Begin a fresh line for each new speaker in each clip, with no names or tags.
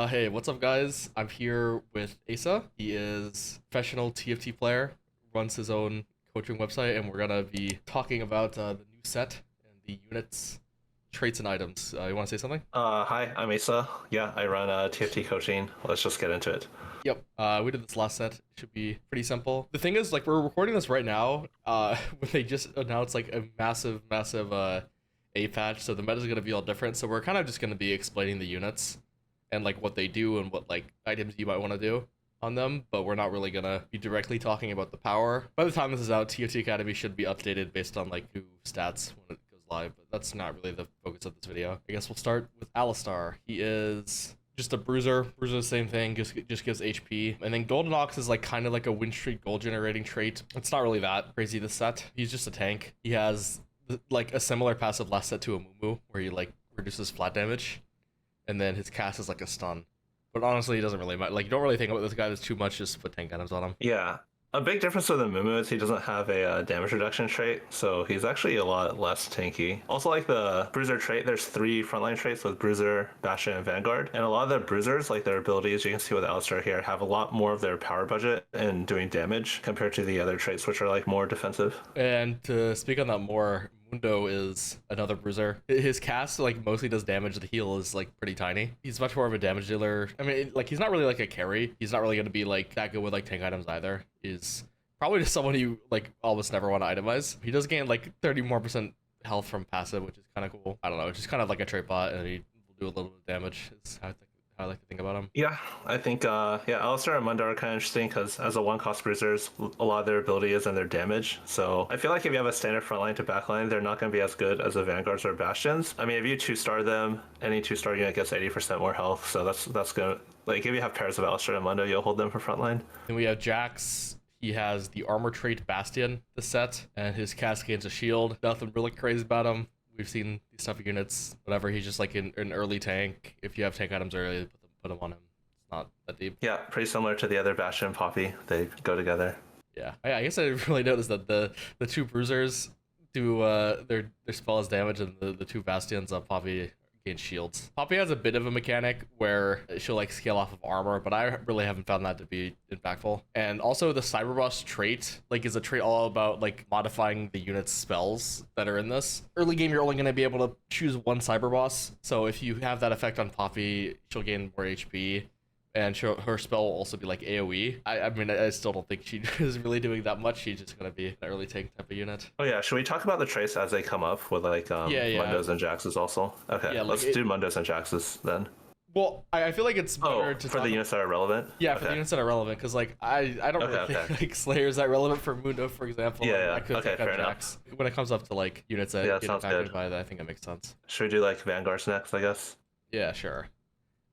Hey, what's up, guys? I'm here with Aesah. He is a professional TFT player, runs his own coaching website, and we're gonna be talking about the new set and the units, traits, and items. You want to say something?
Hi, I'm Aesah. Yeah, I run TFT coaching. Let's just get into it.
Yep. We did this last set. It should be pretty simple. The thing is, like, we're recording this right now. When they just announced like a massive A patch, so the meta is gonna be all different. So we're kind of just gonna be explaining the units and like what they do and what like items you might want to do on them, but we're not really gonna be directly talking about the power. By the time this is out, TFT Academy should be updated based on like new stats when it goes live, but that's not really the focus of this video. I guess we'll start with Alistar. He is just a bruiser. Bruiser, the same thing, just gives HP. And then Golden Ox is like kind of like a win streak gold generating trait. It's not really that crazy this set. He's just a tank. He has like a similar passive last set to a Mumu, where he like reduces flat damage, and then his cast is like a stun. But honestly, he doesn't really matter. Like, you don't really think about this guy. There's too much. Just put tank items on him.
Yeah, a big difference with the Mumu is he doesn't have a damage reduction trait, so he's actually a lot less tanky. Also, like the Bruiser trait, there's 3 frontline traits with Bruiser, Bastion, and Vanguard. And a lot of the Bruisers, like their abilities, you can see with Alistar here, have a lot more of their power budget in doing damage compared to the other traits, which are like more defensive.
And to speak on that more, Mundo is another bruiser. His cast like mostly does damage. The heal is like pretty tiny. He's much more of a damage dealer. I mean, like, he's not really like a carry. He's not really going to be like that good with like tank items either. He's probably just someone you like almost never want to itemize. He does gain like 30 more percent health from passive, which is kind of cool. I don't know. It's just kind of like a trait bot, and he will do a little bit of damage. Is how I like to think about him.
Yeah, I think Alistar and Mundo are kind of interesting because as a one-cost bruisers, a lot of their ability is in their damage. So I feel like if you have a standard frontline to backline, they're not going to be as good as the Vanguards or Bastions. I mean, if you 2-star them, any 2-star unit gets 80% more health. So that's gonna, like, if you have pairs of Alistar and Mundo, you'll hold them for frontline.
Then we have Jax. He has the armor trait Bastion, the set, and his cast gains a shield. Nothing really crazy about him. We've seen these type of units, whatever. He's just like an early tank. If you have tank items early, put them on him. It's not that deep.
Yeah, pretty similar to the other Bastion and Poppy. They go together.
Yeah, I guess I didn't really noticed that the 2 bruisers do their spell as damage, and the 2 bastions Poppy gain shields. Poppy has a bit of a mechanic where she'll like scale off of armor, but I really haven't found that to be impactful. And also the Cyberboss trait like is a trait all about like modifying the unit's spells that are in this. Early game, you're only going to be able to choose one Cyberboss, so if you have that effect on Poppy, she'll gain more HP. And her spell will also be like AoE. I mean, I still don't think she is really doing that much. She's just going to be an early tank type of unit.
Oh yeah, should we talk about the traits as they come up with like
Yeah.
Mundos and Jaxes also? Okay,
Yeah, like
let's do Mundos and Jaxes then.
Well, I feel like it's better to
for the units that are relevant?
Yeah, for the units that are relevant, because like I don't really think like Slayer's that relevant for Mundo, for example.
Yeah.
I could
Okay, fair
Jax. When it comes up to like units that get
sounds
impacted
good.
by that, I think it makes sense.
Should we do like Vanguards next, I guess?
Yeah, sure.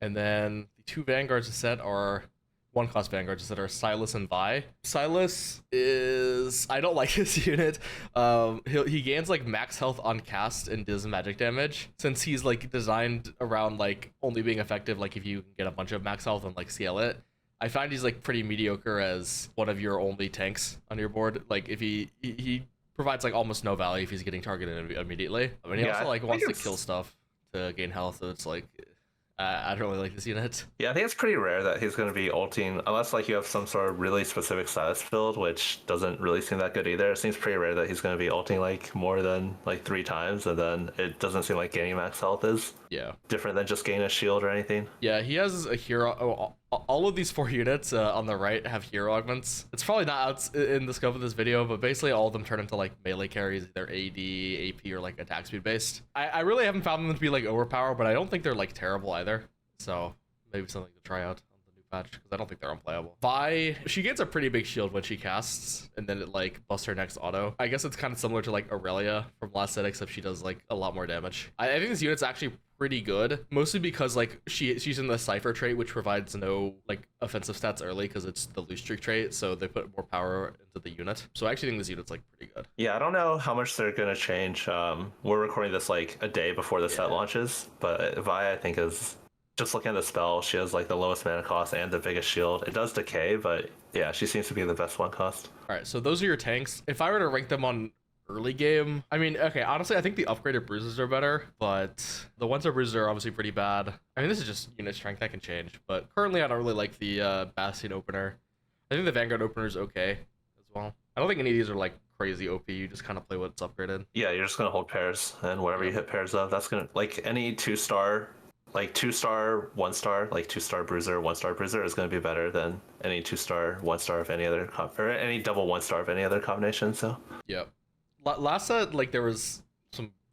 And then the 2 Vanguards set are one-cost Vanguards that are Silas and Vi. Silas is... I don't like his unit. He gains like max health on cast and does magic damage. Since he's like designed around like only being effective like if you can get a bunch of max health and like scale it, I find he's like pretty mediocre as one of your only tanks on your board. Like if he provides like almost no value if he's getting targeted immediately. I mean, he also like wants to kill stuff to gain health, so it's like... I don't really like this unit.
Yeah, I think it's pretty rare that he's going to be ulting, unless like you have some sort of really specific status build, which doesn't really seem that good either. It seems pretty rare that he's going to be ulting like more than like 3 times, and then it doesn't seem like gaining max health is different than just gaining a shield or anything.
Yeah, he has a hero. All of these 4 units on the right have hero augments. It's probably not out in the scope of this video, but basically all of them turn into like melee carries, either AD, AP, or like attack speed based. I really haven't found them to be like overpowered, but I don't think they're like terrible either. So maybe something to try out on the new patch, because I don't think they're unplayable. Vi, she gets a pretty big shield when she casts, and then it like busts her next auto. I guess it's kind of similar to like Aurelia from last set, except she does like a lot more damage. I think this unit's actually pretty good, mostly because like she's in the Cypher trait, which provides no like offensive stats early because it's the loose streak trait, so they put more power into the unit. So I actually think this unit's like pretty good.
Yeah, I don't know how much they're gonna change. We're recording this like a day before the set launches, but Vi I think is, just looking at the spell, she has like the lowest mana cost and the biggest shield. It does decay, but yeah, she seems to be the best one cost.
All right, so those are your tanks. If I were to rank them on early game, I mean, okay, honestly, I think the upgraded bruises are better, but the one-star bruises are obviously pretty bad. I mean, this is just unit strength, that can change, but currently I don't really like the Bastion opener. I think the Vanguard opener is okay as well. I don't think any of these are like crazy OP. You just kind of play what's upgraded.
Yeah, you're just gonna hold pairs, and whatever you hit pairs of, that's gonna like any 2-star, like 2-star, 1-star, like 2-star bruiser, 1-star bruiser is gonna be better than any 2-star, 1-star of any other or any double 1-star of any other combination. So
Yep. Last set, like there was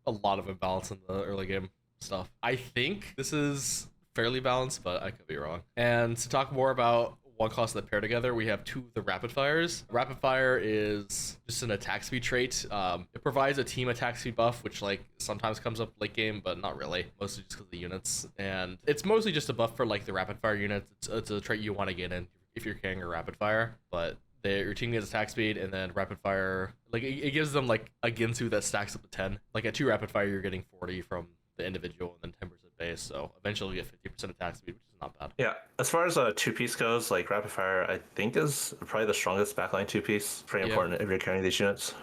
a lot of imbalance in the early game stuff. I think this is fairly balanced, but I could be wrong. And to talk more about one cost that pair together, we have two of the rapid fires. Rapid fire is just an attack speed trait. It provides a team attack speed buff, which like sometimes comes up late game, but not really. Mostly just because of the units, and it's mostly just a buff for like the rapid fire units. It's a trait you want to get in if you're carrying a rapid fire, but your team gets attack speed, and then rapid fire, like it gives them like a Ginsu that stacks up to 10. Like at 2 rapid fire, you're getting 40 from the individual, and then 10% base. So eventually you get 50% attack speed, which is not bad.
yeah, as far as a 2-piece goes, like rapid fire, I think is probably the strongest backline 2-piece. Pretty important if you're carrying these units.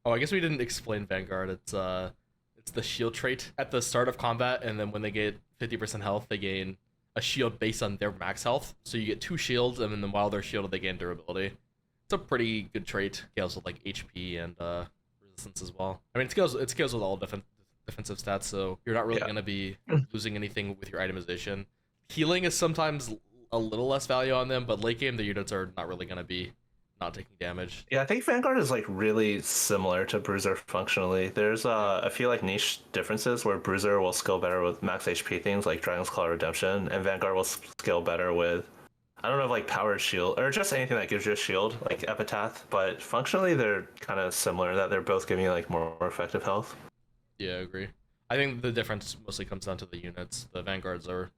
Oh, I guess we didn't explain Vanguard. It's the shield trait at the start of combat, and then when they get 50% health, they gain a shield based on their max health. So you get 2 shields, and then while they're shielded, they gain durability. It's a pretty good trait. Scales with like HP and resistance as well. I mean, it scales with all defensive stats, so you're not really gonna be losing anything with your itemization. Healing is sometimes a little less value on them, but late game the units are not really gonna be not taking damage.
Yeah, I think Vanguard is like really similar to Bruiser functionally. There's a few like niche differences where Bruiser will scale better with max HP things like Dragon's Claw Redemption, and Vanguard will scale better with, I don't know, like powered shield or just anything that gives you a shield, like Epitaph. But functionally, they're kind of similar. That they're both giving you like more effective health.
Yeah, I agree. I think the difference mostly comes down to the units. The Vanguards are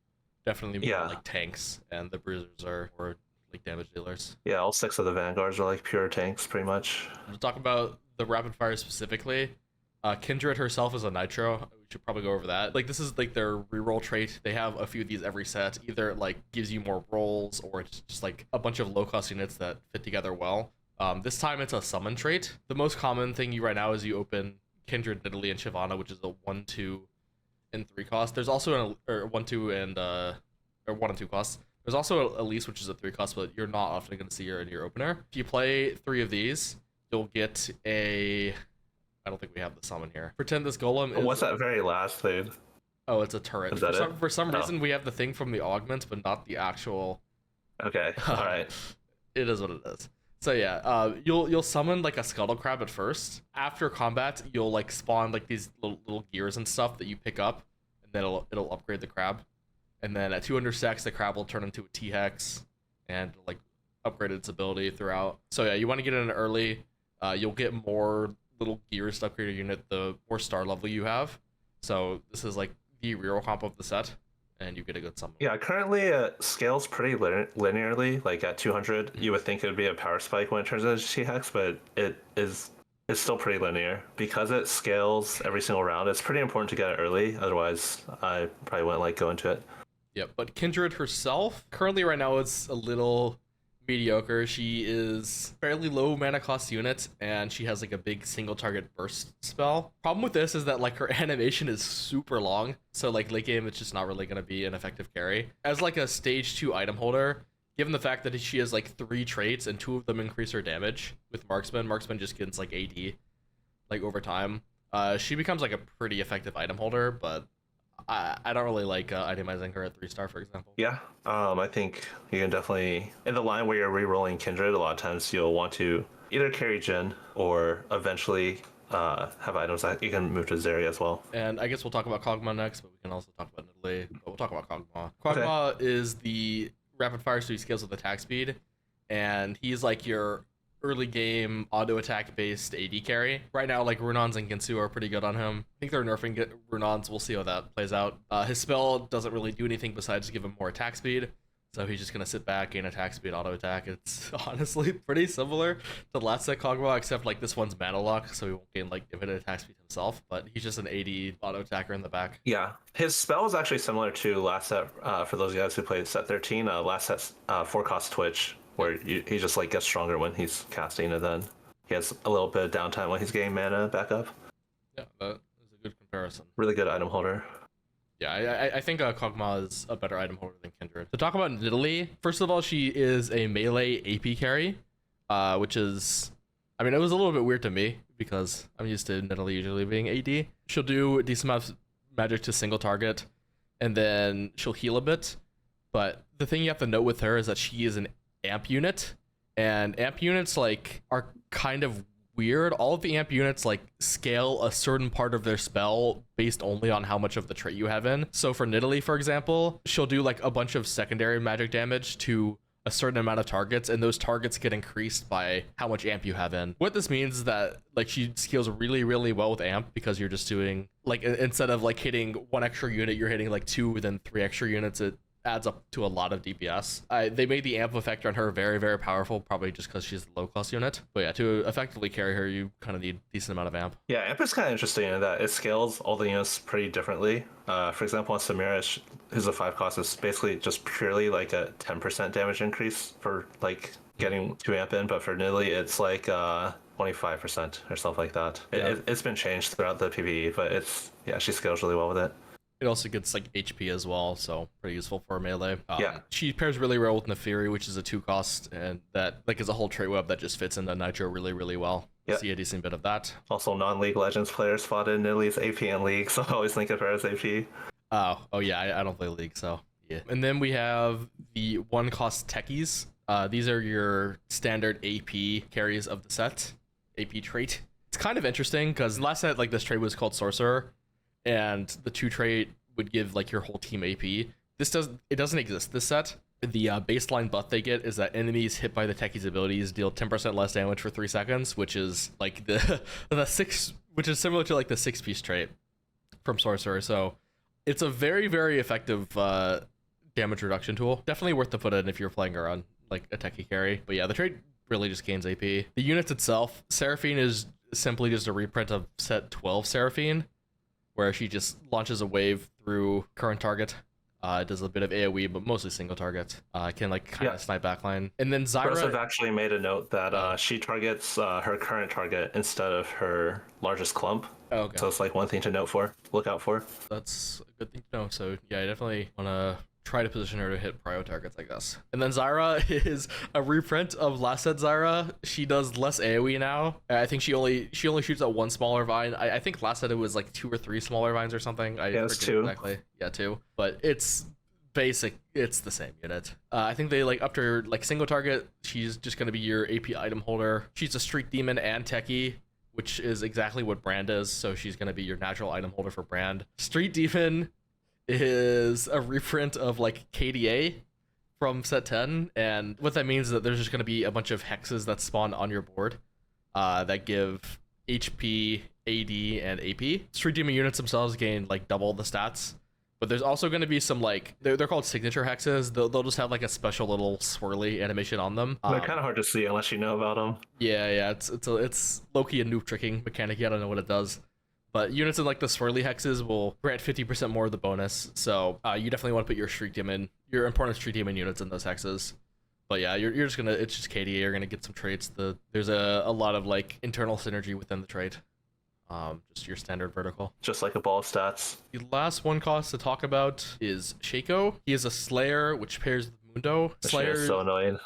definitely more like tanks, and the Bruisers are more like damage dealers.
Yeah, all 6 of the Vanguards are like pure tanks, pretty much.
To talk about the rapid fire specifically, Kindred herself is a Nitro. We should probably go over that. Like this is like their reroll trait. They have a few of these every set. Either it like gives you more rolls, or it's just like a bunch of low cost units that fit together well. This time it's a summon trait. The most common thing right now is you open Kindred, Nidalee, and Shyvana, which is a 1, 2, and 3 cost. There's also a 1, 2, and or 1 and 2 costs. There's also Elise, which is a 3 cost, but you're not often going to see her in your opener. If you play 3 of these, you'll get a, I don't think we have the summon here. Pretend this golem is...
What's that very last thing?
Oh, it's a turret.
Is that
for some reason, we have the thing from the augments, but not the actual...
Okay, alright.
It is what it is. So yeah, you'll summon like a scuttle crab at first. After combat, you'll like spawn like these little gears and stuff that you pick up, and then it'll upgrade the crab. And then at 200 stacks, the crab will turn into a T-Hex and like upgrade its ability throughout. So yeah, you want to get in early. You'll get more little gears to upgrade your unit the more star level you have. So this is like the reroll comp of the set, and you get a good summon.
Yeah, currently it scales pretty linearly. Like at 200, you would think it would be a power spike when it turns into T-Hex, but it's still pretty linear. Because it scales every single round, it's pretty important to get it early. Otherwise, I probably wouldn't like go into it.
Yeah, but Kindred herself, currently right now it's a little mediocre. She is fairly low mana cost unit, and she has like a big single target burst spell. Problem with this is that like her animation is super long, so like late game it's just not really going to be an effective carry. As like a stage 2 item holder, given the fact that she has like 3 traits and 2 of them increase her damage with Marksman just gets like AD like over time, she becomes like a pretty effective item holder, but I don't really like itemizing her at 3-star, for example.
Yeah, I think you can definitely, in the line where you're re-rolling Kindred, a lot of times you'll want to either carry Jhin or eventually have items that you can move to Zeri as well.
And I guess we'll talk about Kog'Maw next, but we can also talk about Nidalee. But we'll talk about Kog'Maw. Kog'Maw is the rapid fire, so he scales with attack speed, and he's like your early game auto attack based AD carry. Right now, like Runons and Ginsu are pretty good on him. I think they're nerfing Runons. We'll see how that plays out. His spell doesn't really do anything besides give him more attack speed. So he's just gonna sit back, gain attack speed, auto attack. It's honestly pretty similar to last set Kog'Maw, except like this one's mana lock, so he won't gain like infinite attack speed himself. But he's just an AD auto attacker in the back.
Yeah, his spell is actually similar to last set. For those guys who played set 13, last set's 4 cost Twitch, where he just like gets stronger when he's casting, and then he has a little bit of downtime when he's getting mana back up.
Yeah, that is a good comparison.
Really good item holder.
Yeah, I think Kog'Maw is a better item holder than Kindred. To talk about Nidalee, first of all, she is a melee AP carry, which is, I mean, it was a little bit weird to me because I'm used to Nidalee usually being AD. She'll do a decent amount of magic to single target, and then she'll heal a bit. But the thing you have to note with her is that she is an amp unit, and amp units like are kind of weird. All of the amp units like scale a certain part of their spell based only on how much of the trait you have in. So for Nidalee, for example, she'll do like a bunch of secondary magic damage to a certain amount of targets, and those targets get increased by how much amp you have in. What this means is that like she scales really, really well with amp because you're just doing like, instead of like hitting 1 extra unit, you're hitting like 2, then 3 extra units. It adds up to a lot of DPS. They made the amp effect on her very, very powerful, probably just because she's a low cost unit. But yeah, to effectively carry her, you kind of need a decent amount of amp.
Yeah, amp is kind of interesting in that it scales all the units pretty differently. For example, on Samira, who's a 5 cost, is basically just purely like a 10% damage increase for like getting 2 amp in, but for Nidalee, it's like 25% or something like that.
Yeah.
It's been changed throughout the PvE, but it's, yeah, she scales really well with it.
It also gets like HP as well, so pretty useful for melee.
Yeah.
She pairs really well with Neferi, which is a 2 cost, and that like is a whole trait web that just fits into Nitro really, really well.
Yep.
See a decent bit of that.
Also, non-League Legends players fought in Nidalee's AP in League, so I always think of her as AP.
Oh yeah, I don't play League, so yeah. And then we have the 1 cost techies. These are your standard AP carries of the set, AP trait. It's kind of interesting because last set like this trait was called Sorcerer, and the 2 trait would give like your whole team AP. It doesn't exist this set. The baseline buff they get is that enemies hit by the techie's abilities deal 10% less damage for 3 seconds, which is like the 6, which is similar to like the 6-piece trait from Sorcerer. So it's a very, very effective damage reduction tool. Definitely worth to put in if you're playing her on like a techie carry. But yeah, the trait really just gains AP. The units itself, Seraphine is simply just a reprint of set 12 Seraphine, where she just launches a wave through current target. Does a bit of AoE, but mostly single target. Can like kind of snipe backline. And then Zyra...
Rose have actually made a note that she targets her current target instead of her largest clump.
Oh, okay.
So it's like one thing to look out for.
That's a good thing to know. So yeah, I definitely want to try to position her to hit prio targets, I guess. And then Zyra is a reprint of last set Zyra. She does less AoE now. I think she only shoots at 1 smaller vine. I think last set it was like 2 or 3 smaller vines or something.
Yeah, it's 2.
Exactly. Yeah, 2. But it's basic. It's the same unit. I think they like upped her like single target. She's just going to be your AP item holder. She's a street demon and techie, which is exactly what Brand is. So she's going to be your natural item holder for Brand. Street demon is a reprint of like KDA from set 10, and what that means is that there's just going to be a bunch of hexes that spawn on your board that give HP, AD, and AP. Street demon units themselves gain like double the stats, but there's also going to be some like they're called signature hexes. They'll just have like a special little swirly animation on them.
They're kind of hard to see unless you know about them.
Yeah, it's low-key a noob tricking mechanic. I don't know what it does. But units in like the swirly hexes will grant 50% more of the bonus. So you definitely want to put your important street demon units in those hexes. But yeah, you're just gonna, it's just KDA. You're gonna get some traits. There's a lot of like internal synergy within the trait. Just your standard vertical.
Just like a ball of stats.
The last 1 cost to talk about is Shaco. He is a Slayer, which pairs with Mundo.
Slayer is so annoying.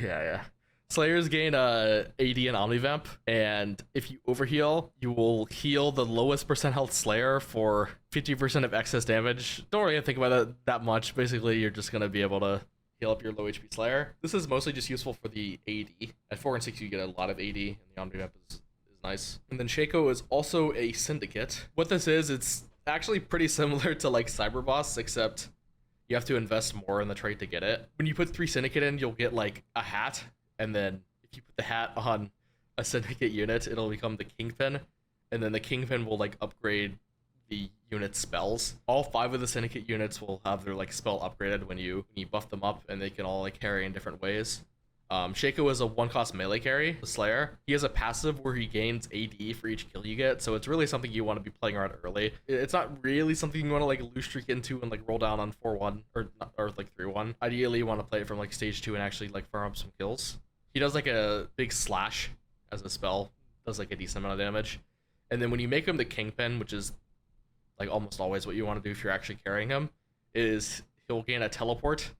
Yeah. Slayers gain AD and Omnivamp, and if you overheal, you will heal the lowest percent health Slayer for 50% of excess damage. Don't really think about that much. Basically, you're just going to be able to heal up your low HP Slayer. This is mostly just useful for the AD. At 4 and 6, you get a lot of AD, and the Omnivamp is nice. And then Shaco is also a Syndicate. What this is, it's actually pretty similar to like Cyberboss, except you have to invest more in the trait to get it. When you put 3 Syndicate in, you'll get like a hat. And then if you put the hat on a Syndicate unit, it'll become the Kingpin. And then the Kingpin will like upgrade the unit's spells. All 5 of the Syndicate units will have their like spell upgraded when you buff them up, and they can all like carry in different ways. Shaco is a 1-cost melee carry, the Slayer. He has a passive where he gains AD for each kill you get, so it's really something you want to be playing around early. It's not really something you want to like loose streak into and like roll down on 4-1 or like 3-1. Ideally, you want to play it from like stage 2 and actually like farm up some kills. He does like a big slash as a spell, does like a decent amount of damage. And then when you make him the Kingpin, which is like almost always what you want to do if you're actually carrying him, is he'll gain a teleport.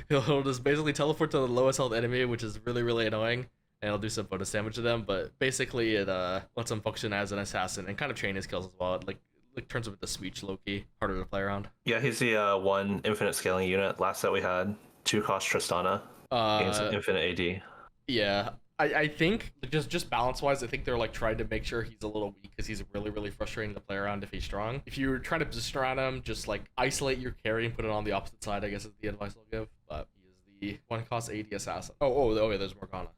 He'll just basically teleport to the lowest health enemy, which is really, really annoying. And it'll do some bonus damage to them, but basically it lets him function as an assassin and kind of chain his kills as well. It, like turns him into speech low-key, harder to play around.
Yeah, he's the one infinite scaling unit. Last set we had 2 cost Tristana. Gains infinite AD.
Yeah. I think just balance wise, I think they're like trying to make sure he's a little weak because he's really, really frustrating to play around if he's strong. If you're trying to position around him, just like isolate your carry and put it on the opposite side, I guess is the advice I'll give. But he is the 1 cost AD assassin. Oh yeah, there's Morgana.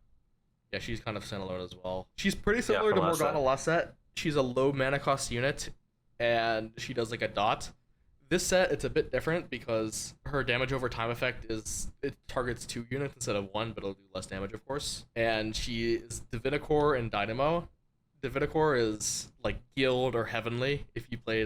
Yeah, she's kind of standalone as well. She's pretty similar to Morgana last set. She's a low mana cost unit, and she does like a dot. This set, it's a bit different because her damage over time effect is it targets 2 units instead of 1, but it'll do less damage, of course. And she is Divinicore and Dynamo. Divinicore is like Guild or Heavenly if you played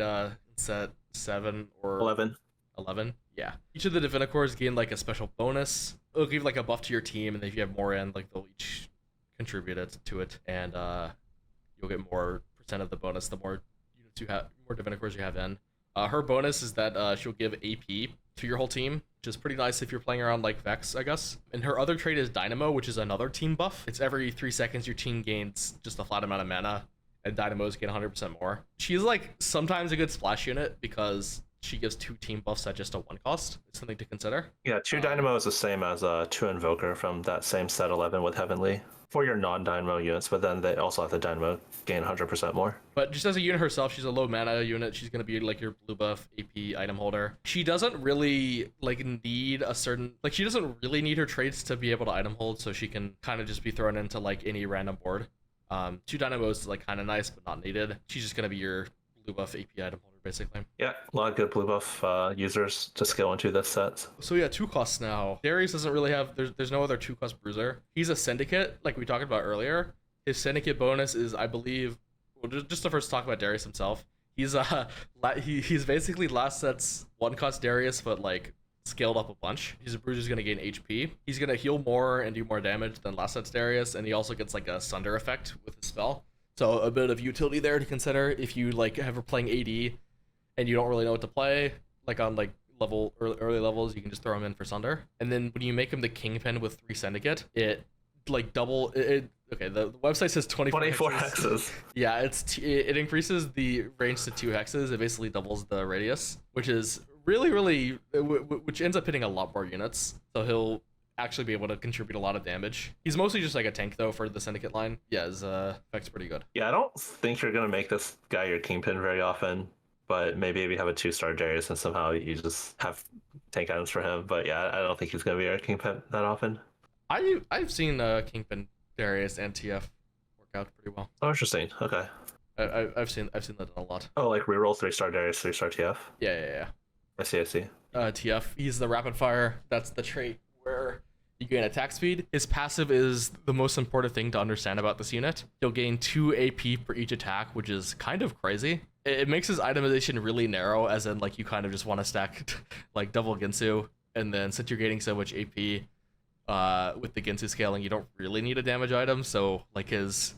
set 7 or
11.
Yeah. Each of the Divinicores gain like a special bonus. It'll give like a buff to your team, and if you have more in, like they'll each contribute it to it, and you'll get more % of the bonus the more units you have, more Divinicores you have in. Her bonus is that she'll give AP to your whole team, which is pretty nice if you're playing around like Vex, I guess. And her other trait is Dynamo, which is another team buff. It's every 3 seconds your team gains just a flat amount of mana, and Dynamos gain 100% more. She's like sometimes a good splash unit because she gives 2 team buffs at just a 1 cost. It's something to consider.
Yeah, 2 Dynamo is the same as 2 Invoker from that same set 11 with Heavenly for your non-Dynamo units, but then they also have the Dynamo gain 100% more.
But just as a unit herself, she's a low mana unit. She's going to be like your blue buff AP item holder. She doesn't really like need a certain, like she doesn't really need her traits to be able to item hold, so she can kind of just be thrown into like any random board. 2 Dynamos is like kind of nice, but not needed. She's just going to be your blue buff AP item holder, basically.
Yeah, a lot of good blue buff users to scale into this set.
So yeah, 2 costs now. Darius doesn't really have, there's no other 2 cost bruiser. He's a syndicate, like we talked about earlier. His syndicate bonus is, I believe, well, just to first talk about Darius himself. He's he's basically last set's 1 cost Darius, but like scaled up a bunch. He's a bruiser's gonna gain HP. He's gonna heal more and do more damage than last set's Darius, and he also gets like a Sunder effect with his spell. So a bit of utility there to consider if you like ever playing AD and you don't really know what to play, like on like early levels, you can just throw him in for Sunder. And then when you make him the Kingpin with 3 Syndicate, it like double it. Okay, the website says 24
hexes.
Yeah, it increases the range to 2 hexes. It basically doubles the radius, which is really which ends up hitting a lot more units. So he'll actually be able to contribute a lot of damage. He's mostly just like a tank though for the Syndicate line. Yeah, his effect's pretty good.
Yeah, I don't think you're gonna make this guy your Kingpin very often, but maybe if you have a 2-star Darius and somehow you just have tank items for him. But yeah, I don't think he's gonna be your Kingpin that often.
I've seen Kingpin Darius and TF work out pretty well.
Oh, interesting. Okay.
I've seen that done a lot.
Oh, like reroll 3-star Darius, 3-star TF.
Yeah.
I see.
TF, he's the rapid fire. That's the trait where you gain attack speed. His passive is the most important thing to understand about this unit. He'll gain 2 AP for each attack, which is kind of crazy. It makes his itemization really narrow, as in like you kind of just want to stack like double Ginsu, and then since you're getting so much AP with the Ginsu scaling, you don't really need a damage item. So like his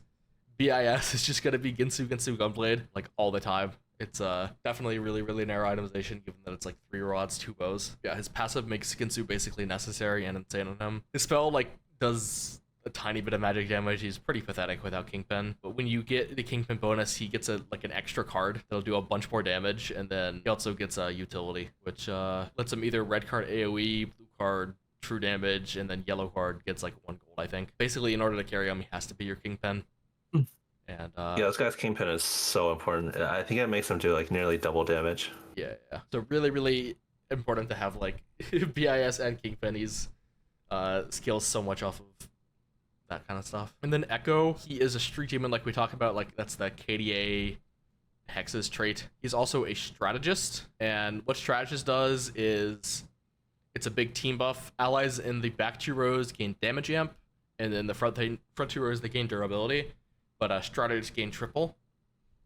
BIS is just gonna be Ginsu Gunblade like all the time. It's definitely really narrow itemization, given that it's like 3 rods, 2 bows. Yeah, his passive makes Ginsu basically necessary and insane on him. His spell like does a tiny bit of magic damage. He's pretty pathetic without Kingpin. But when you get the Kingpin bonus, he gets an extra card that'll do a bunch more damage, and then he also gets a utility, which lets him either red card AoE, blue card true damage, and then yellow card gets like 1 gold, I think. Basically, in order to carry him, he has to be your Kingpin. And
yeah, this guy's Kingpin is so important. I think it makes him do like nearly double damage.
Yeah. So really important to have like BIS and Kingpin. He's scales so much off of that kind of stuff. And then Echo, he is a street demon like we talked about. Like that's the KDA Hex's trait. He's also a strategist, and what strategist does is it's a big team buff. Allies in the back 2 rows gain damage amp, and then the front 2 rows they gain durability. But strategists gain triple,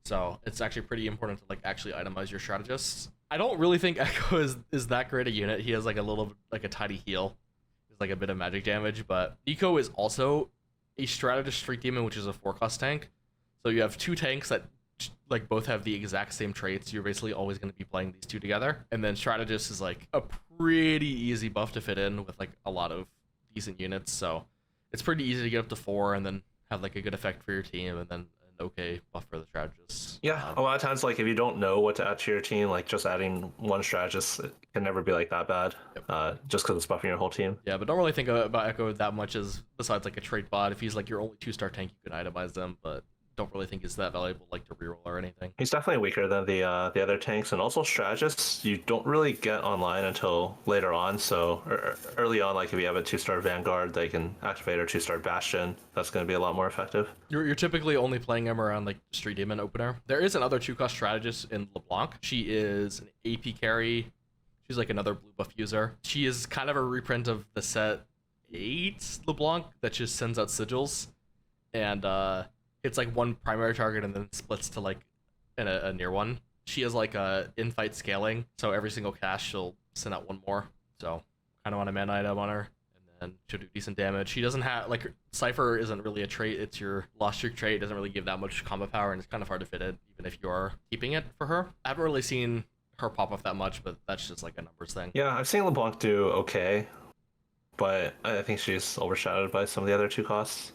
so it's actually pretty important to like actually itemize your strategists. I don't really think Echo is that great a unit. He has like a tiny heal, there's like a bit of magic damage, but Nico is also a strategist streak demon, which is a 4-cost tank. So you have two tanks that like both have the exact same traits. You're basically always going to be playing these two together. And then strategist is like a pretty easy buff to fit in with like a lot of decent units. So it's pretty easy to get up to 4 and then have like a good effect for your team, and then an okay buff for the strategist.
Yeah, a lot of times, like if you don't know what to add to your team, like just adding one strategist, it can never be like that bad. Yep. Just because it's buffing your whole team.
Yeah, but don't really think about Echo that much as besides like a trait bot. If he's like your only 2-star tank, you can itemize them, but don't really think it's that valuable like to reroll or anything.
He's definitely weaker than the other tanks, and also strategists you don't really get online until later on. So early on, like if you have a 2-star Vanguard, they can activate a 2-star Bastion. That's going to be a lot more effective.
You're typically only playing him around like Street Demon opener. There is another 2-cost strategist in LeBlanc. She is an AP carry. She's like another blue buff user. She is kind of a reprint of the set 8 LeBlanc that just sends out sigils, and it's like one primary target and then splits to like a near one. She has like a in-fight scaling, so every single cast she'll send out one more. So kind of want a mana item on her, and then she'll do decent damage. She doesn't have like Cypher isn't really a trait. It's your Lost Streak trait. It doesn't really give that much combo power, and it's kind of hard to fit it even if you are keeping it for her. I haven't really seen her pop off that much, but that's just like a numbers thing.
Yeah, I've seen LeBlanc do okay, but I think she's overshadowed by some of the other 2 costs.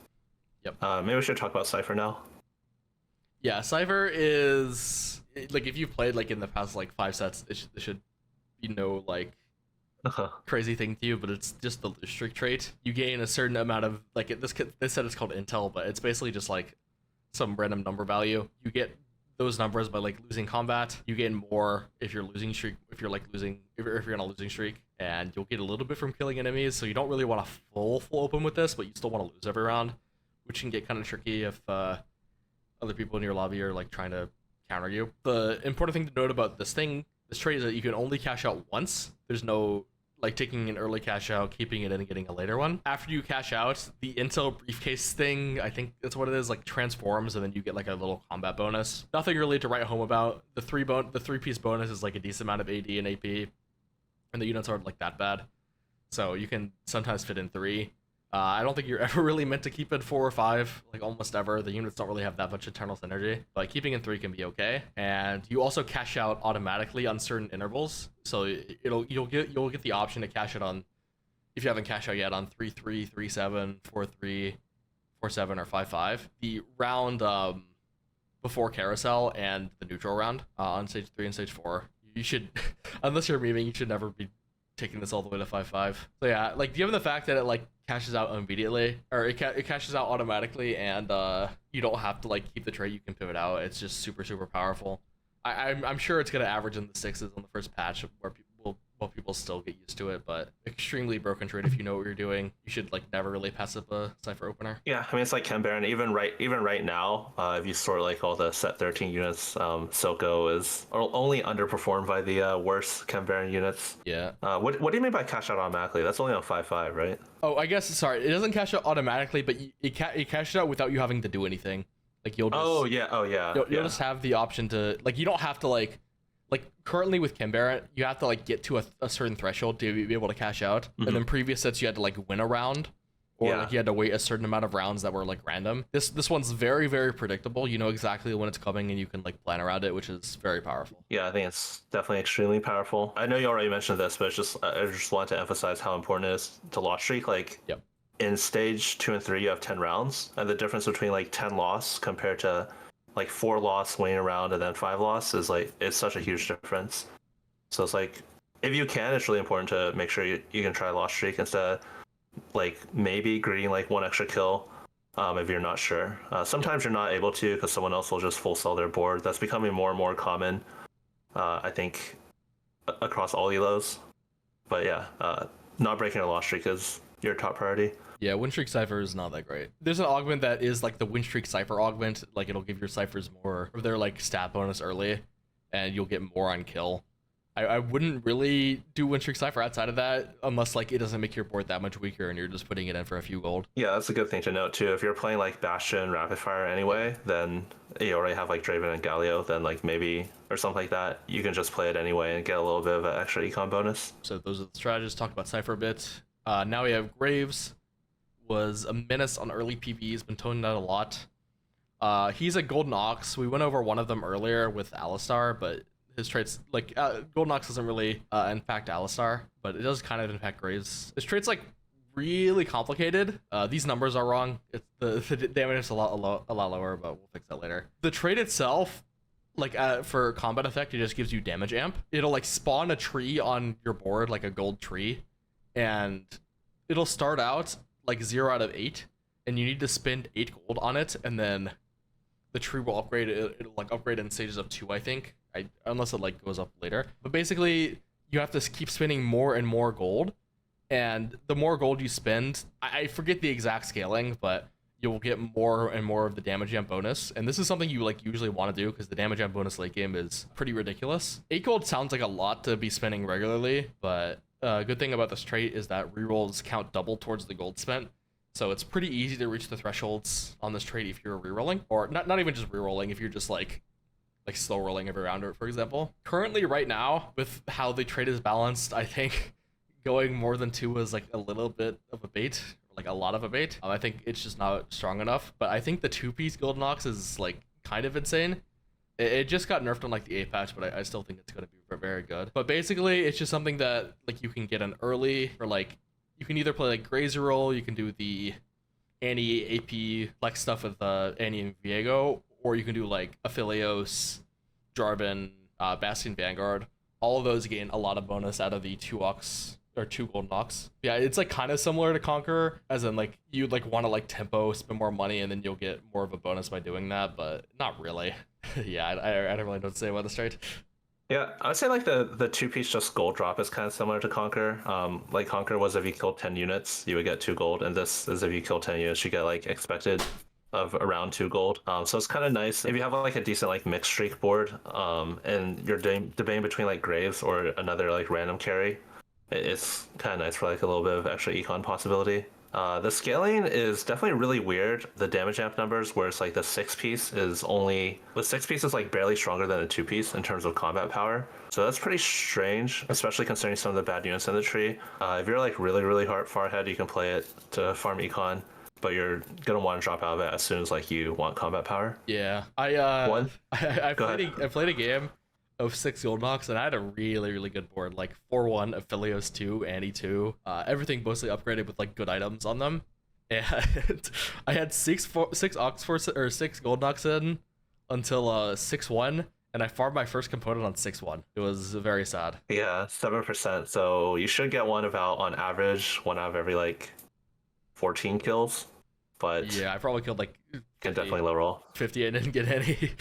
Yep.
Maybe we should talk about Cypher now.
Yeah, Cypher is like if you've played like in the past like 5 sets, it should be no like crazy thing to you, but it's just the streak trait. You gain a certain amount of like this set is called Intel, but it's basically just like some random number value. You get those numbers by like losing combat. You gain more if you're losing streak, if you're on a losing streak, and you'll get a little bit from killing enemies. So you don't really want a full open with this, but you still want to lose every round, which can get kind of tricky if other people in your lobby are like trying to counter you. The important thing to note about this trait is that you can only cash out once. There's no like taking an early cash out, keeping it in, and getting a later one. After you cash out, the Intel briefcase thing, I think that's what it is, like transforms, and then you get like a little combat bonus. Nothing really to write home about. The 3-piece bonus is like a decent amount of AD and AP, and the units aren't like that bad. So you can sometimes fit in 3. I don't think you're ever really meant to keep it 4 or 5, like almost ever. The units don't really have that much internal synergy, but keeping in 3 can be okay. And you also cash out automatically on certain intervals, so you'll get the option to cash it on, if you haven't cashed out yet, on 3-3, 3-7, 4-3, 4-7, or 5-5. The round before carousel and the neutral round on stage 3 and stage 4, you should, unless you're memeing, you should never be taking this all the way to 5-5. So yeah, like given the fact that it like cashes out immediately, or it cashes out automatically, and you don't have to like keep the trait, you can pivot out. It's just super powerful. I'm sure it's gonna average in the 6s on the first patch where people still get used to it, but extremely broken trait. If you know what you're doing, you should like never really pass up a Cypher opener.
Yeah, I mean it's like Chem Baron. Even right now, if you sort like all the set 13 units, Silco is only underperformed by the worst Chem Baron units.
Yeah.
What do you mean by cash out automatically? That's only on 5-5, right?
Oh, I guess sorry, it doesn't cash out automatically, but it cashes out without you having to do anything. Like you'll just you'll just have the option to like, you don't have to like currently with Chem Baron, you have to like get to a certain threshold to be able to cash out. And then previous sets you had to like win a round, or like you had to wait a certain amount of rounds that were like random. This one's very predictable. You know exactly when it's coming, and you can like plan around it, which is very powerful.
Yeah, I think it's definitely extremely powerful. I know you already mentioned this, but it's just I just want to emphasize how important it is to loss streak. Like in stage 2 and 3, you have 10 rounds, and the difference between like 10 loss compared to like 4 loss winning a round and then 5 loss is like, it's such a huge difference. So it's like, if you can, it's really important to make sure you can try loss streak instead of like maybe greeting like 1 extra kill if you're not sure. Sometimes you're not able to because someone else will just full sell their board. That's becoming more and more common, I think, across all elos. But yeah, not breaking a loss streak is your top priority.
Yeah, Win Streak Cypher is not that great. There's an augment that is like the Win Streak Cypher augment. Like it'll give your Cyphers more of their like stat bonus early, and you'll get more on kill. I wouldn't really do Win Streak Cypher outside of that, unless like it doesn't make your board that much weaker and you're just putting it in for a few gold.
Yeah, that's a good thing to note too. If you're playing like Bastion Rapid Fire anyway, then you already have like Draven and Galio, then like maybe or something like that, you can just play it anyway and get a little bit of an extra econ bonus.
So those are the strategies. Talk about Cypher a bit. Now we have Graves, was a menace on early PvE. He's been toning that a lot. He's a Golden Ox. We went over one of them earlier with Alistar, but his traits, like, Golden Ox doesn't really impact Alistar, but it does kind of impact Graves. His trait's, like, really complicated. These numbers are wrong. It's the damage is a lot lower, but we'll fix that later. The trait itself, like, for combat effect, it just gives you damage amp. It'll, like, spawn a tree on your board, like a gold tree, and it'll start out like 0 out of 8, and you need to spend 8 gold on it, and then the tree will upgrade. It'll like upgrade in stages of 2, I think, unless it like goes up later. But basically, you have to keep spending more and more gold, and the more gold you spend, I forget the exact scaling, but you'll get more and more of the damage amp bonus. And this is something you like usually want to do because the damage amp bonus late game is pretty ridiculous. 8 gold sounds like a lot to be spending regularly, but good thing about this trait is that rerolls count double towards the gold spent. So it's pretty easy to reach the thresholds on this trait if you're rerolling, or not even just rerolling, if you're just like slow rolling every round, for example. Currently, right now, with how the trait is balanced, I think going more than 2 is like a little bit of a bait, like a lot of a bait. I think it's just not strong enough. But I think the 2-piece Golden Ox is like kind of insane. It just got nerfed on like the 8 patch, but I still think it's going to be very good. But basically, it's just something that like you can get an early, or like you can either play like Grazer roll, you can do the Annie AP flex stuff with Annie and Viego, or you can do like Aphelios, Jarvan, Bastion Vanguard. All of those gain a lot of bonus out of the 2 Ox or 2 Golden Ox. Yeah, it's like kind of similar to Conquer, as in like you'd like want to like tempo, spend more money, and then you'll get more of a bonus by doing that, but not really. Yeah, I don't really know what to say about this trait.
Yeah, I would say like the 2-piece just gold drop is kind of similar to Conquer. Like Conquer was if you killed 10 units, you would get 2 gold, and this is if you kill 10 units, you get like expected of around 2 gold. So it's kind of nice if you have like a decent like mixed streak board, and you're debating between like Graves or another like random carry. It's kind of nice for like a little bit of extra econ possibility. The scaling is definitely really weird. The damage amp numbers, where it's like the 6-piece is only, the 6-piece is like barely stronger than the 2-piece in terms of combat power. So that's pretty strange, especially considering some of the bad units in the tree. If you're like really far ahead, you can play it to farm econ, but you're gonna want to drop out of it as soon as like you want combat power.
Yeah, I played a game of 6 Golden Ox, and I had a really good board, like 4-1, Aphelios 2, Annie 2, everything mostly upgraded with like good items on them, and I had 6 Ox Force or 6 Golden Ox in until 6-1, and I farmed my first component on 6-1. It was very sad.
Yeah, 7%. So you should get one about on average, one out of every like 14 kills, but
yeah, I probably killed like 50,
can definitely low roll
50 and didn't get any.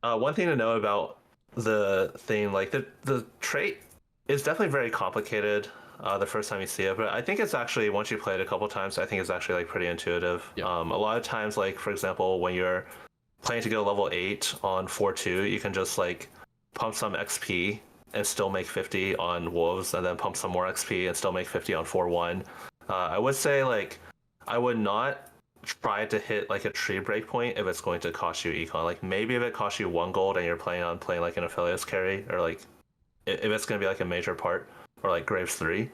One thing to know about the thing, like the trait is definitely very complicated the first time you see it, but I think it's actually, once you play it a couple times, I think it's actually like pretty intuitive.
Yeah.
A lot of times, like for example, when you're playing to go level 8 on 4-2, you can just like pump some XP and still make 50 on wolves, and then pump some more XP and still make 50 on 4-1. I would say like I would not try to hit like a tree breakpoint if it's going to cost you econ. Like maybe if it costs you 1 gold and you're playing like an Aphelios carry, or like if it's going to be like a major part, or like Graves 3.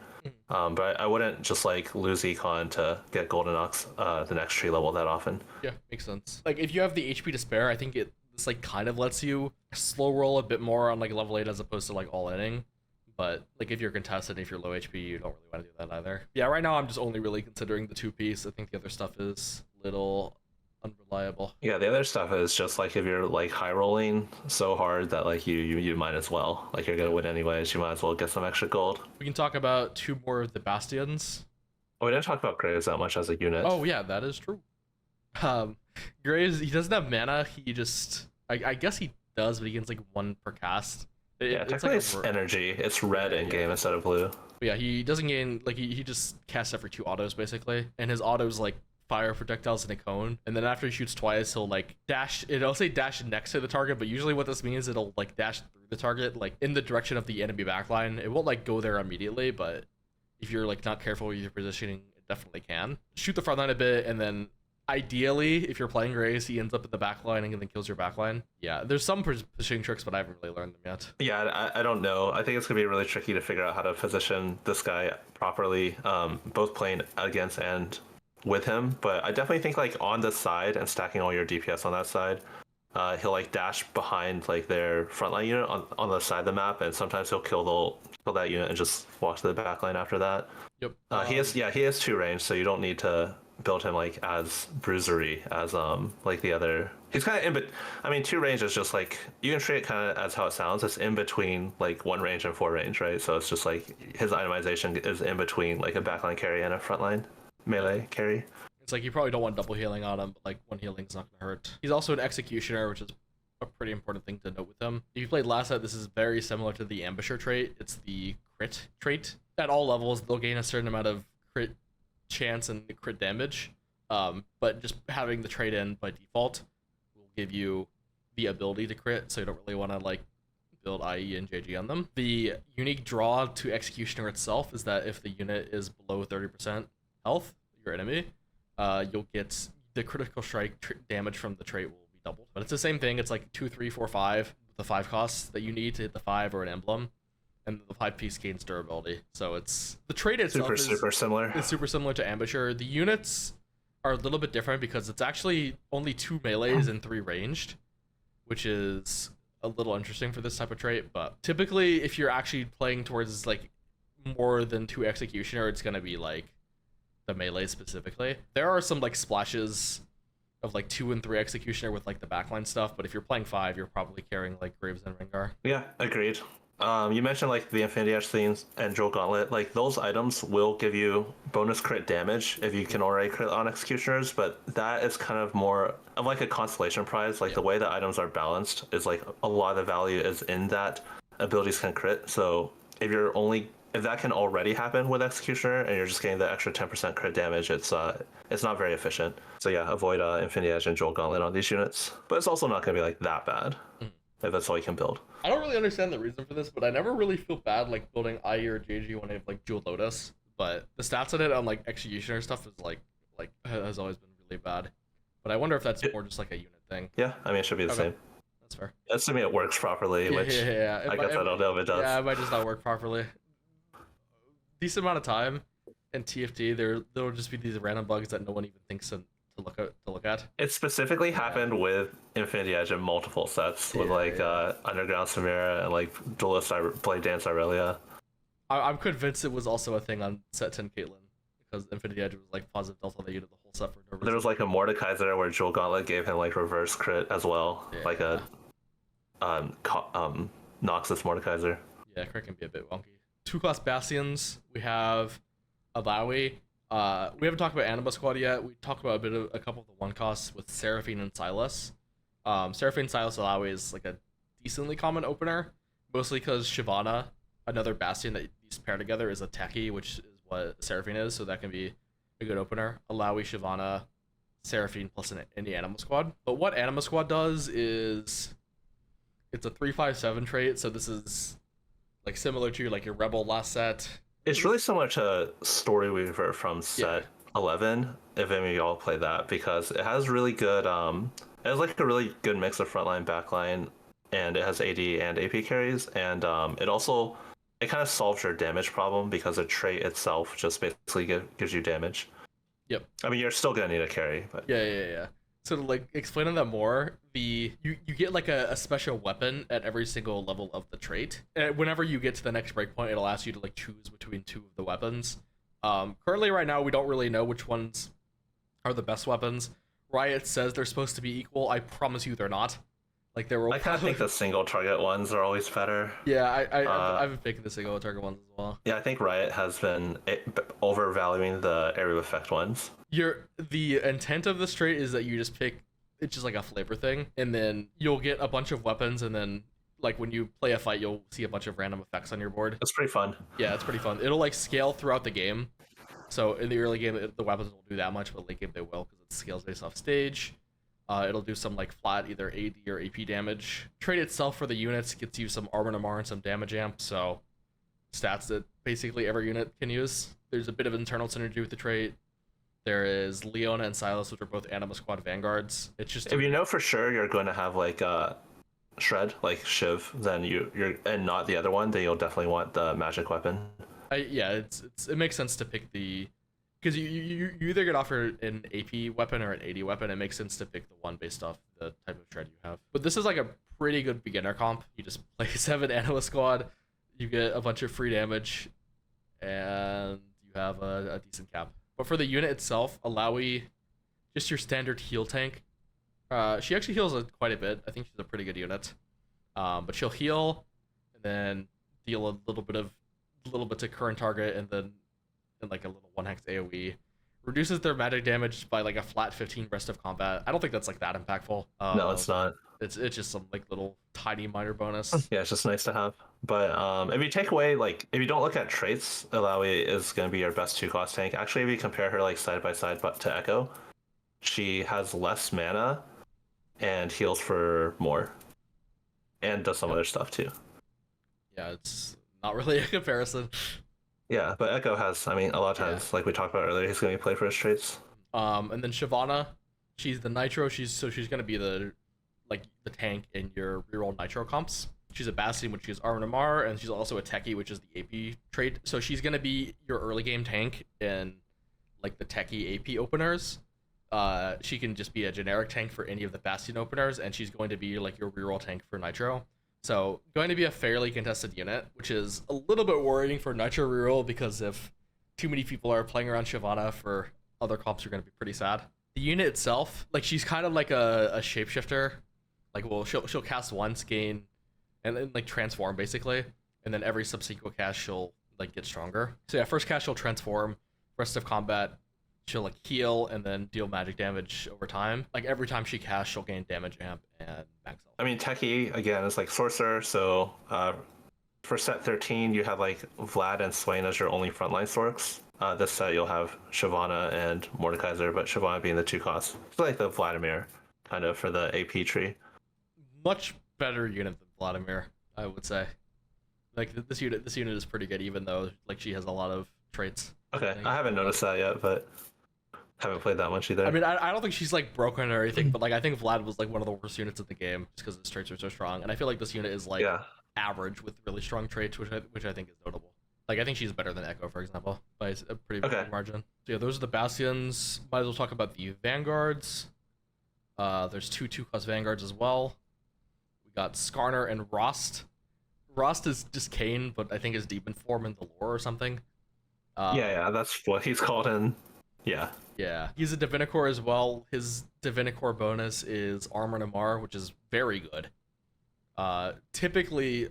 But I wouldn't just like lose econ to get Golden Ox the next tree level that often.
Yeah, makes sense. Like if you have the HP to spare, I think this like kind of lets you slow roll a bit more on like level 8 as opposed to like all inning. But like if you're contested, if you're low HP, you don't really want to do that either. Yeah, right now I'm just only really considering the 2-piece. I think the other stuff is a little unreliable.
Yeah, the other stuff is just like if you're like high rolling so hard that like you might as well, like you're gonna win anyways, you might as well get some extra gold.
We can talk about 2 more of the Bastions.
Oh, we didn't talk about Graves that much as a unit.
Oh yeah, that is true. Graves, he doesn't have mana. He just, I guess he does, but he gets like 1 per cast.
Yeah, technically it's energy. It's red in game instead of blue.
But yeah, he doesn't gain, like he just casts every 2 autos basically, and his autos like fire projectiles in a cone, and then after he shoots twice, he'll like dash. It'll say dash next to the target, but usually what this means, it'll like dash through the target, like in the direction of the enemy backline. It won't like go there immediately, but if you're like not careful with your positioning, it definitely can. Shoot the front line a bit, and then ideally, if you're playing Graves, he ends up at the backline and then kills your backline. Yeah, there's some positioning tricks, but I haven't really learned them yet.
Yeah, I don't know. I think it's gonna be really tricky to figure out how to position this guy properly, both playing against and with him, but I definitely think like on the side and stacking all your DPS on that side, he'll like dash behind like their frontline unit on the side of the map, and sometimes he'll kill that unit and just walk to the back line after that.
Yep.
He has two range, so you don't need to build him like as bruisery as like the other. He's kind of in, but I mean, two range is just like you can treat it kind of as how it sounds. It's in between like one range and four range, right? So it's just like his itemization is in between like a backline carry and a frontline melee carry.
It's like you probably don't want double healing on him, but like one healing's not gonna hurt. He's also an executioner, which is a pretty important thing to note with him. If you played last set, this is very similar to the ambusher trait. It's the crit trait. At all levels, they'll gain a certain amount of crit chance and crit damage. But just having the trait in by default will give you the ability to crit, so you don't really want to like build IE and JG on them. The unique draw to executioner itself is that if the unit is below 30% health, your enemy, you'll get the critical strike damage from the trait will be doubled. But it's the same thing. It's like 2, 3, 4, 5. The 5 costs that you need to hit the 5 or an emblem, and the 5 piece gains durability. So it's the trait itself
super similar.
It's super similar to ambusher. The units are a little bit different because it's actually only 2 melees and 3 ranged, which is a little interesting for this type of trait. But typically, if you're actually playing towards like more than 2 executioner, it's gonna be like the melee specifically. There are some like splashes of like 2 and 3 executioner with like the backline stuff, but if you're playing 5, you're probably carrying like Graves and Rengar.
Yeah, agreed. You mentioned like the Infinity Edge themes and Jewel Gauntlet. Like those items will give you bonus crit damage if you can already crit on executioners, but that is kind of more of like a constellation prize. Like the way the items are balanced is like a lot of the value is in that abilities can crit. So if that can already happen with executioner and you're just getting the extra 10% crit damage, it's not very efficient. So yeah, avoid Infinity Edge and Jewel Gauntlet on these units, but it's also not going to be like that bad. If that's all you can build.
I don't really understand the reason for this, but I never really feel bad like building IE or JG when I have like Jewel Lotus. But the stats on it on like executioner stuff is like has always been really bad. But I wonder if that's more just like a unit thing.
Yeah, I mean it should be the same.
That's fair.
Assuming it works properly, which
yeah.
I guess I don't know if it does.
Yeah, it might just not work properly. Decent amount of time in TFT, there'll just be these random bugs that no one even thinks to look at.
It specifically happened with Infinity Edge in multiple sets with Underground Samira and like Duelist Blade Dance Irelia.
I'm convinced it was also a thing on set 10 Caitlyn because Infinity Edge was like positive delta they used the whole set for no reason.
There was like a Mordekaiser where Jewel Gauntlet gave him like reverse crit as well, like a Noxus Mordekaiser.
Yeah, crit can be a bit wonky. 2-class Bastions, we have Alawi. We haven't talked about Anima Squad yet. We talked about a couple of the 1 costs with Seraphine and Silas. Seraphine, Silas, Alawi is like a decently common opener, mostly because Shyvana, another Bastion that these pair together, is a techie, which is what Seraphine is, so that can be a good opener. Alawi, Shyvana, Seraphine plus any Anima Squad. But what Anima Squad does is it's a 3-5-7 trait, so this is like similar to like your Rebel last set.
It's really similar to Story Weaver from set 11, if any of y'all play that, because it has really good, it has like a really good mix of frontline, backline, and it has AD and AP carries, and it kind of solves your damage problem because the trait itself just basically gives you damage.
Yep.
I mean, you're still gonna need a carry, but
yeah. So to like explain on that more, you get like a special weapon at every single level of the trait. And whenever you get to the next breakpoint, it'll ask you to like choose between 2 of the weapons. Currently right now we don't really know which ones are the best weapons. Riot says they're supposed to be equal. I promise you they're not. Like
I kind of think the single target ones are always better.
Yeah, I've been picking the single target ones as well.
Yeah, I think Riot has been overvaluing the area effect ones.
The intent of this trait is that you just pick, it's just like a flavor thing, and then you'll get a bunch of weapons, and then like when you play a fight, you'll see a bunch of random effects on your board.
It's pretty fun.
Yeah, it's pretty fun. It'll like scale throughout the game. So in the early game, the weapons won't do that much, but late game they will because it scales based off stage. It'll do some like flat either AD or AP damage. Trait itself for the units gets you some armor MR and some damage amp, so stats that basically every unit can use. There's a bit of internal synergy with the trait. There is Leona and Silas, which are both Anima Squad Vanguards. It's just
if you know for sure you're going to have like Shred, like Shiv, then you're and not the other one, then you'll definitely want the magic weapon.
It makes sense to pick the because you either get offered an AP weapon or an AD weapon. It makes sense to pick the one based off the type of shred you have. But this is like a pretty good beginner comp. You just play 7 analyst squad, you get a bunch of free damage, and you have a decent cap. But for the unit itself, Alawi, just your standard heal tank. She actually heals quite a bit. I think she's a pretty good unit. But she'll heal and then deal a little bit to current target, and then like a little 1-hex AoE. Reduces their magic damage by like a flat 15 rest of combat. I don't think that's like that impactful.
No, it's not.
It's just some like little tiny minor bonus.
Yeah, it's just nice to have. But if you take away, like, if you don't look at traits, Alawi is going to be your best 2-cost tank. Actually, if you compare her like side by side but to Echo, she has less mana and heals for more, and does some other stuff too.
Yeah, it's not really a comparison.
Yeah, but Echo has, I mean, a lot of times, like we talked about earlier, he's going to be played for his traits.
And then Shyvana, she's the Nitro. She's going to be the tank in your reroll Nitro comps. She's a Bastion, which is Armor Namar, and she's also a Techie, which is the AP trait. So she's going to be your early game tank in like the Techie AP openers. She can just be a generic tank for any of the Bastion openers, and she's going to be like your reroll tank for Nitro. So going to be a fairly contested unit, which is a little bit worrying for Nitro reroll, because if too many people are playing around Shyvana for other comps, you're going to be pretty sad. The unit itself, like, she's kind of like a shapeshifter. Like, well, she'll cast once, gain, and then like transform basically, and then every subsequent cast she'll like get stronger. So yeah, first cast she'll transform, rest of combat she'll like heal and then deal magic damage over time. Like every time she casts, she'll gain damage amp and max health.
I mean, Techie again is like sorcerer, so for set 13 you have like Vlad and Swain as your only frontline sorks. This set you'll have Shyvana and Mordekaiser, but Shyvana being the 2-cost. It's like the Vladimir kind of for the AP tree.
Much better unit than Vladimir, I would say. Like this unit is pretty good, even though like she has a lot of traits.
Okay, I haven't noticed that yet, but haven't played that much either.
I mean, I don't think she's like broken or anything, but like I think Vlad was like one of the worst units in the game just because his traits are so strong, and I feel like this unit is like average with really strong traits, which I think is notable. Like I think she's better than Echo, for example, by a pretty big margin. So yeah, those are the Bastions. Might as well talk about the Vanguards. There's 2-cost Vanguards as well. We got Skarner and Rost. Rost is just Kane, but I think is demon form in the lore or something.
Yeah, that's what he's called in. Yeah,
he's a Divinicore as well. His Divinicore bonus is Armor Namar, which is very good. Typically,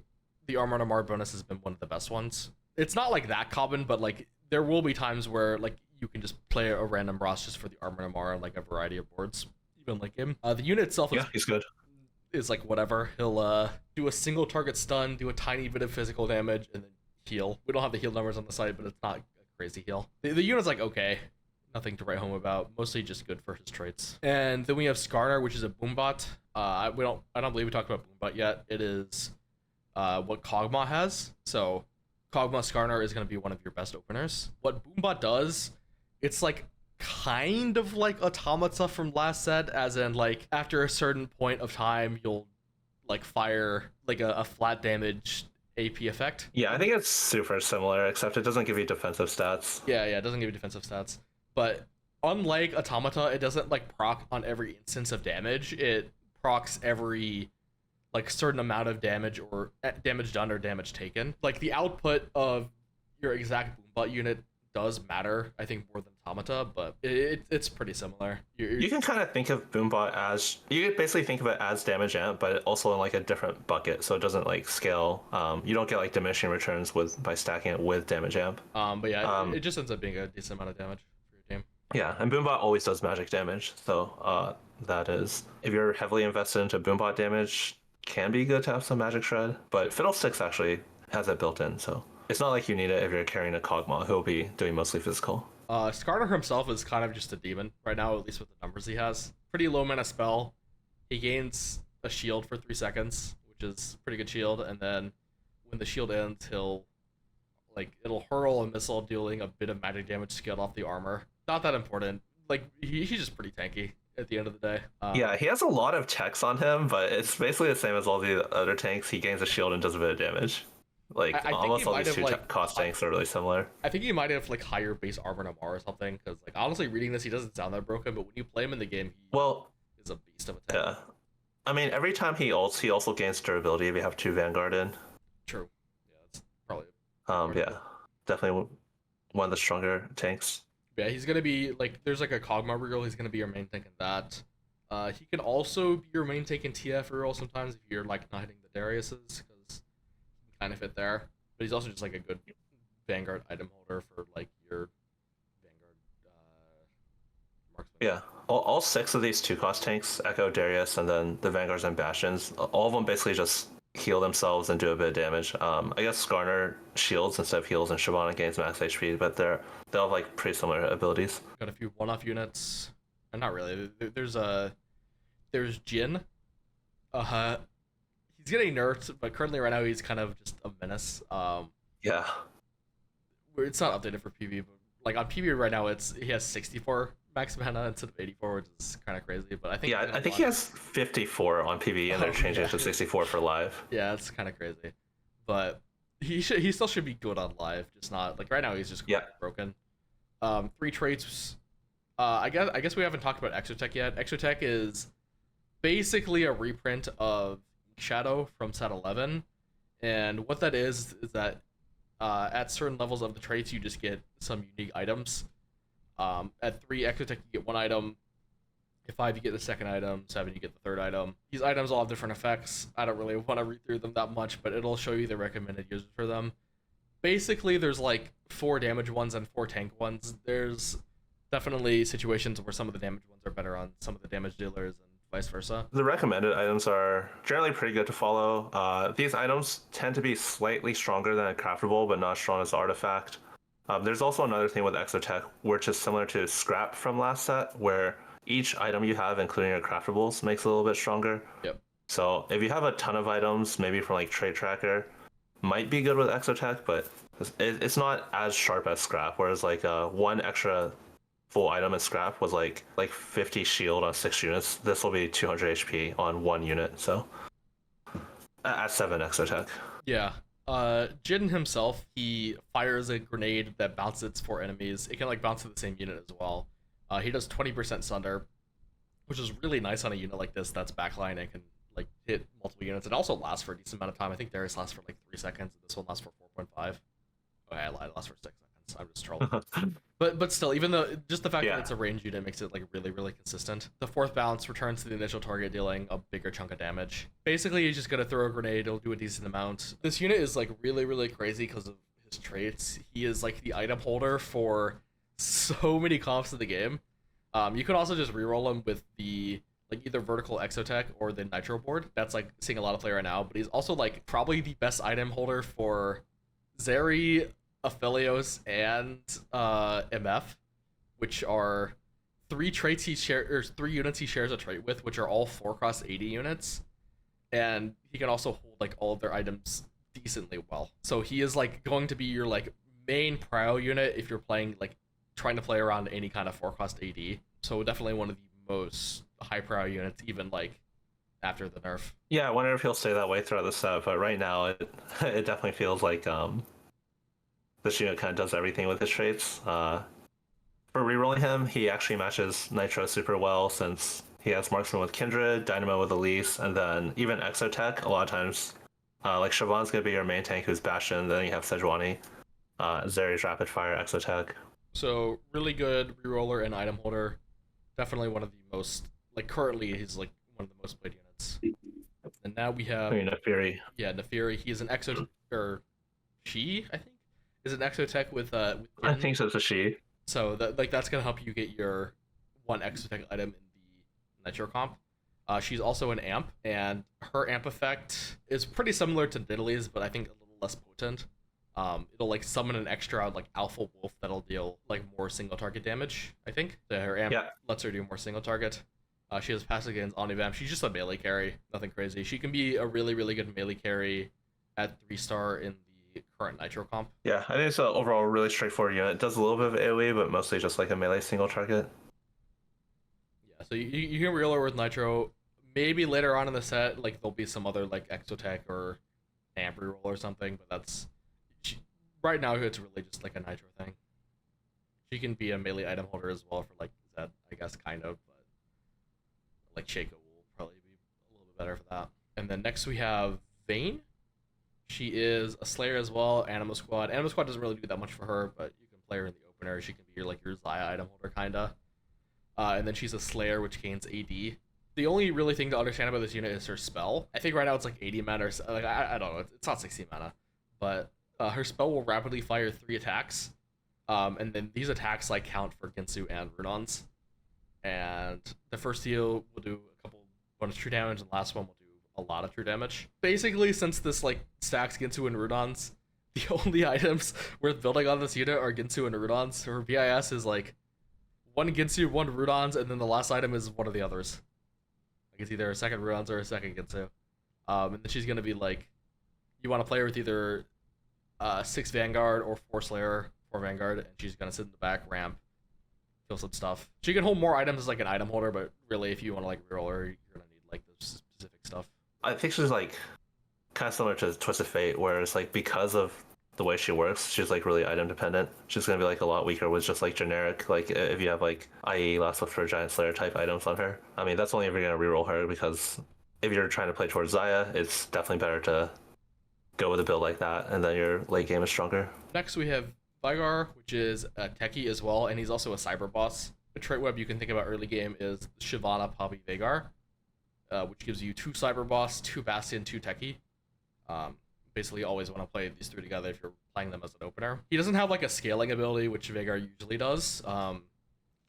the Armor Namar bonus has been one of the best ones. It's not like that common, but like there will be times where like you can just play a random Ross just for the Armor Namar on like a variety of boards, even like him. The unit itself
he's good.
Is like whatever. He'll do a single target stun, do a tiny bit of physical damage, and then heal. We don't have the heal numbers on the site, but it's not a crazy heal. The unit's like okay. Nothing to write home about. Mostly just good for his traits. And then we have Skarner, which is a Boombot. I don't believe we talked about Boombot yet. It is what Kog'Maw has. So Kog'Maw Skarner is going to be one of your best openers. What Boombot does, it's like kind of like Automata from last set, as in like after a certain point of time you'll like fire like a flat damage AP effect.
Yeah, I think it's super similar, except it doesn't give you defensive stats.
Yeah, it doesn't give you defensive stats. But unlike Automata, it doesn't like proc on every instance of damage. It procs every like certain amount of damage or damage done or damage taken. Like the output of your exact Boombot unit does matter, I think, more than Automata, but it's pretty similar.
You can kind of think of Boombot as, you could basically think of it as damage amp, but also in like a different bucket, so it doesn't like scale. You don't get like diminishing returns by stacking it with damage amp.
But yeah, it just ends up being a decent amount of damage for your team.
Yeah, and Boombot always does magic damage, so that is, if you're heavily invested into Boombot damage, can be good to have some magic shred, but Fiddlesticks actually has it built in, so it's not like you need it if you're carrying a Kog'Maw who'll be doing mostly physical.
Skarner himself is kind of just a demon right now, at least with the numbers he has. Pretty low mana spell. He gains a shield for 3 seconds, which is pretty good shield, and then when the shield ends, it'll hurl a missile dealing a bit of magic damage scaled off the armor. Not that important. Like he's just pretty tanky at the end of the day.
Yeah, he has a lot of techs on him, but it's basically the same as all the other tanks. He gains a shield and does a bit of damage. Like
I think he
almost all
might
these
have like
cost tanks are really similar.
I think he might have like higher base armor than Amar or something. Because like honestly, reading this, he doesn't sound that broken, but when you play him in the game,
Well,
he is a beast of a tank.
yeah. I mean, every time he ults, he also gains durability if you have 2 Vanguard in.
True. Yeah, that's probably.
Yeah, definitely one of the stronger tanks.
Yeah, he's gonna be like there's like a Kog'Maw reroll. He's gonna be your main tank in that. He can also be your main tank in TF reroll sometimes if you're like not hitting the Dariuses because he can kind of fit there. But he's also just like a good Vanguard item holder for like your Vanguard marksman.
Yeah, all 6 of these 2-cost tanks, Echo, Darius, and then the Vanguards and Bastions, all of them basically just heal themselves and do a bit of damage. I guess Skarner shields instead of heals, and Shyvana gains max HP, but they'll have like pretty similar abilities.
Got a few one-off units. Not really. There's Jin. He's getting nerfed, but currently right now he's kind of just a menace.
Yeah.
It's not updated for PV, but like on PV right now, he has 64 max mana instead of 84, which is kind of crazy. But I think
I think he has 54 on PV, and they're changing it to 64 for live.
Yeah, it's kind of crazy, but he still should be good on live, just not like right now he's just broken. 3 traits. I guess we haven't talked about Exotech yet. Exotech is basically a reprint of Shadow from set 11, and what that is that at certain levels of the traits you just get some unique items. At 3 Exotech you get 1 item. At 5 you get the second item. 7 you get the third item. These items all have different effects. I don't really want to read through them that much, but it'll show you the recommended uses for them. Basically, there's like 4 damage ones and 4 tank ones. There's definitely situations where some of the damage ones are better on some of the damage dealers and vice versa.
The recommended items are generally pretty good to follow. These items tend to be slightly stronger than a craftable, but not as strong as artifact. There's also another thing with Exotech, which is similar to Scrap from last set, where each item you have, including your craftables, makes it a little bit stronger.
Yep.
So if you have a ton of items, maybe from like Trade Tracker, might be good with Exotech, but it's not as sharp as Scrap, whereas like 1 extra full item in Scrap was like 50 shield on 6 units. This will be 200 HP on 1 unit, so at 7 Exotech.
Yeah. Jin himself, he fires a grenade that bounces for enemies. It can like bounce to the same unit as well. He does 20% Sunder, which is really nice on a unit like this that's backline and can like hit multiple units. It also lasts for a decent amount of time. I think Darius lasts for like 3 seconds, and this one lasts for 4.5. Okay, I lied. It lasts for 6 seconds. I'm just trolling. but still, even though just the fact that it's a range unit makes it like really consistent. The 4th bounce returns to the initial target, dealing a bigger chunk of damage. Basically, he's just gonna throw a grenade. It'll do a decent amount. This unit is like really crazy because of his traits. He is like the item holder for so many comps in the game. You can also just reroll him with the like either vertical Exotech or the Nitro board. That's like seeing a lot of play right now. But he's also like probably the best item holder for Zeri, Aphelios, and MF, which are 3 traits he shares, or 3 units he shares a trait with, which are all 4x80 units, and he can also hold like all of their items decently well. So he is like going to be your like main prio unit if you're playing like trying to play around any kind of 4x80. So definitely one of the most high prio units, even like after the nerf.
Yeah, I wonder if he'll stay that way throughout the set, but right now it definitely feels like this unit kind of does everything with his traits. For rerolling him, he actually matches Nitro super well since he has marksman with Kindred, Dynamo with Elise, and then even Exotech. A lot of times, like Shyvana's gonna be your main tank, who's Bastion. Then you have Sejuani, Zeri's Rapid Fire, Exotech.
So really good reroller and item holder. Definitely one of the most like currently he's like one of the most played units. And now we have
Nefiri.
Yeah, Nefiri. He is an Exotech, or she I think is an Exotech with
I think so, it's a she.
So that's gonna help you get your 1 Exotech item in the Nitro comp. She's also an amp, and her amp effect is pretty similar to Diddley's, but I think a little less potent. It'll like summon an extra like alpha wolf that'll deal like more single target damage. I think so her amp lets her do more single target. She has passive against Omnivamp. She's just a melee carry, nothing crazy. She can be a really good melee carry at 3-star in the current Nitro comp.
Yeah, I think it's an overall really straightforward unit. It does a little bit of AoE, but mostly just like a melee single target.
Yeah, so you can reel her with Nitro. Maybe later on in the set, like there'll be some other like Exotech or amp reroll or something, but that's right now it's really just like a nitro thing. She can be a melee item holder as well for like Zed, I guess, kind of, but like Shaco will probably be a little bit better for that. And then next we have Vayne. She is a Slayer as well, Anima Squad. Anima Squad doesn't really do that much for her, but you can play her in the opener. She can be your Xayah item holder, kinda. And then she's a Slayer, which gains AD. The only really thing to understand about this unit is her spell. I think right now it's like 80 mana, or like I don't know. It's not 60 mana, but her spell will rapidly fire 3 attacks, and then these attacks like count for Ginsu and Runons. And the first heal will do a couple bonus true damage, and the last one will do a lot of true damage. Basically, since this like stacks Ginsu and Runons, the only items worth building on this unit are Ginsu and Runons. So her BIS is like 1 Ginsu, 1 Runons, and then the last item is one of the others. Like it's either a second Runons or a second Ginsu. And then she's gonna be like, you want to play her with either 6 Vanguard or 4 Slayer, 4 Vanguard, and she's gonna sit in the back ramp, kill some stuff. She can hold more items as like an item holder, but really, if you want to like reroll her, you're gonna need like the specific stuff.
I think she's like kind of similar to Twisted Fate, where it's like because of the way she works, she's like really item dependent. She's gonna be like a lot weaker with just like generic, like if you have like IE Last Lift for Giant Slayer type items on her. I mean, that's only if you're gonna reroll her, because if you're trying to play towards Xayah, it's definitely better to go with a build like that, and then your late game is stronger.
Next we have Vigar, which is a techie as well, and he's also a cyber boss. The trait web you can think about early game is Shyvana, Poppy, Vagar, which gives you 2 cyber boss, 2 bastion, 2 techie. Basically always want to play these 3 together if you're playing them as an opener. He doesn't have like a scaling ability, which Vagar usually does.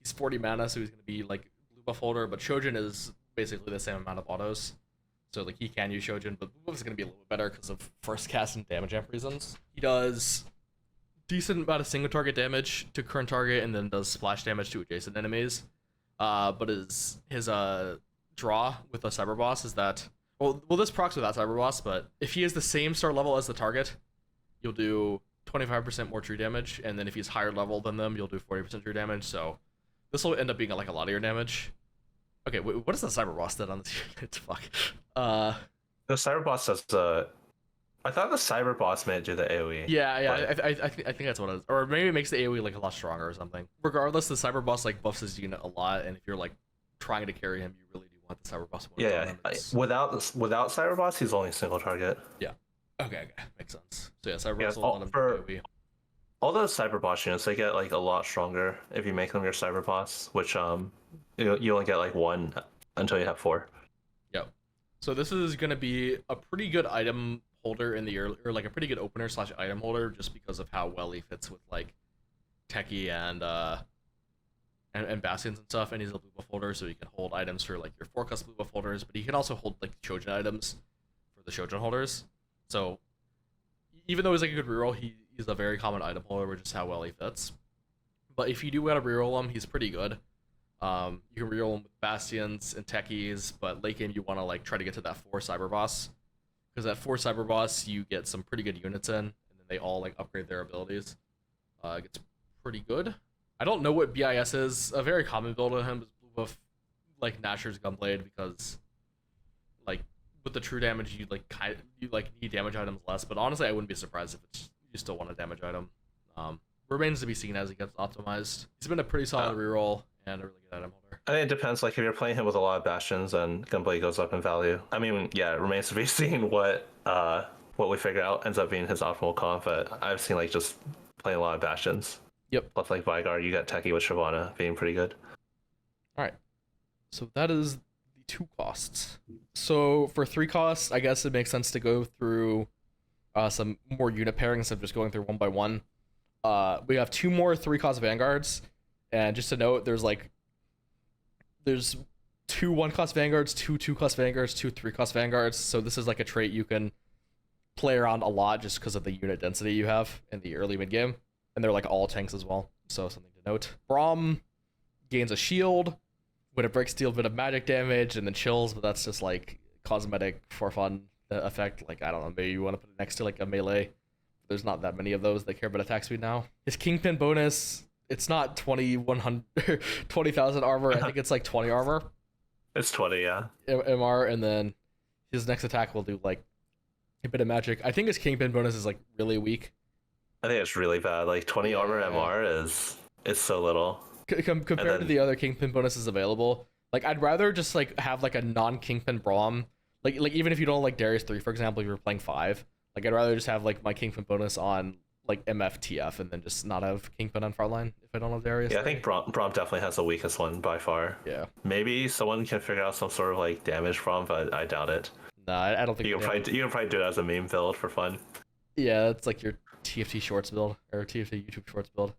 He's 40 mana, so he's going to be like blue buff holder, but Shojin is basically the same amount of autos. So like he can use Shojin, but blue buff is going to be a little bit better because of first cast and damage amp reasons. He does decent amount of single target damage to current target, and then does splash damage to adjacent enemies. But his draw with a cyber boss is that well this procs without cyber boss, but if he is the same start level as the target, you'll do 25% more true damage, and then if he's higher level than them, you'll do 40% true damage. So this will end up being like a lot of your damage. Okay, wait, what is the cyber boss did on this unit? Fuck.
The cyber boss does I thought the cyber boss may do the AoE.
Yeah, I think that's what it is. Or maybe it makes the AoE like a lot stronger or something. Regardless, the cyber boss like buffs his unit a lot, and if you're like trying to carry him, you really do want the cyber boss.
Yeah, without cyber boss, he's only a single target.
Yeah. Okay, makes sense. So yeah, cyber boss will let him do AoE.
All those cyber boss units, they get like a lot stronger if you make them your cyber boss, which you only get like 1 until you have 4.
Yep. So this is gonna be a pretty good item holder in the early, or like a pretty good opener / item holder, just because of how well he fits with like techie and bastions and stuff. And he's a blue buff holder, so he can hold items for like your forecast blue buff holders, but he can also hold like Shojin items for the Shojin holders. So even though he's like a good reroll, he's a very common item holder, which is how well he fits. But if you do want to reroll him, he's pretty good. You can reroll him with bastions and techies, but late game you want to like try to get to that 4 cyber boss, because at 4 cyber boss you get some pretty good units in, and then they all like upgrade their abilities. It gets pretty good. I don't know what BIS is. A very common build on him is blue buff like Nasher's Gunblade, because like with the true damage you need damage items less, but honestly I wouldn't be surprised if you still want a damage item. Remains to be seen as he gets optimized. He's been a pretty solid reroll and a really good item holder.
I think it depends. Like if you're playing him with a lot of bastions, and Gunblade goes up in value. I mean, yeah, it remains to be seen what we figure out ends up being his optimal comp. But I've seen like just playing a lot of bastions.
Yep.
Plus like Vigar, you got techie with Shyvana being pretty good.
All right. So that is the 2 costs. So for 3 costs, I guess it makes sense to go through some more unit pairings instead of just going through one by one. We have 2 more 3-cost Vanguards, and just to note, there's 2 1-cost Vanguards, 2 2-cost Vanguards, 2 3-cost Vanguards. So this is like a trait you can play around a lot just because of the unit density you have in the early mid game, and they're like all tanks as well. So something to note. Braum gains a shield. When it breaks, deal a bit of magic damage, and then chills, but that's just like cosmetic for fun effect. Like I don't know, maybe you want to put it next to like a melee. There's not that many of those that care about attack speed now. His Kingpin bonus, it's not 20,000 armor. I think it's like 20 armor.
It's 20, yeah.
MR, and then his next attack will do like a bit of magic. I think his Kingpin bonus is like really weak.
I think it's really bad. Like 20 armor
Yeah.
MR is so little.
Compared to the other Kingpin bonuses available, like I'd rather just like have like a non-Kingpin Braum. Like even if you don't like Darius 3, for example, if you're playing 5, like I'd rather just have like my Kingpin bonus on like MFTF and then just not have Kingpin on frontline if I don't have Darius.
Yeah, I think Braum definitely has the weakest one by far.
Yeah.
Maybe someone can figure out some sort of like damage Braum, but I doubt it.
Nah, I don't think
You can probably do it as a meme build for fun.
Yeah, that's like your TFT Shorts build or TFT YouTube Shorts build.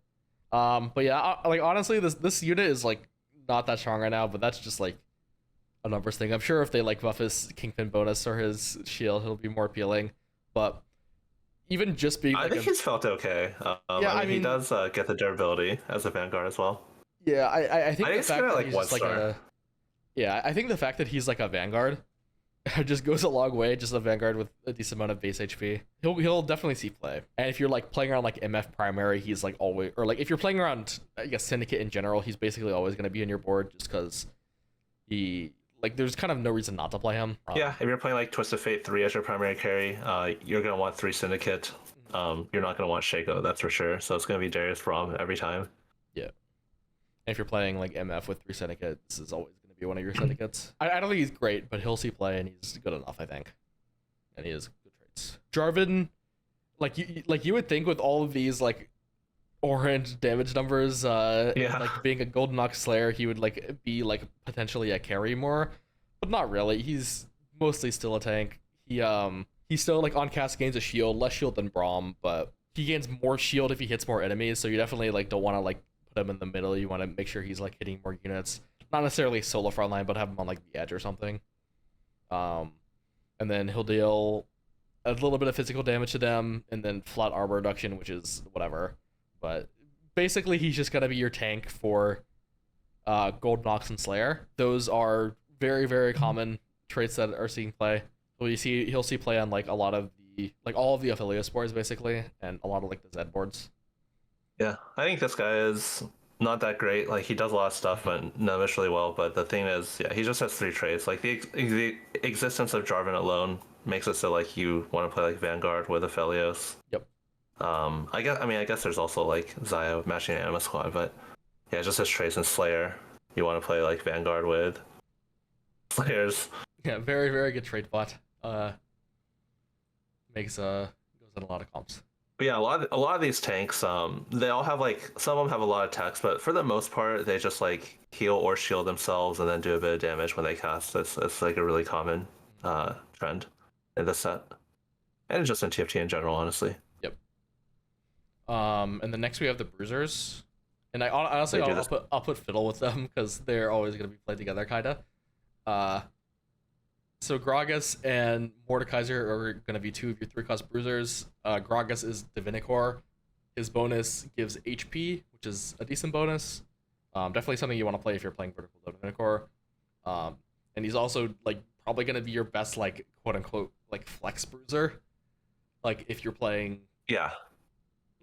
But yeah, like honestly, this unit is like not that strong right now, but that's just like a numbers thing. I'm sure if they like buff his Kingpin bonus or his shield, it'll be more appealing. But even just being,
I think he's felt okay.
Yeah, I mean
he does get the durability as a Vanguard as well.
Yeah, I think the
it's
fact that
like
he's
one
just like
star.
yeah, I think the fact that he's like a Vanguard just goes a long way. Just a Vanguard with a decent amount of base HP. He'll definitely see play. And if you're like playing around like MF primary, he's like always, or like if you're playing around I guess Syndicate in general, he's basically always going to be in your board just because he like there's kind of no reason not to play him.
Yeah, if you're playing like Twisted Fate 3 as your primary carry, you're gonna want 3 Syndicate. You're not gonna want Shaco, that's for sure. So it's gonna be Darius Braum every time.
Yeah. And if you're playing like MF with 3 Syndicate, this is always going to be one of your Syndicates. I don't think he's great, but he'll see play and he's good enough, I think. And he has good traits. Jarvan, like you would think with all of these like orange damage numbers, like being a Golden Ox Slayer, he would like be like potentially a carry more, but not really. He's mostly still a tank. He's still like on cast gains a shield, less shield than Braum, but he gains more shield if he hits more enemies. So you definitely like don't want to like put him in the middle. You want to make sure he's like hitting more units, not necessarily solo frontline, but have him on like the edge or something. And then he'll deal a little bit of physical damage to them, and then flat armor reduction, which is whatever. But basically, he's just gonna be your tank for Golden Ox and Slayer. Those are very, very common traits that are seeing play. So he'll see play on like a lot of all of the affiliate boards basically, and a lot of like the Z boards.
Yeah, I think this guy is not that great. Like he does a lot of stuff, but none of it's really well. But the thing is, yeah, he just has 3 traits. Like the existence of Jarvan alone makes it so like you want to play like Vanguard with Aphelios.
Yep.
I guess there's also like Xayah matching Anima Squad, but yeah, just his traits and Slayer. You want to play like Vanguard with Slayers.
Yeah, very, very good trait bot. Goes in a lot of comps.
But yeah, a lot of these tanks, they all have like some of them have a lot of text, but for the most part, they just like heal or shield themselves and then do a bit of damage when they cast. It's like a really common trend in this set, and just in TFT in general, honestly.
Yep. And then next we have the Bruisers, and honestly I'll put Fiddle with them because they're always gonna be played together, kinda. So Gragas and Mordekaiser are going to be 2 of your 3-cost bruisers. Gragas is Divinicor. His bonus gives HP, which is a decent bonus. Definitely something you want to play if you're playing Vertical Divinicor. And he's also like probably going to be your best like quote unquote like flex bruiser. Like if you're playing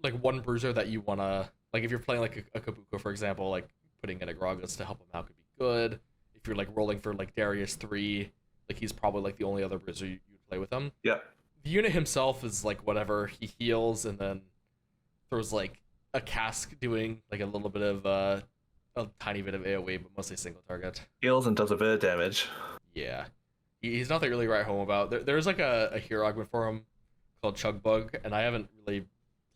like one bruiser that you want to like if you're playing like a Kabuko, for example, like putting in a Gragas to help him out could be good. If you're like rolling for like Darius 3, like he's probably like the only other bruiser you'd play with him.
Yeah.
The unit himself is like whatever. He heals and then throws like a cask doing like a little bit of a tiny bit of AoE, but mostly single target.
Heals and does a bit of damage.
Yeah. He's nothing really to write home about. There's like a hero augment for him called Chugbug, and I haven't really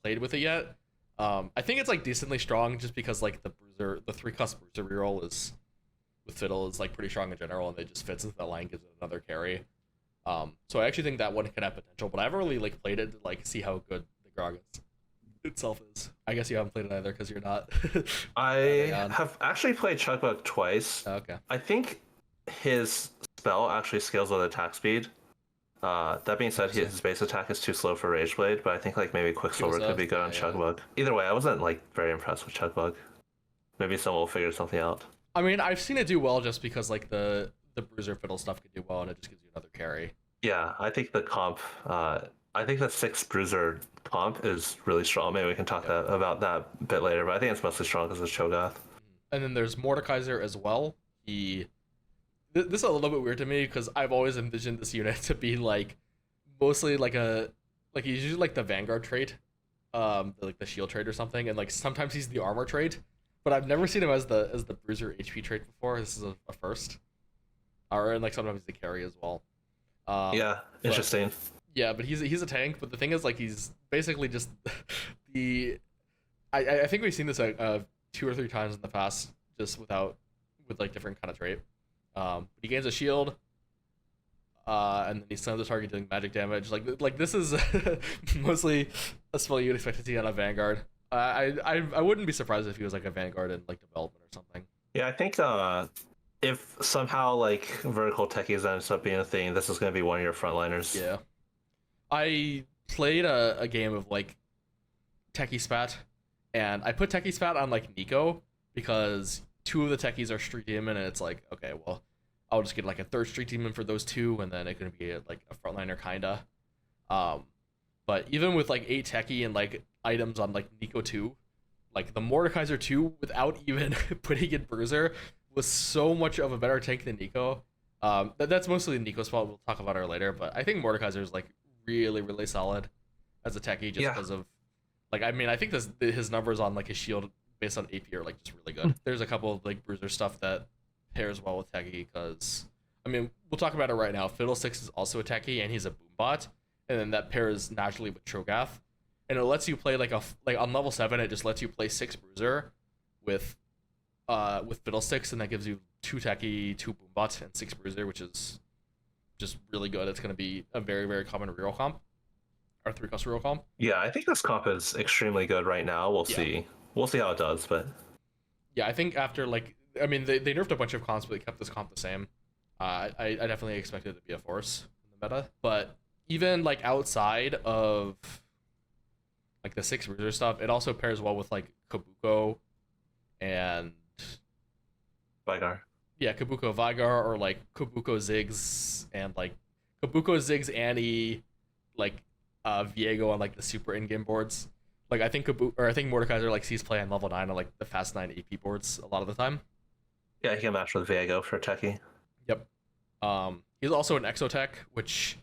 played with it yet. I think it's like decently strong just because like the 3-cost bruiser reroll is with Fiddle is like pretty strong in general, and it just fits into that line, gives it another carry. So I actually think that one can have potential, but I haven't really like played it to like see how good the Gragas itself is. I guess you haven't played it either because you're not.
I have actually played Chugbug twice.
Oh, okay.
I think his spell actually scales with attack speed. That being said, his base attack is too slow for Rage Blade, but I think like maybe Quicksilver could be good on Chugbug. Either way, I wasn't like very impressed with Chugbug. Maybe someone will figure something out.
I mean, I've seen it do well just because like the bruiser fiddle stuff could do well, and it just gives you another carry.
Yeah, I think the comp, I think the 6 bruiser comp is really strong. Maybe we can talk about that a bit later, but I think it's mostly strong because of Cho'Gath.
And then there's Mordekaiser as well. This is a little bit weird to me because I've always envisioned this unit to be like mostly like he's usually like the Vanguard trait, like the shield trait or something, and like sometimes he's the armor trait. But I've never seen him as the bruiser HP trait before. This is a first, or and like sometimes the carry as well.
Yeah,
But
interesting.
yeah, but he's a tank. But the thing is, like, he's basically just the. I think we've seen this 2 or 3 times in the past, just with like different kind of trait. But he gains a shield, and then he stuns the target doing magic damage. Like this is mostly a spell you'd expect to see on a Vanguard. I wouldn't be surprised if he was like a Vanguard in like development or something.
Yeah, I think if somehow like vertical techies ends up being a thing, this is going to be one of your frontliners.
Yeah, I played a game of like Techie Spat, and I put Techie Spat on like Nico because two of the techies are Street Demon, and it's like, okay, well, I'll just get like a third Street Demon for those two, and then it can be like a frontliner kinda. Um, but even with like 8 techie and like items on like Nico 2, like the Mordekaiser 2 without even putting in Bruiser was so much of a better tank than Nico. That's mostly Nico's fault. We'll talk about her later, but I think Mordekaiser is like really, really solid as a techie just
Yeah.
because of like I think his numbers on like his shield based on AP are like just really good. There's a couple of like Bruiser stuff that pairs well with techie because I mean we'll talk about it right now. Fiddlesticks is also a techie and he's a boombot, and then that pairs naturally with Trogath, and it lets you play like on level 7. It just lets you play 6 Bruiser with Fiddlesticks, and that gives you 2 techie, 2 boombot, and 6 Bruiser, which is just really good. It's going to be a very, very common reroll comp, or 3-cost reroll comp.
Yeah, I think this comp is extremely good right now. We'll
Yeah.
see. We'll see how it does, but
Yeah, I think after like I mean they nerfed a bunch of comps, but they kept this comp the same. I definitely expected it to be a force in the meta, but even like outside of like the 6 Bruiser stuff, it also pairs well with like Kabuko and
Vigar.
yeah, Kabuko Vigar or like Kabuko Ziggs and like Kabuko Ziggs Annie, like Viego on like the super in-game boards. Like I think I think Mordekaiser like sees play on level 9 on like the fast 9 AP boards a lot of the time.
Yeah, he can match with Viego for techie.
Yep. He's also an Exotech, which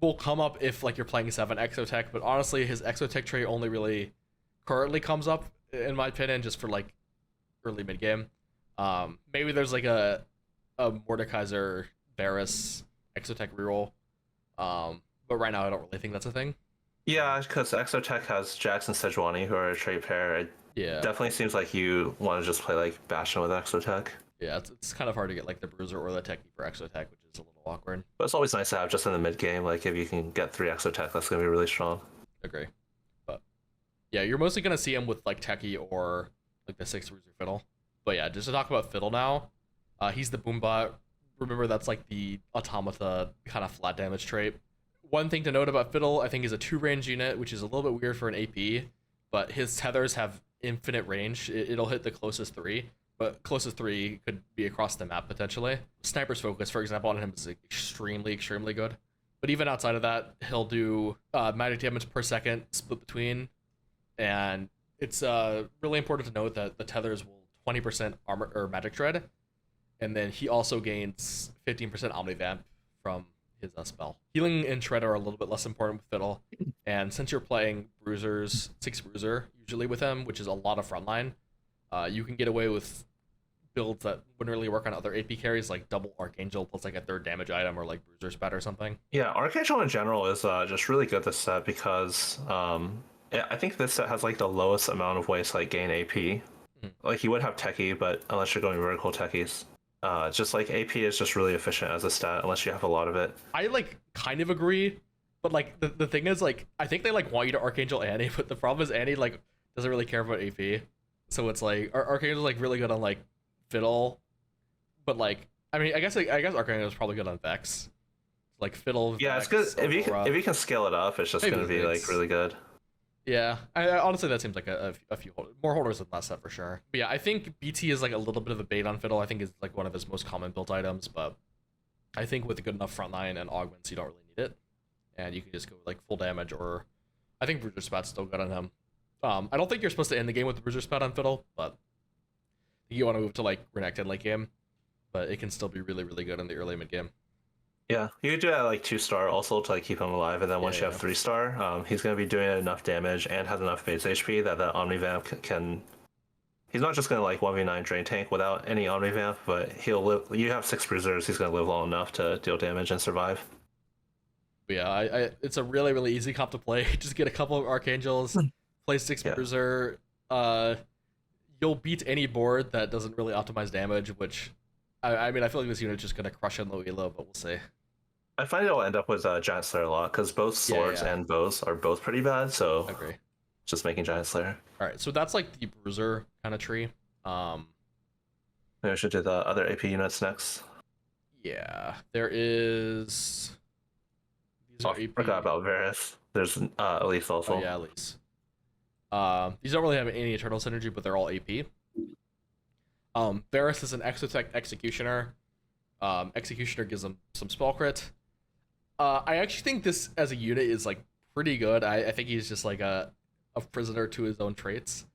will come up if like you're playing 7 Exotech, but honestly his Exotech trait only really currently comes up in my opinion just for like early mid game. Maybe there's like a Mordekaiser Varus Exotech reroll. But right now I don't really think that's a thing.
Yeah, because Exotech has Jax and Sejuani, who are a trait pair. It
Yeah.
definitely seems like you want to just play like Bastion with Exotech.
Yeah, it's kind of hard to get like the Bruiser or the Techie for Exotech, which is a little awkward.
But it's always nice to have just in the mid game. Like if you can get 3 Exotech, that's gonna be really strong.
Agree. But yeah, you're mostly gonna see him with like Techie or like the 6 Bruiser Fiddle. But yeah, just to talk about Fiddle now, he's the Boombot. Remember that's like the Automata kind of flat damage trait. One thing to note about Fiddle, I think, is a 2-range unit, which is a little bit weird for an AP, but his tethers have infinite range. It'll hit the closest 3, but closest 3 could be across the map potentially. Sniper's Focus, for example, on him is extremely, extremely good. But even outside of that, he'll do magic damage per second split between, and it's really important to note that the tethers will 20% armor or magic tread, and then he also gains 15% omnivamp from his spell. Healing and shred are a little bit less important with Fiddle, and since you're playing Bruisers, 6 Bruiser usually with him, which is a lot of frontline, you can get away with builds that wouldn't really work on other AP carries, like double Archangel plus like a 3rd damage item or like Bruiser Spat or something.
Yeah, Archangel in general is just really good this set because I think this set has like the lowest amount of ways to like gain AP. Like you would have techie, but unless you're going vertical techies. Just like AP is just really efficient as a stat unless you have a lot of it.
I like kind of agree, but like the thing is like I think they like want you to Archangel Annie, but the problem is Annie like doesn't really care about AP, so it's like Archangel's like really good on like Fiddle, but like I mean I guess Archangel's probably good on Vex, like Fiddle.
Yeah,
Vex,
it's good
Aurora.
if you can scale it up. It's just
Maybe
going to be
Vex.
like really good.
Yeah, I honestly that seems like a few more holders than last set for sure. But yeah, I think BT is like a little bit of a bait on Fiddle. I think is like one of his most common built items, but I think with a good enough frontline and augments, you don't really need it, and you can just go like full damage. Or I think Bruiser Spat's still good on him. I don't think you're supposed to end the game with the Bruiser Spat on Fiddle, but you want to move to like Renekton late game, but it can still be really, really good in the early mid game.
Yeah, you could do that like 2-star also to like keep him alive, and then once you have
Yeah.
3-star, he's gonna be doing enough damage and has enough base HP that the Omnivamp can. He's not just gonna like 1v9 drain tank without any Omnivamp, but he'll live. You have 6 bruisers, he's gonna live long enough to deal damage and survive.
But yeah, it's a really really easy comp to play. Just get a couple of Archangels, play 6
Yeah.
Bruiser. You'll beat any board that doesn't really optimize damage, which I mean I feel like this unit's just gonna crush in low elo, but we'll see.
I find it'll end up with Giant Slayer a lot because both swords
yeah.
and bows are both pretty bad. So
I agree.
just making Giant Slayer.
All right, so that's like the Bruiser kind of tree.
Maybe we should do the other AP units next.
Yeah, there is. These are
I
AP.
forgot about Varus. There's Elise also.
Oh yeah, at least. These don't really have any eternal synergy, but they're all AP. Varus is an Exotech Executioner. Executioner gives them some spell crit. I actually think this as a unit is like pretty good. I think he's just like a prisoner to his own traits.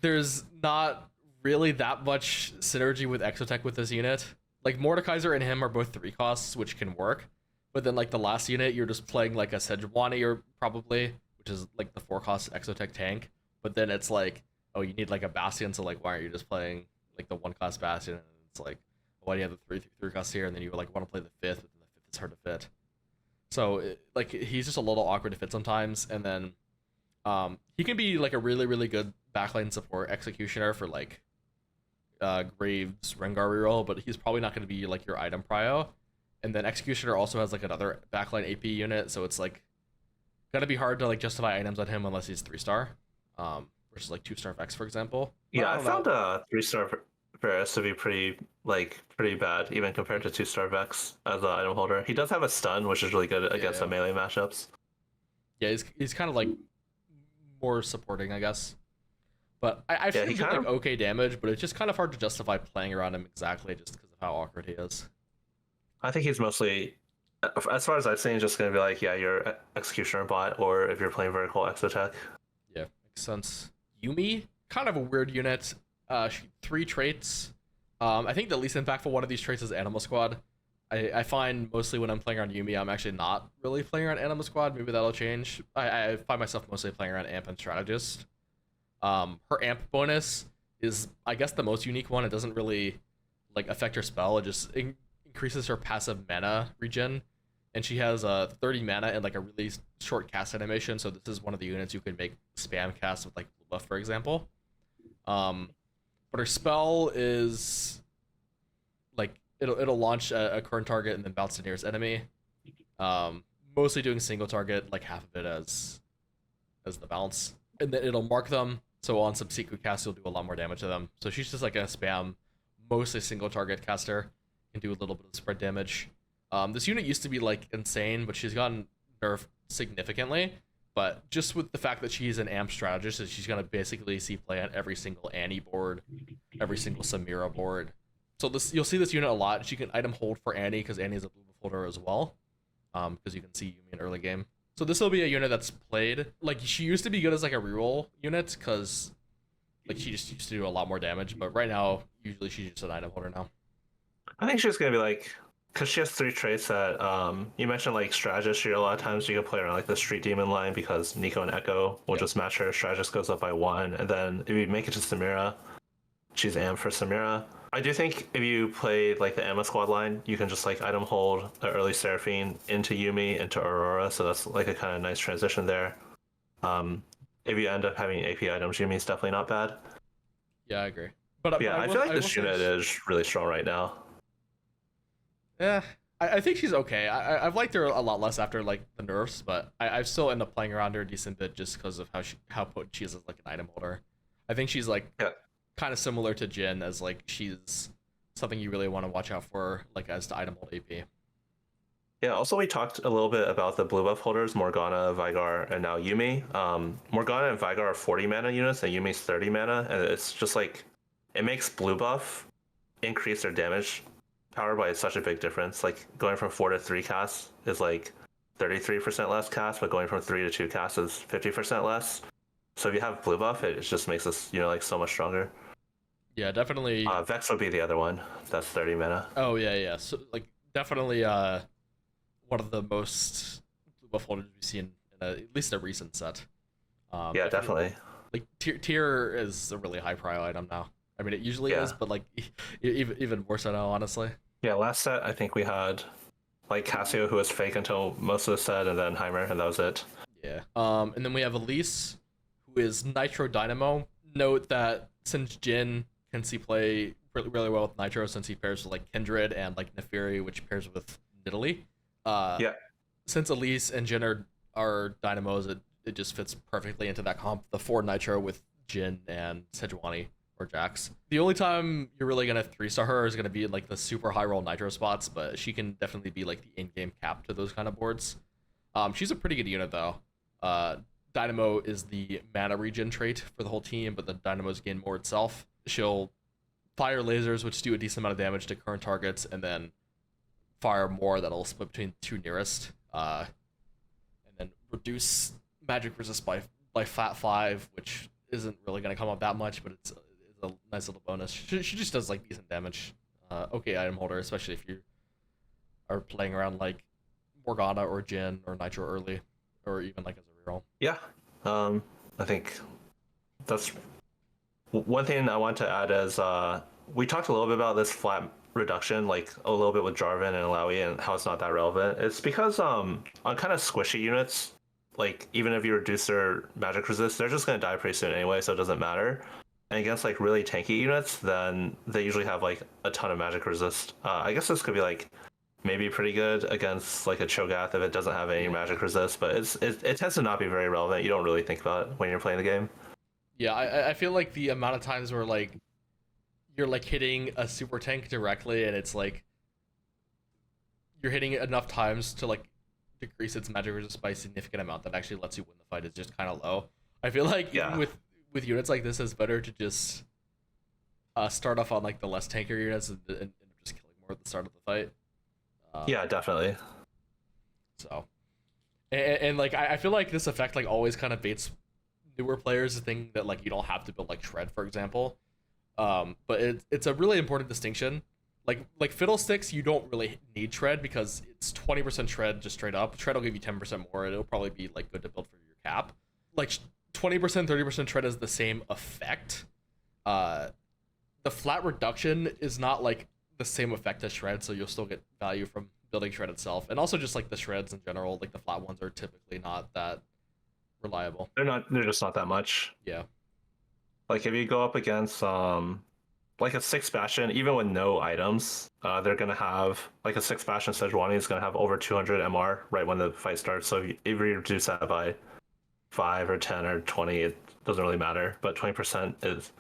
There's not really that much synergy with Exotech with this unit. Like Mordekaiser and him are both 3 costs, which can work. But then like the last unit, you're just playing like a Sejuani or probably, which is like the 4 cost Exotech tank. But then it's like, oh, you need like a Bastion, so like why aren't you just playing like the 1 cost Bastion? And it's like, why do you have the 3 costs here? And then you like want to play the 5th, but then the 5th is hard to fit. So like he's just a little awkward to fit sometimes, and then he can be like a really really good backline support executioner for like Graves Rengar reroll, but he's probably not going to be like your item prio. And then executioner also has like another backline AP unit, so it's like gonna be hard to like justify items on him unless he's 3-star, versus like 2-star Vex for example.
Yeah, I
don't
found
know.
a 3-star Varus to be pretty bad, even compared to 2-star Vex as an item holder. He does have a stun, which is really good against
Yeah.
the melee matchups.
Yeah, he's kind of like more supporting, I guess. But I've
Yeah,
seen
he
him do
kind
like
of.
okay damage, but it's just kind of hard to justify playing around him exactly just because of how awkward he is.
I think he's mostly, as far as I've seen, just gonna be like, yeah, you're executioner bot, or if you're playing vertical exotech.
Yeah, makes sense. Yumi, kind of a weird unit. 3 traits. I think the least impactful one of these traits is Animal Squad. I find mostly when I'm playing around Yumi, I'm actually not really playing around Animal Squad. Maybe that'll change. I find myself mostly playing around Amp and Strategist. Her Amp bonus is, I guess, the most unique one. It doesn't really like affect her spell. It just increases her passive mana regen, and she has 30 mana and like a really short cast animation. So this is one of the units you can make spam cast with like blue buff, for example. But her spell is like it'll launch a current target and then bounce to nearest enemy. Mostly doing single target, like half of it as the bounce, and then it'll mark them. So on subsequent casts, you'll do a lot more damage to them. So she's just like a spam, mostly single target caster, can do a little bit of spread damage. This unit used to be like insane, but she's gotten nerfed significantly. But just with the fact that she's an amp strategist, she's gonna basically see play on every single Annie board, every single Samira board. So this you'll see this unit a lot. She can item hold for Annie because Annie's a blue buff holder as well. Because you can see Yumi in early game. So this will be a unit that's played. Like she used to be good as like a reroll unit because like she just used to do a lot more damage. But right now, usually she's just an item holder now.
I think she's gonna be like, because she has 3 traits that you mentioned, like strategist. A lot of times you can play around like the street demon line because Nico and Echo will just match her. Strategist goes up by 1, and then if you make it to Samira, she's amp for Samira. I do think if you play like the Emma squad line, you can just like item hold the early Seraphine into Yumi into Aurora, so that's like a kind of nice transition there. If you end up having AP items, Yumi's definitely not bad.
Yeah, I agree. But
Yeah, I feel like this unit
is.
is really strong right now.
Yeah, I think she's okay. I've liked her a lot less after like the nerfs, but I still end up playing around her a decent bit just because of how potent she is as like an item holder. I think she's like kind of similar to Jin as like she's something you really want to watch out for like as the item hold AP.
Yeah, also we talked a little bit about the blue buff holders, Morgana, Vigar, and now Yumi. Morgana and Vigar are 40 mana units, and Yumi's 30 mana, and it's just like, it makes blue buff increase their damage power by such a big difference. Like, going from 4 to 3 casts is like 33% less cast, but going from 3 to 2 casts is 50% less. So if you have blue buff, it just makes this, like so much stronger.
Yeah, definitely.
Vex would be the other one. That's 30 mana.
Oh yeah. So like definitely one of the most blue buff holders we've seen in at least a recent set.
Yeah,
Definitely,
definitely.
like tier is a really high prio item now. I mean, it usually is,
Yeah.
but like even more so now, honestly.
Yeah, last set I think we had like Casio who was fake until most of the set, and then Heimer, and that was it.
Yeah. And then we have Elise, who is Nitro Dynamo. Note that since Jin can see play really well with Nitro, since he pairs with like Kindred and like Neferi, which pairs with Nidalee. Uh,
Yeah.
since Elise and Jin are Dynamos, it just fits perfectly into that comp. The 4 Nitro with Jin and Sejuani or Jax. The only time you're really gonna 3-star her is gonna be in like the super high roll Nitro spots, but she can definitely be like the in-game cap to those kind of boards. She's a pretty good unit though. Dynamo is the mana regen trait for the whole team, but the Dynamos gain more itself. She'll fire lasers, which do a decent amount of damage to current targets, and then fire more that'll split between 2 nearest. And then reduce magic resist by fat 5, which isn't really going to come up that much, but it's a nice little bonus. She just does like decent damage. Okay, item holder, especially if you are playing around like Morgana or Jin or Nitro early, or even like as a reroll.
Yeah. I think that's one thing I want to add is we talked a little bit about this flat reduction, like a little bit with Jarvan and Alawi, and how it's not that relevant. It's because on kind of squishy units, like even if you reduce their magic resist, they're just gonna die pretty soon anyway, so it doesn't matter. And against like really tanky units, then they usually have like a ton of magic resist. I guess this could be like maybe pretty good against like a Cho'Gath if it doesn't have any magic resist, but it tends to not be very relevant. You don't really think about it when you're playing the game.
Yeah, I feel like the amount of times where like you're like hitting a super tank directly, and it's like you're hitting it enough times to like decrease its magic resist by a significant amount that actually lets you win the fight is just kind of low. I feel like
Yeah.
even with units like this, it's better to just start off on like the less tankier units and just killing more at the start of the fight.
Yeah, definitely.
So, and like I feel like this effect like always kind of baits newer players to think that like you don't have to build like Shred, for example. But it's a really important distinction. Like Fiddlesticks, you don't really need Shred because it's 20% Shred just straight up. Shred will give you 10% more. It'll probably be like good to build for your cap. Like 20%, 30% Shred is the same effect. The flat reduction is not like the same effect as Shred, so you'll still get value from building Shred itself. And also just like the Shreds in general, like the flat ones are typically not that reliable.
They're just not that much.
Yeah.
Like if you go up against like a 6 Bastion, even with no items, they're gonna have like a 6 Bastion Sejuani is gonna have over 200 MR right when the fight starts. So if you reduce that by 5 or 10 or 20, it doesn't really matter. But 20% is,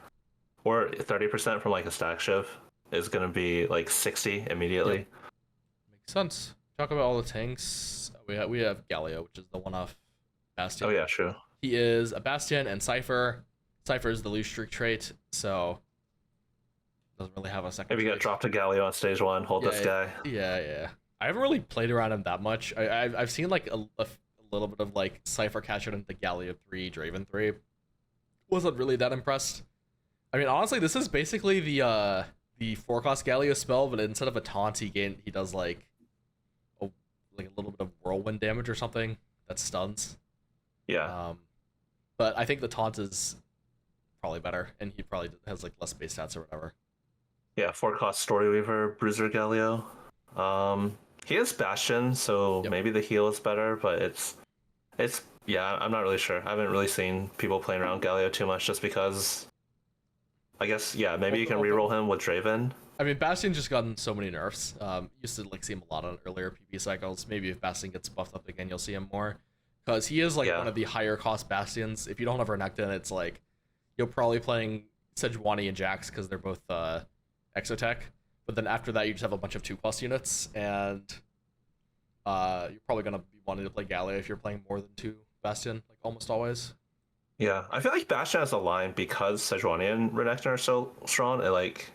or 30% from like a stack shiv is gonna be like 60 immediately.
Yep. Makes sense. Talk about all the tanks. We have Galio, which is the one-off Bastion.
Oh yeah, true.
He is a Bastion and Cypher. Cypher is the loose streak trait, so doesn't really have a second.
Maybe get dropped to Galio on stage 1, hold this guy.
Yeah. I haven't really played around him that much. I've seen like a little bit of like Cypher catch it into Galio 3, Draven 3. Wasn't really that impressed. I mean, honestly, this is basically the 4-cost Galio spell, but instead of a taunt, he does like a little bit of whirlwind damage or something that stuns.
Yeah.
But I think the taunt is probably better, and he probably has like less base stats or whatever.
Yeah, 4-cost Storyweaver, Bruiser Galio. He is Bastion, so maybe the heal is better, but it's yeah, I'm not really sure. I haven't really seen people playing around Galio too much just because I guess maybe you can reroll him with Draven.
I mean, Bastion just gotten so many nerfs. Used to like see him a lot on earlier PvP cycles. Maybe if Bastion gets buffed up again, you'll see him more. Because he is like one of the higher cost Bastions. If you don't have Renekton, it's like you're probably playing Sejuani and Jax because they're both Exotech. But then after that, you just have a bunch of 2-cost units, and you're probably gonna be wanting to play Galio if you're playing more than 2 Bastion, like almost always.
Yeah, I feel like Bastion has a line because Sejuani and Renekton are so strong. Like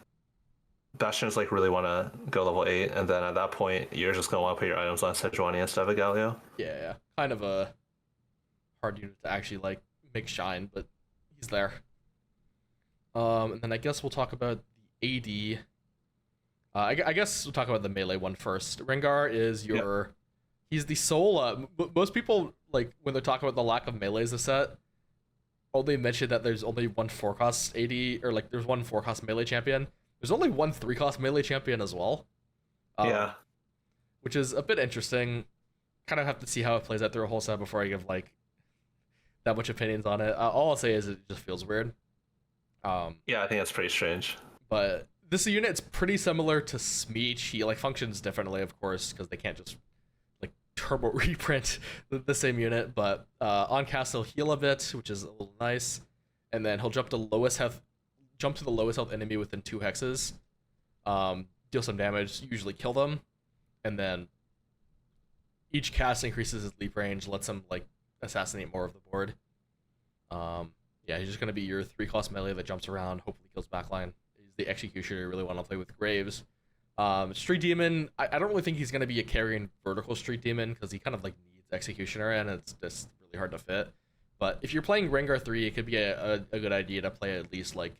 Bastions like really want to go level 8, and then at that point, you're just gonna want to put your items on Sejuani instead of a Galio.
Yeah, kind of a hard unit to actually like make shine, but he's there. And then I guess we'll talk about the AD. I guess we'll talk about the melee one first. Rengar is
Yep.
he's the sole. Most people like when they talk about the lack of melees of set, only mention that there's only one 4-cost AD or like there's one 4-cost melee champion. There's only one 3-cost melee champion as well.
Yeah.
Which is a bit interesting. Kind of have to see how it plays out through a whole set before I give like that much opinions on it. All I'll say is it just feels weird.
Yeah, I think that's pretty strange.
But this unit's pretty similar to Smeech. He like functions differently, of course, because they can't just like turbo reprint the same unit. But on cast he'll heal a bit, which is a little nice, and then he'll jump to the lowest health enemy within 2 hexes, deal some damage, usually kill them, and then each cast increases his leap range, lets him like assassinate more of the board. Yeah, he's just gonna be your 3-cost melee that jumps around, hopefully kills backline. He's the executioner you really want to play with Graves. Street Demon, I don't really think he's gonna be a carrying vertical Street Demon because he kind of like needs executioner and it's just really hard to fit. But if you're playing Rengar 3, it could be a good idea to play at least like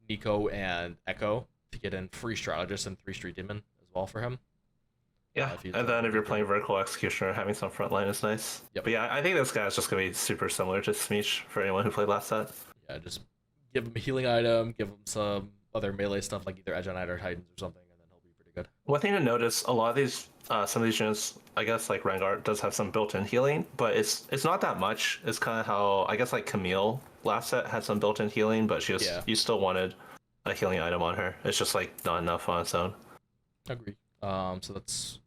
Nico and Echo to get in free strategist and 3 Street Demon as well for him.
Yeah, and then if you're playing vertical executioner, having some frontline is nice.
Yep.
But yeah, I think this guy is just gonna be super similar to Smeech for anyone who played last set.
Yeah, just give him a healing item, give him some other melee stuff like either Edge Knight or Titans or something, and then he'll be pretty good.
One thing to notice, a lot of these, some of these units, I guess like Rengar does have some built-in healing, but it's not that much. It's kind of how I guess like Camille last set had some built-in healing, but you still wanted a healing item on her. It's just like not enough on its own.
Agree. So that's.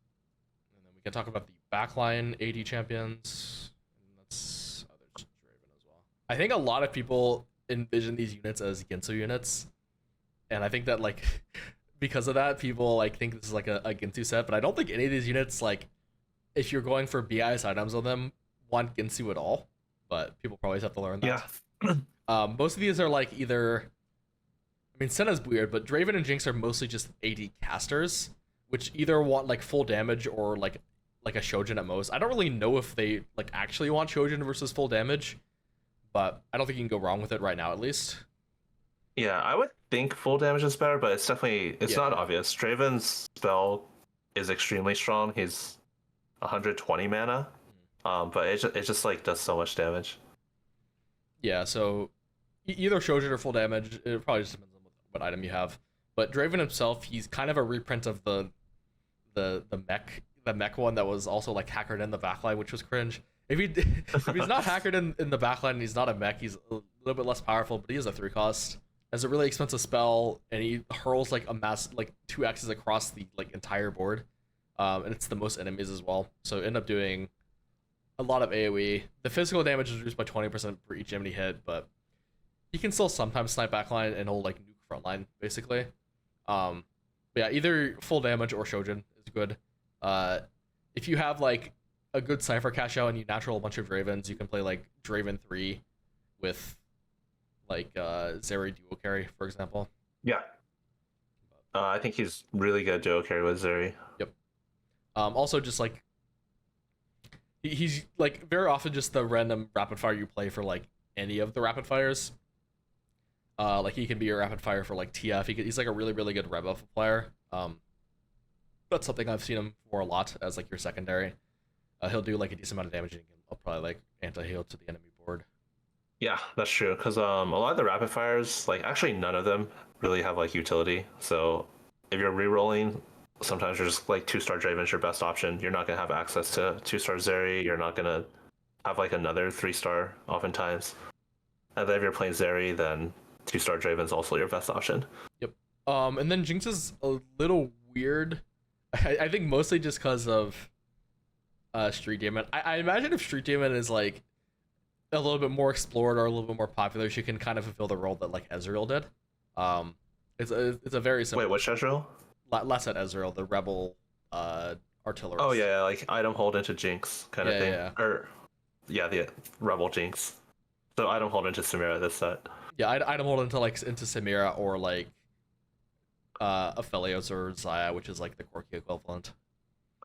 We can talk about the backline AD champions. And that's there's Draven as well. I think a lot of people envision these units as Ginsu units, and I think that like because of that, people like think this is like a Ginsu set. But I don't think any of these units like if you're going for BIS items on them want Ginsu at all. But people probably have to learn that.
Yeah.
Most of these are like either. I mean, Senna's weird, but Draven and Jinx are mostly just AD casters, which either want like full damage or like a Shojin at most. I don't really know if they like actually want Shojin versus full damage, but I don't think you can go wrong with it right now at least.
Yeah, I would think full damage is better, but it's not obvious. Draven's spell is extremely strong. He's 120 mana, but it just like does so much damage.
Yeah, so either Shojin or full damage. It probably just depends on what item you have. But Draven himself, he's kind of a reprint of the mech one that was also like hackered in the backline, which was cringe. If he's not hackered in the backline and he's not a mech, he's a little bit less powerful, but he is a 3-cost. Has a really expensive spell, and he hurls like a mass like 2 axes across the like entire board. And it's the most enemies as well. So end up doing a lot of AoE. The physical damage is reduced by 20% for each enemy hit, but he can still sometimes snipe backline and he'll like nuke frontline basically. But yeah, either full damage or Shojin is good. If you have like a good Cypher cash out and you natural a bunch of Dravens, you can play like Draven 3 with like Zeri duo carry, for example.
Yeah. I think he's really good duo carry with Zeri.
Yep. Also just like he's like very often just the random rapid fire you play for like any of the rapid fires. Like he can be a rapid fire for like TF. He's like a really, really good rebuff player. That's something I've seen him for a lot as like your secondary. He'll do like a decent amount of damage and he'll probably like anti-heal to the enemy board.
Yeah, that's true. Because a lot of the rapid fires, like actually none of them really have like utility. So if you're re-rolling, sometimes you're just like 2-star Draven's your best option. You're not gonna have access to 2-star Zeri. You're not gonna have like another 3-star oftentimes. And then if you're playing Zeri, then 2-star Draven's also your best option.
Yep. And then Jinx is a little weird. I think mostly just because of Street Demon. I imagine if Street Demon is like a little bit more explored or a little bit more popular, she can kind of fulfill the role that like Ezreal did. It's a very simple.
Wait, which Ezreal?
Less at Ezreal, the rebel artillerist.
Oh yeah, like item hold into Jinx kind of thing.
Yeah.
Or yeah, the rebel Jinx. So item hold into Samira this set.
Yeah, item hold into Samira or like Aphelios or Xayah, which is like the quirky equivalent.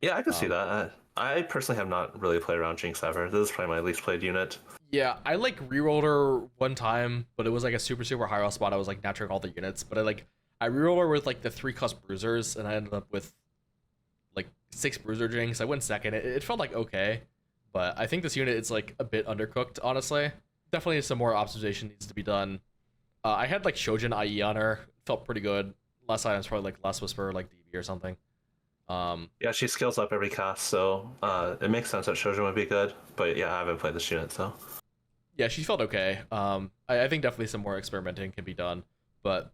Yeah, I can see that. I personally have not really played around Jinx ever. This is probably my least played unit.
Yeah, I like rerolled her one time, but it was like a super high roll spot. I was like naturally all the units, but I I rerolled her with like the 3-cost bruisers, and I ended up with like 6 bruiser drinks. I went second. It felt like okay, but I think this unit is like a bit undercooked, honestly. Definitely some more optimization needs to be done. I had like Shojin IE on her, felt pretty good. Last item's probably like Last Whisper, like DB or something.
Yeah, she scales up every cast, so it makes sense that Shojin would be good. But yeah, I haven't played this unit, so.
Yeah, she felt okay. I think definitely some more experimenting can be done, but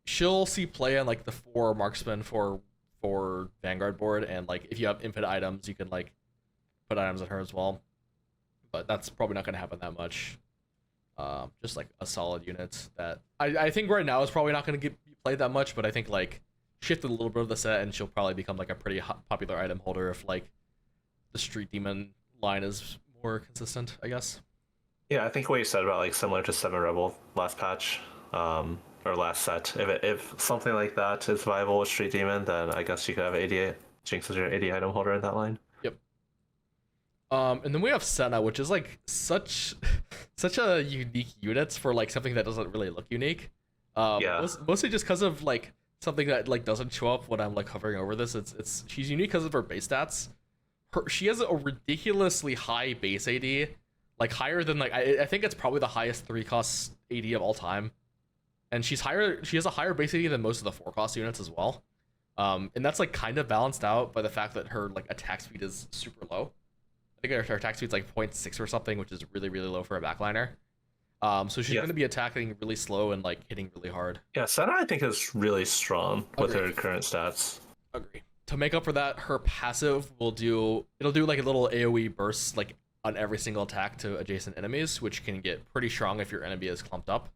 she'll see play on like the 4 marksman for Vanguard board, and like if you have infinite items, you can like put items on her as well. But that's probably not going to happen that much. Just like a solid unit that I think right now is probably not going to get played that much, but I think like shift a little bit of the set and she'll probably become like a pretty popular item holder if like the Street Demon line is more consistent, I guess.
Yeah, I think what you said about like similar to Seven Rebel last patch, or last set. If something like that is viable with Street Demon, then I guess you could have 88 Jinx as your 80 item holder in that line.
Yep. And then we have Senna, which is like such a unique unit for like something that doesn't really look unique.
Yeah.
Mostly just because of like something that like doesn't show up when I'm like hovering over this. It's she's unique because of her base stats. She has a ridiculously high base AD, like higher than like I think it's probably the highest 3-cost AD of all time, and she has a higher base AD than most of the 4-cost units as well. And that's like kind of balanced out by the fact that her like attack speed is super low. I think her attack speed's like 0.6 or something, which is really really low for a backliner. So she's going to be attacking really slow and like hitting really hard.
Yeah, Senna I think is really strong with her current stats.
Agree. To make up for that, her passive it'll do like a little AoE burst like on every single attack to adjacent enemies, which can get pretty strong if your enemy is clumped up.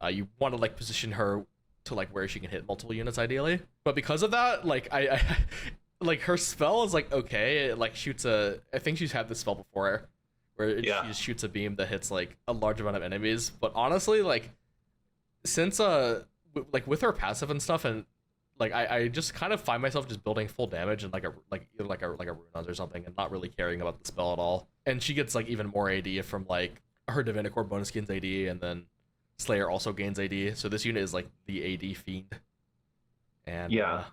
You want to like position her to like where she can hit multiple units ideally. But because of that, like I like her spell is like okay. It like shoots I think she's had this spell before where she just shoots a beam that hits like a large amount of enemies. But honestly, like since like with her passive and stuff, and like I just kind of find myself just building full damage and like either like a Runas or something, and not really caring about the spell at all. And she gets like even more AD from like her Divinicore bonus gains AD, and then Slayer also gains AD. So this unit is like the AD fiend. And yeah.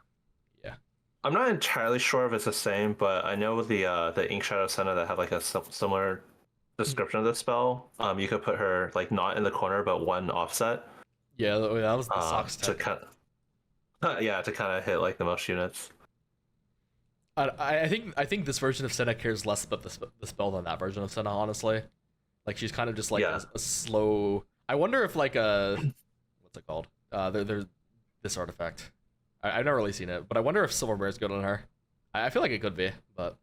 I'm not entirely sure if it's the same, but I know with the Ink Shadow Senna that have like a similar description of the spell. You could put her like not in the corner but one offset.
Yeah, that was the socks
to kind of hit like the most units.
I think this version of Senna cares less about the spell than that version of Senna, honestly. Like she's kind of just like a slow. I wonder if like what's it called? There's this artifact. I've never really seen it, but I wonder if Silver Bear is good on her. I feel like it could be, but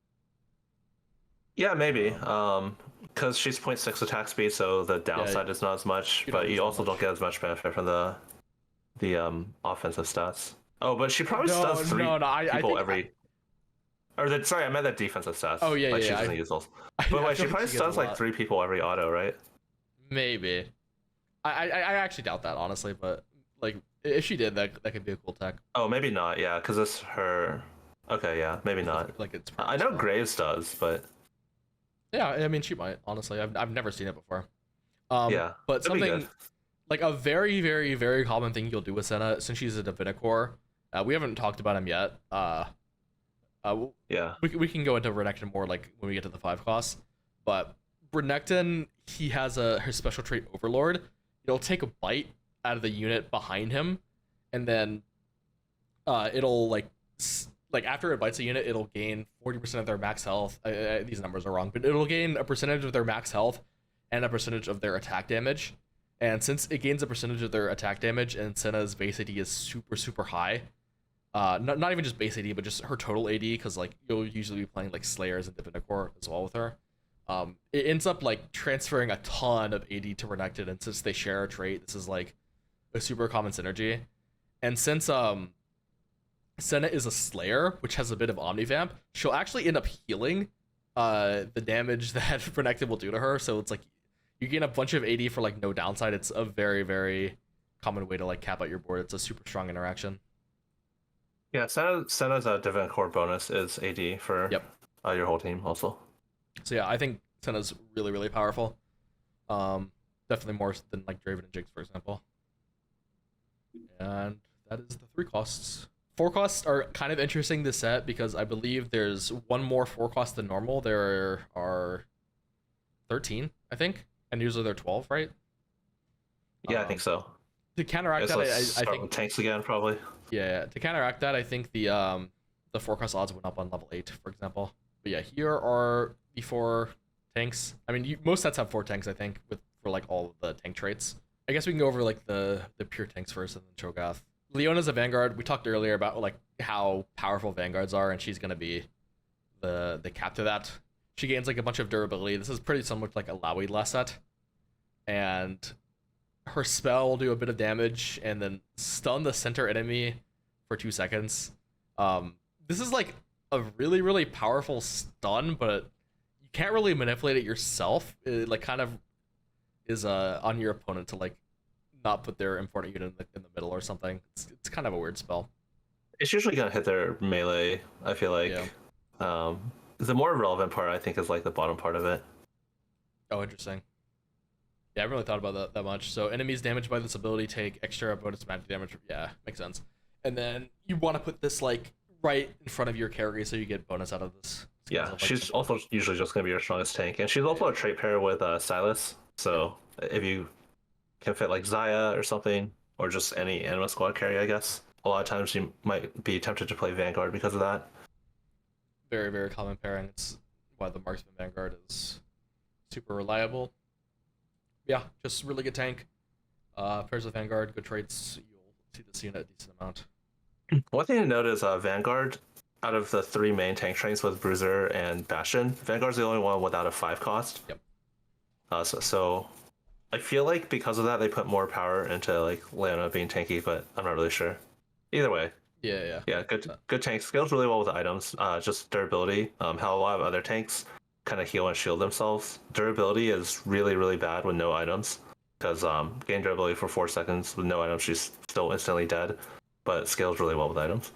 yeah, maybe. Because she's 0.6 attack speed, so the downside is not as much, but you also don't get as much benefit from the offensive stats. Oh, but she probably does 3 people every. Sorry, I meant the defensive stats.
Oh yeah,
like
yeah.
She doesn't use those. But like she probably does like 3 people every auto, right?
Maybe. I actually doubt that, honestly, but like if she did, that could be a cool tech.
Oh, maybe not. Yeah, because it's her. Okay, yeah, maybe not.
Like it's.
I know Graves does, but.
Yeah, I mean she might. Honestly, I've never seen it before.
Yeah,
but something like a very very very common thing you'll do with Senna, since she's a Divinicore. We haven't talked about him yet.
Yeah,
we can go into Renekton more like when we get to the 5 costs. But Renekton, he has her special trait Overlord. It'll take a bite out of the unit behind him, and then it'll like after it bites a unit, it'll gain 40% of their max health. These numbers are wrong, but it'll gain a percentage of their max health and a percentage of their attack damage. And since it gains a percentage of their attack damage, and Senna's base AD is super super high, not even just base AD, but just her total AD, because like you'll usually be playing like Slayers and Divinicore as well with her. It ends up like transferring a ton of AD to Renekton, and since they share a trait, this is like a super common synergy. And since Senna is a Slayer, which has a bit of Omnivamp, she'll actually end up healing the damage that Renekton will do to her. So it's like you gain a bunch of AD for like no downside. It's a very very common way to like cap out your board. It's a super strong interaction.
Yeah, Senna's Divinicore bonus is AD for your whole team also.
So yeah, I think Senna's really really powerful. Definitely more than like Draven and Jinx, for example. And that is the 3 costs. 4 costs are kind of interesting this set because I believe there's one more 4 cost than normal. There are 13, I think, and usually they're 12, right?
Yeah, I think so.
To counteract
Guess
that,
let's
I
start with
think
tanks again, probably.
yeah. To counteract that, I think the 4 cost odds went up on level 8, for example. But yeah, here are the 4 tanks. I mean, most sets have 4 tanks, I think, for like all of the tank traits. I guess we can go over like the pure tanks first and then Cho'Gath. Leona's a Vanguard. We talked earlier about like how powerful Vanguards are, and she's gonna be the cap to that. She gains like a bunch of durability. This is pretty similar to like a Lowy last set, and her spell will do a bit of damage and then stun the center enemy for 2 seconds. This is like a really powerful stun, but you can't really manipulate it yourself. It like kind of is on your opponent to like not put their important unit in the middle or something. It's kind of a weird spell.
It's usually gonna hit their melee, I feel like.
Yeah.
The more relevant part, I think, is like the bottom part of it.
Oh, interesting. Yeah, I haven't really thought about that much. So enemies damaged by this ability take extra bonus magic damage. Yeah, makes sense. And then you want to put this like right in front of your carry so you get bonus out of this.
Yeah,
Like,
she's also usually just gonna be your strongest tank, and she's also a trait pair with Silas. So if you can fit like Zaya or something, or just any Anima Squad carry, I guess. A lot of times you might be tempted to play Vanguard because of that.
very common pairing. It's why the Marksman Vanguard is super reliable. Yeah, just really good tank. Pairs with Vanguard, good traits. You'll see this unit a decent amount.
One thing to note is Vanguard, out of the 3 main tank trains with Bruiser and Bastion, Vanguard's the only one without a 5 cost.
Yep.
So I feel like because of that, they put more power into like Leona being tanky, but I'm not really sure. Either way.
Yeah.
Good tank. Scales really well with the items. Just durability. How a lot of other tanks kind of heal and shield themselves. Durability is really bad with no items, because gain durability for 4 seconds with no items, she's still instantly dead. But scales really well with items.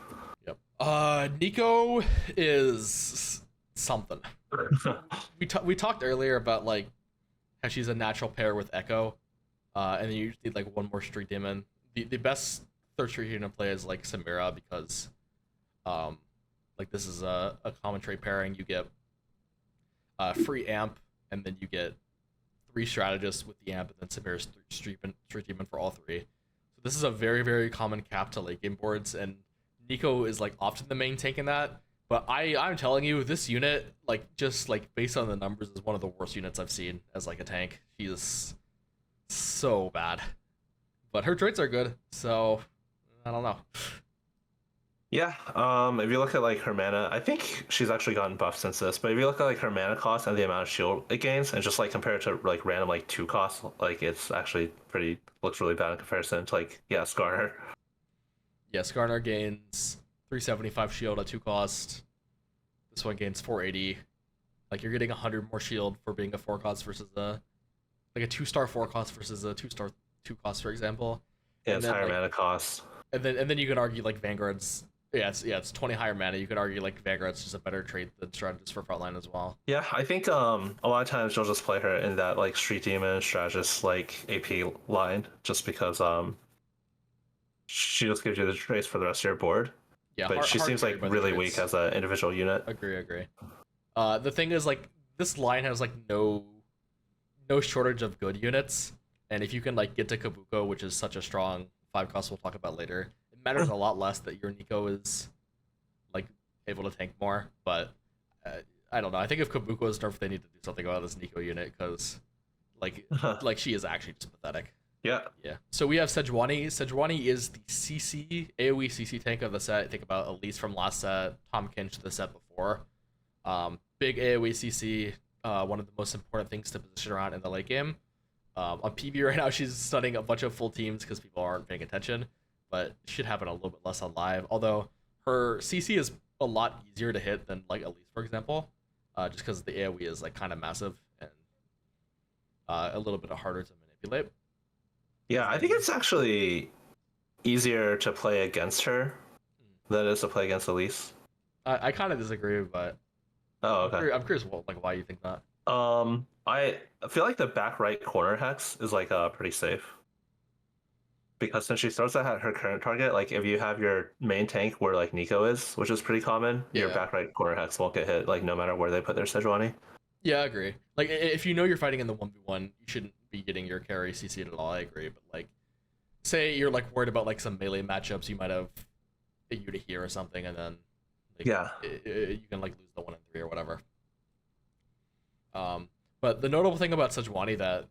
Yep. Nico is something. We talked earlier about like how she's a natural pair with Echo, and then you need like one more Street Demon. The best third Street Demon play is like Samira because, like this is a common trait pairing. You get free amp, and then you get 3 strategists with the amp, and then Samira's Street Demon for all 3. So this is a very common cap to late game boards, and Nico is like often the main tank in that. But I'm telling you, this unit, like just like based on the numbers, is one of the worst units I've seen as like a tank. She is so bad, but her traits are good, so I don't know.
Yeah, if you look at like her mana, I think she's actually gotten buffed since this. But if you look at like her mana cost and the amount of shield it gains, and just like compare it to like random like 2 costs, like it's actually looks really bad in comparison to like Skarner.
Yeah, Skarner gains 375 shield at 2 cost. This one gains 480. Like you're getting 100 more shield for being a 4 cost versus a 2-star 4 cost versus a 2-star 2 cost, for example.
Yeah, it's higher mana cost.
And then you could argue like Vanguard's it's 20 higher mana. You could argue like Vanguard's just a better trait than Strategist for frontline as well.
Yeah, I think a lot of times you'll just play her in that like Street Demon Strategist like AP line, just because she just gives you the traits for the rest of your board.
Yeah,
but she seems like really weak as an individual unit.
Agree. The thing is like this line has like no shortage of good units, and if you can like get to Kabuko, which is such a strong 5 cost we'll talk about later, it matters a lot less that your Nico is like able to tank more. But I don't know. I think if Kabuko is nerfed, they need to do something about this Nico unit because like she is actually just pathetic.
Yeah.
So we have Sejuani. Sejuani is the AoE CC tank of the set. Think about Elise from last set, Tom Kinch the set before. Big AoE CC, one of the most important things to position around in the late game. On PB right now, she's stunning a bunch of full teams because people aren't paying attention, but should happen a little bit less on live. Although her CC is a lot easier to hit than like Elise, for example, just because the AoE is like kind of massive and a little bit harder to manipulate.
Yeah, I think it's actually easier to play against her than it is to play against Elise.
I kind of disagree, but
okay.
I'm curious, why you think that?
I feel like the back right corner hex is like pretty safe. because since she starts at her current target, like if you have your main tank where like Nico is, which is pretty common, your
Yeah.
back right corner hex won't get hit, like no matter where they put their Sejuani.
Yeah, I agree. Like if you know you're fighting in the 1v1, you shouldn't be getting your carry CC'd at all. I agree, but like say you're like worried about like some melee matchups, you might have a Yuta here or something, and then like,
Yeah.
you can like lose the 1 and 3 or whatever. But the notable thing about Sejuani that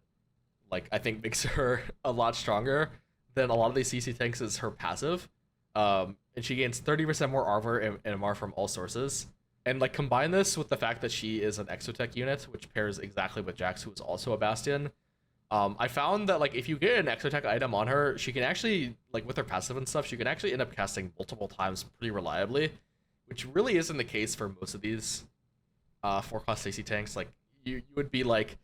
like I think makes her a lot stronger than a lot of these CC tanks is her passive. And she gains 30% more armor and MR from all sources. And like combine this with the fact that she is an Exotech unit, which pairs exactly with Jax, who is also a Bastion. I found that like if you get an Exotech item on her, she can actually like with her passive and stuff, she can actually end up casting multiple times pretty reliably, which really isn't the case for most of these 4-cost CC tanks. Like you would be like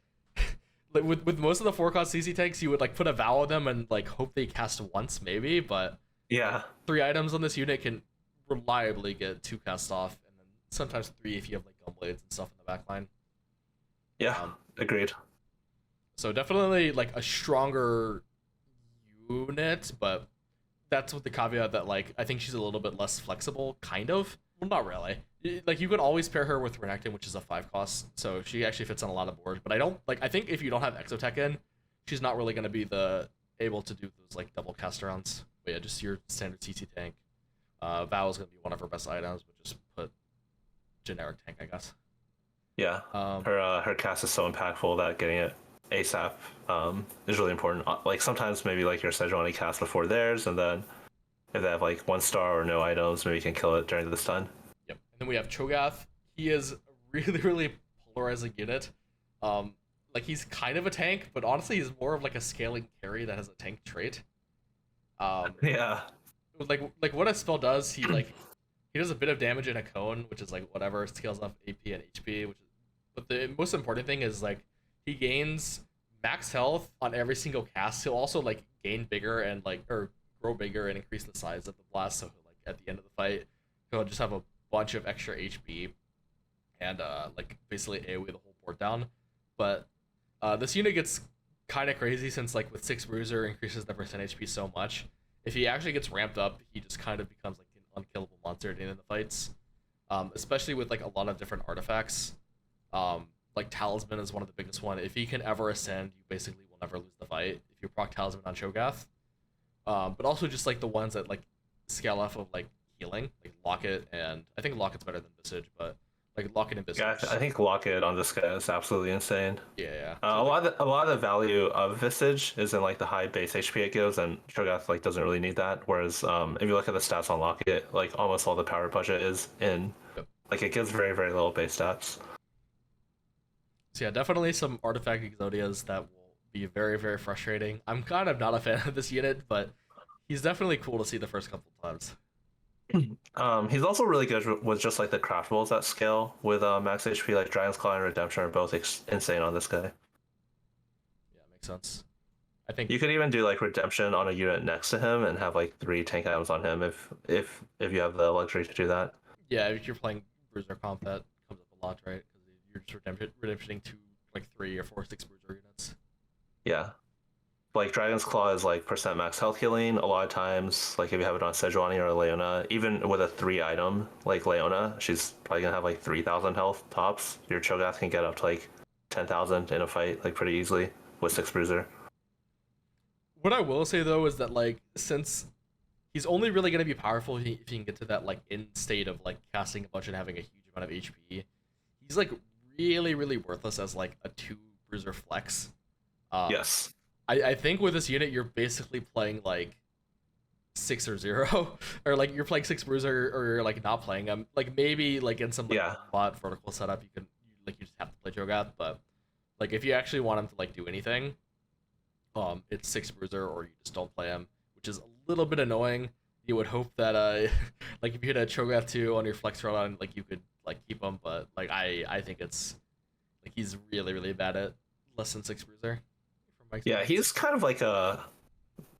like with most of the 4-cost CC tanks, you would like put a vow on them and like hope they cast once maybe, but
Yeah.
3 items on this unit can reliably get 2 cast off, and then sometimes 3 if you have like gunblades and stuff in the back line.
Yeah. Agreed.
So definitely like a stronger unit, but that's with the caveat that like I think she's a little bit less flexible, kind of. Well, not really. Like you could always pair her with Renekton, which is a 5-cost, so she actually fits on a lot of boards. But I don't like. I think if you don't have Exotech in, she's not really going to be the able to do those like double cast rounds. But yeah, just your standard CC tank. Vow is going to be one of her best items, but just put generic tank, I guess.
Yeah. Her cast is so impactful that getting it ASAP is really important. Like sometimes maybe like your Sejuani cast before theirs, and then if they have like 1 star or no items, maybe you can kill it during the stun.
Yep. And then we have Cho'Gath. He is a really, really polarizing unit. Like he's kind of a tank, but honestly he's more of like a scaling carry that has a tank trait.
Yeah.
Like what a spell does, he does a bit of damage in a cone, which is like whatever, scales up AP and HP, which is, but the most important thing is like he gains max health on every single cast. He'll also like gain bigger and like or grow bigger and increase the size of the blast, so he'll, like at the end of the fight he'll just have a bunch of extra HP and like basically AoE the whole board down. But this unit gets kind of crazy since like with 6 bruiser increases the percent HP so much. If he actually gets ramped up, he just kind of becomes like an unkillable monster at the end of the fights. Especially with like a lot of different artifacts. Like Talisman is one of the biggest one. If he can ever ascend, you basically will never lose the fight if you proc Talisman on Cho'Gath. But also just like the ones that like scale off of like healing, like Locket, and I think Locket's better than Visage, but like Locket and Visage.
Yeah, I think Locket on this guy is absolutely insane.
Yeah.
A lot of the value of Visage is in like the high base HP it gives, and Cho'Gath like doesn't really need that. Whereas if you look at the stats on Locket, like almost all the power budget is in.
Yep.
Like it gives very very little base stats.
So yeah, definitely some artifact Exodias that will be very very frustrating. I'm kind of not a fan of this unit, but he's definitely cool to see the first couple of times.
He's also really good with just like the craftables at scale with max HP. Like Dragon's Claw and Redemption are both insane on this guy.
Yeah, makes sense. I think
You could even do like Redemption on a unit next to him and have like 3 tank items on him if you have the luxury to do that.
yeah, if you're playing Bruiser comp, that comes up a lot, right? Because you're just redemptioning 2, like 3 or 4, 6 Bruiser units.
Yeah. Like Dragon's Claw is like percent max health healing. A lot of times, like if you have it on Sejuani or Leona, even with a 3 item like Leona, she's probably gonna have like 3,000 health tops. Your Cho'Gath can get up to like 10,000 in a fight, like pretty easily with 6 bruiser.
What I will say though is that like since he's only really gonna be powerful if he can get to that like end state of like casting a bunch and having a huge amount of HP, he's like really really worthless as like a 2 bruiser flex.
Yes.
I think with this unit, you're basically playing like 6 or 0, or like you're playing 6 bruiser, or you're like not playing him. Like maybe like in some like, bot vertical setup, you just have to play Cho'Gath. But like if you actually want him to like do anything, it's 6 bruiser, or you just don't play him, which is a little bit annoying. You would hope that like if you had a Cho'Gath 2 on your flex run, like you could like keep him, but like I think it's like he's really really bad at less than 6 bruiser.
Yeah, he's kind of like a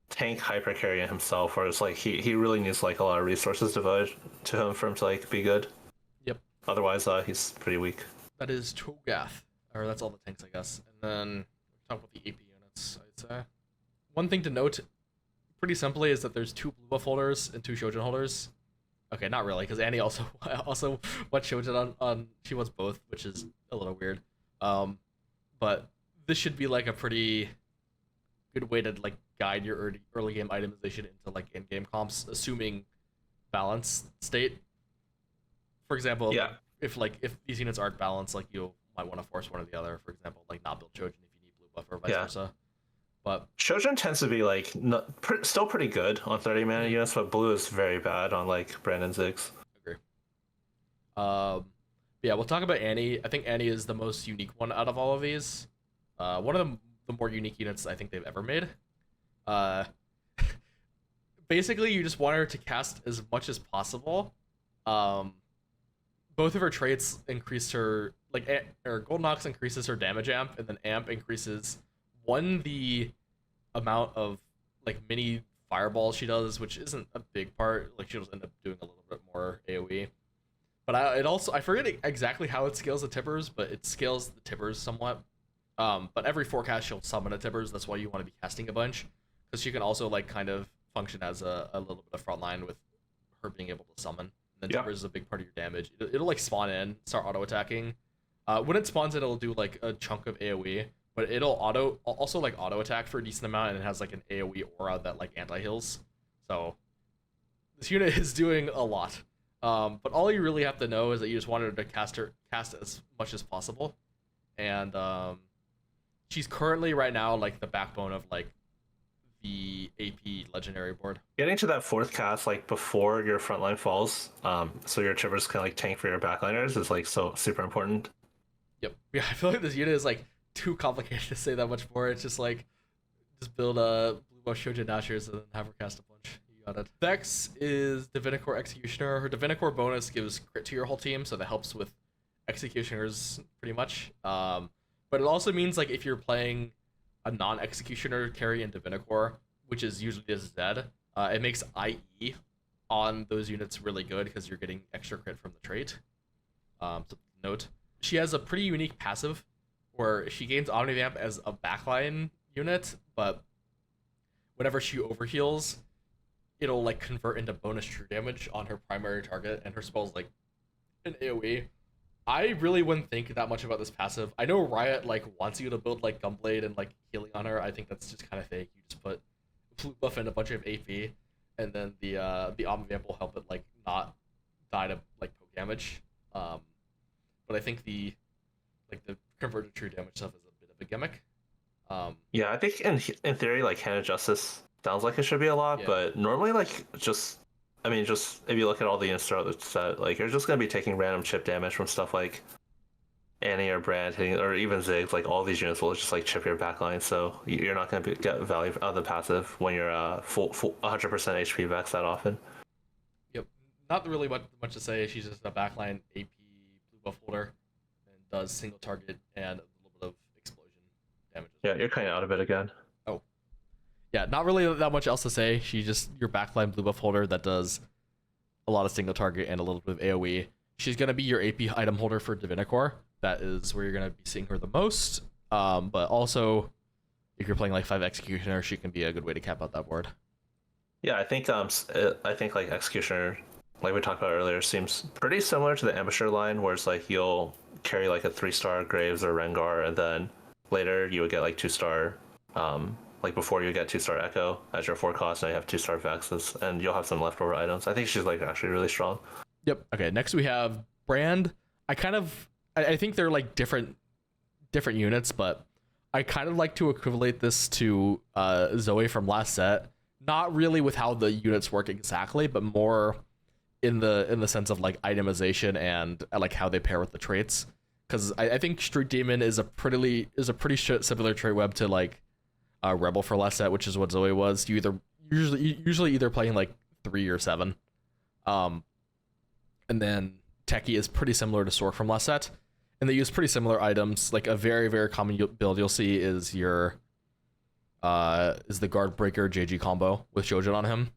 tank hyper carry himself, where it's like he really needs like a lot of resources devoted to him for him to like be good.
Yep.
Otherwise, he's pretty weak.
That is Cho'Gath, or that's all the tanks, I guess. And then we talk about the AP units. I'd say one thing to note: pretty simply is that there's 2 blue buff holders and 2 Shojin holders. Okay, not really, because Annie also wants Shojin on she wants both, which is a little weird. But this should be like a pretty good way to like guide your early game itemization into like in game comps, assuming balance state. For example,
Yeah.
if these units aren't balanced, like you might want to force one or the other. For example, like not build Shojin if you need blue buff or vice versa. But
Shojin tends to be like still pretty good on 30 mana units, but blue is very bad on like Brandon Ziggs.
agree. Yeah, we'll talk about Annie. I think Annie is the most unique one out of all of these. One of the more unique units I think they've ever made. Basically, you just want her to cast as much as possible. Both of her traits increase her, or Golden Ox increases her damage amp, and then amp increases the amount of like mini fireballs she does, which isn't a big part. Like she'll end up doing a little bit more AoE. But I forget exactly how it scales the tippers, but it scales the tippers somewhat. But every forecast she'll summon a tippers. That's why you want to be casting a bunch, because she can also like kind of function as a little bit of front line with her being able to summon. And then tippers is a big part of your damage. It'll like spawn in, start auto attacking. When it spawns, it'll do like a chunk of AoE, but it'll also like auto attack for a decent amount, and it has like an AoE aura that like anti heals. So this unit is doing a lot. But all you really have to know is that you just want her to cast as much as possible, and she's currently right now like the backbone of like the AP legendary board.
Getting to that 4th cast like before your frontline falls, so your chippers can like tank for your backliners is like so super important.
Yep. Yeah, I feel like this unit is like too complicated to say that much more. It's just like just build a blue buff Shojin Dashers and then have her cast a bunch. You got it. Vex is Divinicore Executioner. Her Divinicore bonus gives crit to your whole team, so that helps with executioners pretty much. But it also means like if you're playing a non-executioner carry in Divinicore, which is usually just Zed, it makes IE on those units really good because you're getting extra crit from the trait. So note, she has a pretty unique passive where she gains Omnivamp as a backline unit, but whenever she overheals, it'll like convert into bonus true damage on her primary target, and her spell's like an AoE. I really wouldn't think that much about this passive. I know Riot like wants you to build like Gunblade and like healing on her. I think that's just kind of fake. You just put blue buff and a bunch of AP, and then the Omnivamp will help it like not die to like poke damage. But I think the converted true damage stuff is a bit of a gimmick.
Yeah, I think in theory like Hand of Justice sounds like it should be a lot, but normally like just if you look at all the units throughout the set, like you're just gonna be taking random chip damage from stuff like Annie or Brand hitting, or even Ziggs. Like all these units will just like chip your backline, so you're not gonna get value out of the passive when you're full 100% HP Vex that often.
Yep, not really much to say. She's just a backline AP blue buff holder and does single target and a little bit of explosion damage.
Yeah, you're kind of out of it again.
Yeah, not really that much else to say. She's just your backline blue buff holder that does a lot of single target and a little bit of AoE. She's going to be your AP item holder for Divinicore. That is where you're going to be seeing her the most. But also, if you're playing like 5 Executioner, she can be a good way to cap out that board.
Yeah, I think like Executioner, like we talked about earlier, seems pretty similar to the Ambusher line, where it's like you'll carry like a 3-star Graves or Rengar, and then later you would get like 2-star like before you get 2-star Echo as your 4 cost, and you have 2-star Vexes, and you'll have some leftover items. I think she's like actually really strong.
Yep. Okay. Next we have Brand. I think they're like different units, but I kind of like to equivalent this to Zoe from last set. Not really with how the units work exactly, but more in the sense of like itemization and like how they pair with the traits. Because I think Street Demon is a pretty similar trait web to like Rebel for last set, which is what Zoe was. You usually either playing like 3 or 7, and then Techie is pretty similar to Sork from last set, and they use pretty similar items. Like a very very common build you'll see is the Guard Breaker JG combo with Shojin on him,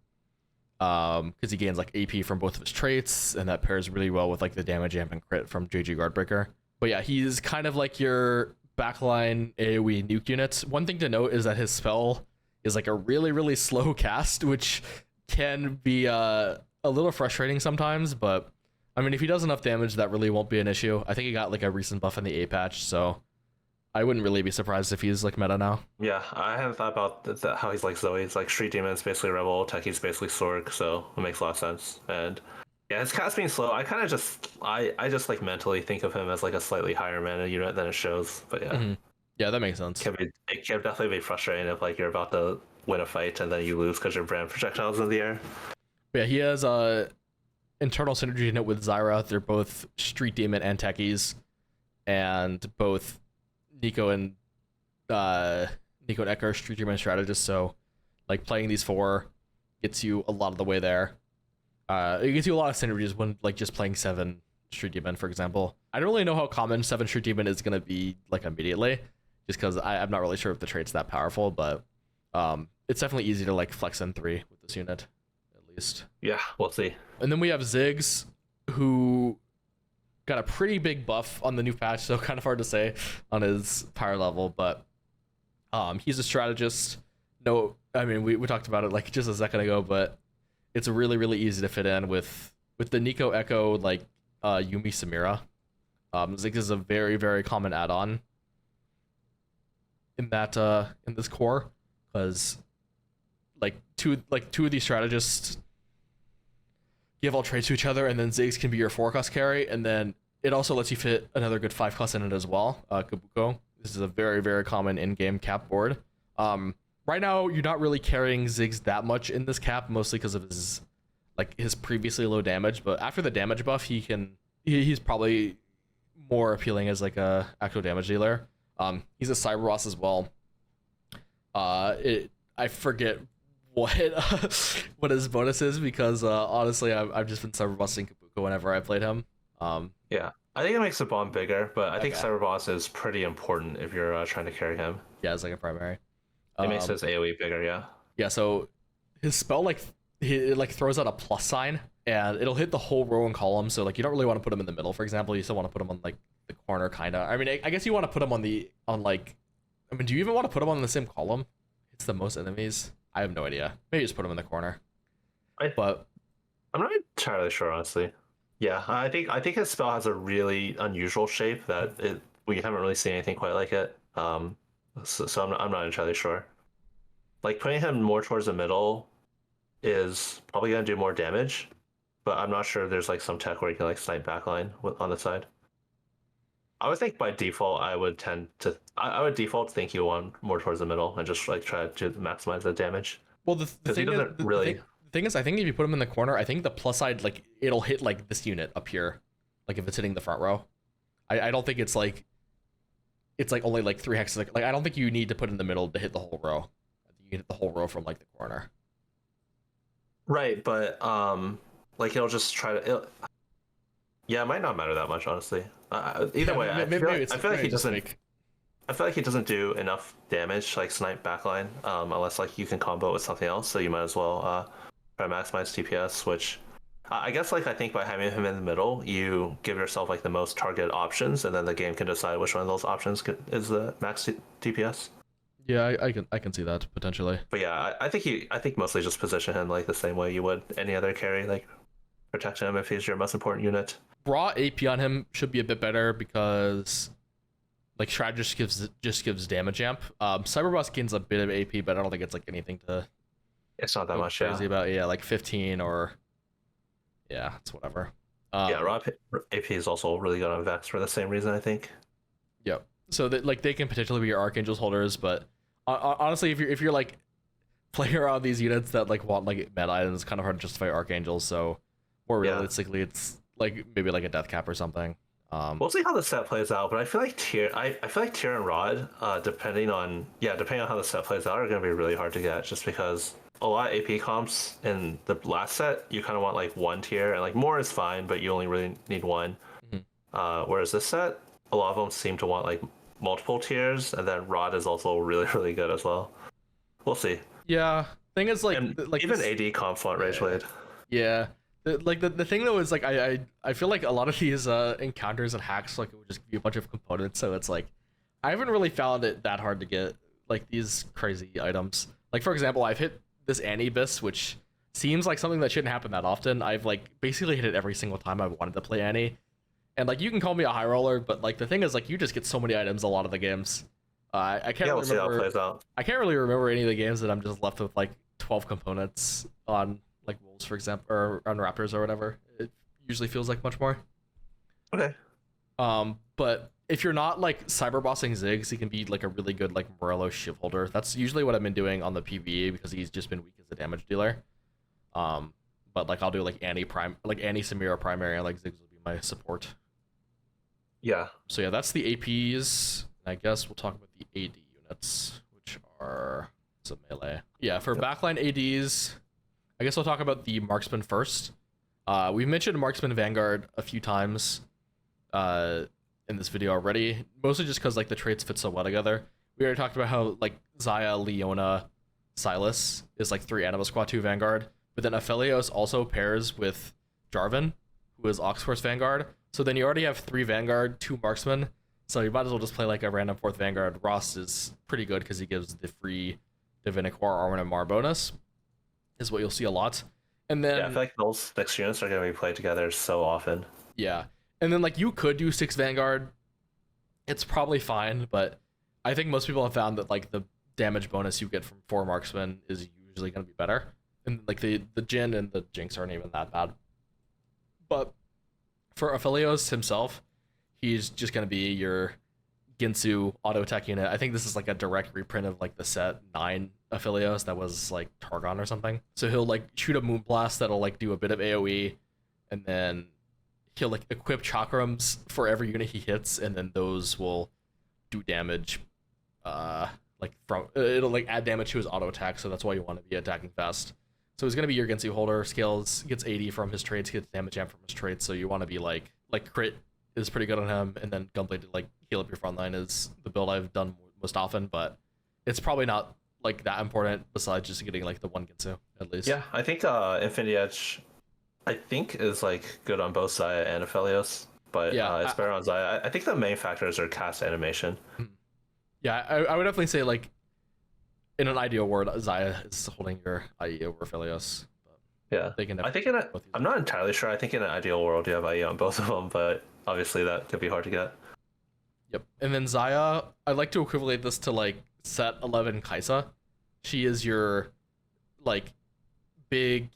because he gains like AP from both of his traits, and that pairs really well with like the damage amp and crit from JG Guard Breaker. But yeah, he's kind of like your backline AoE nuke units. One thing to note is that his spell is like a really really slow cast, which can be a little frustrating sometimes. But I mean, if he does enough damage, that really won't be an issue. I think he got like a recent buff in the A patch, so I wouldn't really be surprised if he's like meta now.
Yeah, I hadn't thought about how he's like Zoe. It's like Street Demon's basically Rebel, Techie's basically Sorg, so it makes a lot of sense. And yeah, his cast being slow, I kind of I just like mentally think of him as like a slightly higher mana unit than it shows. But yeah,
Yeah, that makes sense.
it can definitely be frustrating if like you're about to win a fight and then you lose because your brand projectiles in the air.
But yeah, he has a internal synergy unit with Zyra. They're both Street Demon and Techies, and both Nico and Echo are Street Demon strategists. So like playing these four gets you a lot of the way there. It gets you a lot of synergies when like just playing 7 Street Demon, for example. I don't really know how common 7 Street Demon is gonna be like immediately, just because I'm not really sure if the trait's that powerful, but it's definitely easy to like flex in 3 with this unit, at least.
Yeah, we'll see.
And then we have Ziggs, who got a pretty big buff on the new patch, so kind of hard to say on his power level, but he's a strategist. No, I mean, we talked about it like just a second ago, but it's really, really easy to fit in with the Nico Echo, like Yumi Samira. Ziggs is a very, very common add-on in that in this core, because like two of these strategists give all traits to each other, and then Ziggs can be your 4-cost carry, and then it also lets you fit another good 5-cost in it as well. Kabuko. This is a very, very common in-game cap board. Right now, you're not really carrying Ziggs that much in this cap, mostly because of his previously low damage. But after the damage buff, he's probably more appealing as like a actual damage dealer. He's a cyber boss as well. I forget what what his bonus is, because honestly, I've just been cyber bossing Kabuko whenever I played him.
Yeah, I think it makes the bomb bigger, but I think
Okay.
cyber boss is pretty important if you're trying to carry him.
Yeah, it's like a primary.
It makes his AoE bigger, yeah.
Yeah, so his spell it like throws out a plus sign, and it'll hit the whole row and column. So like you don't really want to put him in the middle, for example. You still want to put him on like the corner, kind of. I mean, I guess you want to put him on like. I mean, do you even want to put him on the same column? It's the most enemies. I have no idea. Maybe just put him in the corner. But
I'm not entirely sure, honestly. Yeah, I think his spell has a really unusual shape that we haven't really seen anything quite like it. So I'm not entirely sure. Like putting him more towards the middle is probably gonna do more damage, but I'm not sure there's like some tech where you can like snipe backline on the side. I would think by default I would default think you want more towards the middle and just like try to maximize the damage.
well, the
He
thing
doesn't
is,
really.
the thing is, I think if you put him in the corner, I think the plus side, like it'll hit like this unit up here, like if it's hitting the front row. I don't think it's like only like 3 hexes. Like I don't think you need to put in the middle to hit the whole row. I think you hit the whole row from like the corner.
Right, but like it'll just try to. Yeah, it might not matter that much, honestly. Either way, I feel like he doesn't. I feel like he doesn't do enough damage, like snipe backline, unless like you can combo it with something else. So you might as well try to maximize TPS. Which I guess like I think by having him in the middle, you give yourself like the most target options, and then the game can decide which one of those options is the max TPS.
Yeah, I can see that potentially.
But yeah, I think mostly just position him like the same way you would any other carry, like protect him if he's your most important unit.
Raw AP on him should be a bit better, because like strategist just gives damage amp. Cyberboss gains a bit of AP, but I don't think it's like anything to
It's not that
go
much,
crazy
yeah.
about. Yeah, like 15 or yeah, it's whatever.
Yeah, raw AP is also really good on Vex for the same reason, I think.
Yep. So that like they can potentially be your Archangels holders, but honestly, if you're like playing around these units that like want like meta items, it's kind of hard to justify Archangels. So more
Yeah.
realistically, it's like maybe like a death cap or something.
We'll see how the set plays out, but I feel like Tyr and Rod, depending on how the set plays out, are going to be really hard to get, just because a lot of AP comps in the last set you kind of want like one tier, and like more is fine, but you only really need one. Whereas this set, a lot of them seem to want like multiple tiers, and then Rod is also really really good as well. We'll see.
Yeah, thing is like
And
like
even
this-
AD comp want Rage Blade.
Yeah. The thing though is like I feel like a lot of these encounters and hacks like it would just be a bunch of components, so it's like I haven't really found it that hard to get like these crazy items. Like for example, I've hit this Annie-Bis, which seems like something that shouldn't happen that often. I've like basically hit it every single time I've wanted to play Annie. And like you can call me a high roller, but like the thing is like you just get so many items a lot of the games. I can't
Yeah, we'll
really
see how it
remember.
plays out.
I can't really remember any of the games that I'm just left with like 12 components on like Wolves, for example, or on Raptors or whatever. It usually feels like much more.
Okay.
But if you're not like cyber bossing Ziggs, he can be like a really good like Morello shiv holder. That's usually what I've been doing on the PvE because he's just been weak as a damage dealer. But like I'll do like Annie Samira primary, and like Ziggs will be my support.
Yeah.
So yeah, that's the APs. I guess we'll talk about the AD units, which are some melee. Yeah, for backline ADs, I guess we'll talk about the marksman first. We've mentioned marksman Vanguard a few times in this video already, mostly just because like the traits fit so well together. We already talked about how like Xayah, Leona, Silas is like 3 Anima Squad 2 Vanguard, but then Aphelios also pairs with Jarvan, who is Oxforce Vanguard. So then you already have 3 Vanguard, 2 Marksman. So you might as well just play like a random 4th Vanguard. Ross is pretty good because he gives the free Divinic War Armor and Mar bonus, is what you'll see a lot. And then
Yeah, I feel like those next units are going to be played together so often.
yeah. And then like you could do 6 Vanguard. It's probably fine, but I think most people have found that like the damage bonus you get from 4 Marksmen is usually going to be better. And like the Jin and the Jinx aren't even that bad. But for Aphelios himself, he's just going to be your Ginsu auto attack unit. I think this is like a direct reprint of like the set 9 Aphelios that was like Targon or something. So he'll like shoot a Moonblast that'll like do a bit of AoE, and then he'll like equip chakrams for every unit he hits, and then those will do damage. Like from it'll like add damage to his auto attack, so that's why you want to be attacking fast. So he's gonna be your Gensu holder. Scales gets 80 from his traits, gets damage amp from his traits. So you want to be like crit is pretty good on him, and then gunblade to like heal up your front line is the build I've done most often, but it's probably not like that important besides just getting like the 1 Gensu at least.
Yeah, I think Infinity Edge, I think is like good on both Xayah and Aphelios, but
Yeah,
it's better on Xayah. I think the main factors are cast animation.
Yeah, I would definitely say like in an ideal world, Xayah is holding your IE over Aphelios.
Yeah,
They can
I think
both use
I'm not entirely sure. I think in an ideal world you have IE on both of them, but obviously that could be hard to get.
Yep. And then Xayah, I'd like to equivalent this to like set 11 Kaisa. She is your like big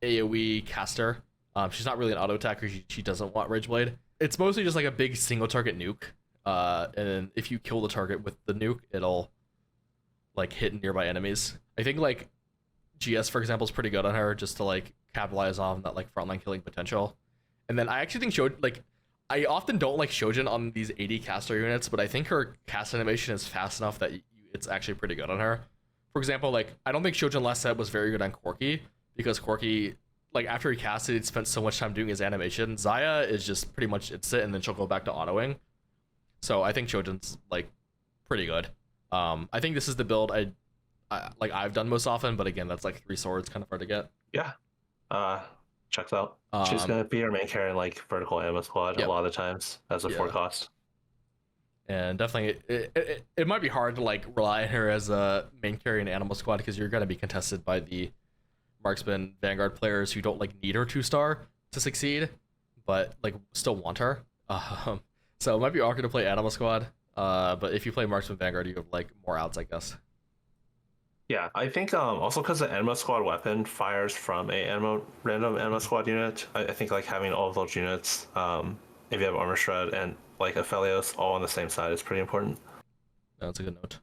AoE caster. She's not really an auto attacker. She doesn't want Rage Blade. It's mostly just like a big single target nuke. And then if you kill the target with the nuke, it'll like hit nearby enemies. I think like GS, for example, is pretty good on her just to like capitalize on that like frontline killing potential. And then I actually think I often don't like Shojin on these 80 caster units, but I think her cast animation is fast enough that it's actually pretty good on her. For example, like I don't think Shojin last set was very good on Corki because Corki, like after he casted, he spent so much time doing his animation. Xayah is just pretty much sit and then she'll go back to autoing. So I think Shojin's like pretty good. I think this is the build I've done most often, but again, that's like 3 swords, kind of hard to get.
Yeah, checks out. She's gonna be our main carry in like vertical ammo squad a lot of the times as a 4 cost.
And definitely, it might be hard to like rely on her as a main carry in Animal Squad because you're gonna be contested by the Marksman Vanguard players who don't like need her 2-star to succeed, but like still want her. So it might be awkward to play Animal Squad. But if you play Marksman Vanguard, you have like more outs, I guess.
Yeah, I think also because the Anima Squad weapon fires from a random Anima Squad unit, I think like having all of those units, if you have Armor Shred and like Aphelios all on the same side is pretty important.
That's a good note.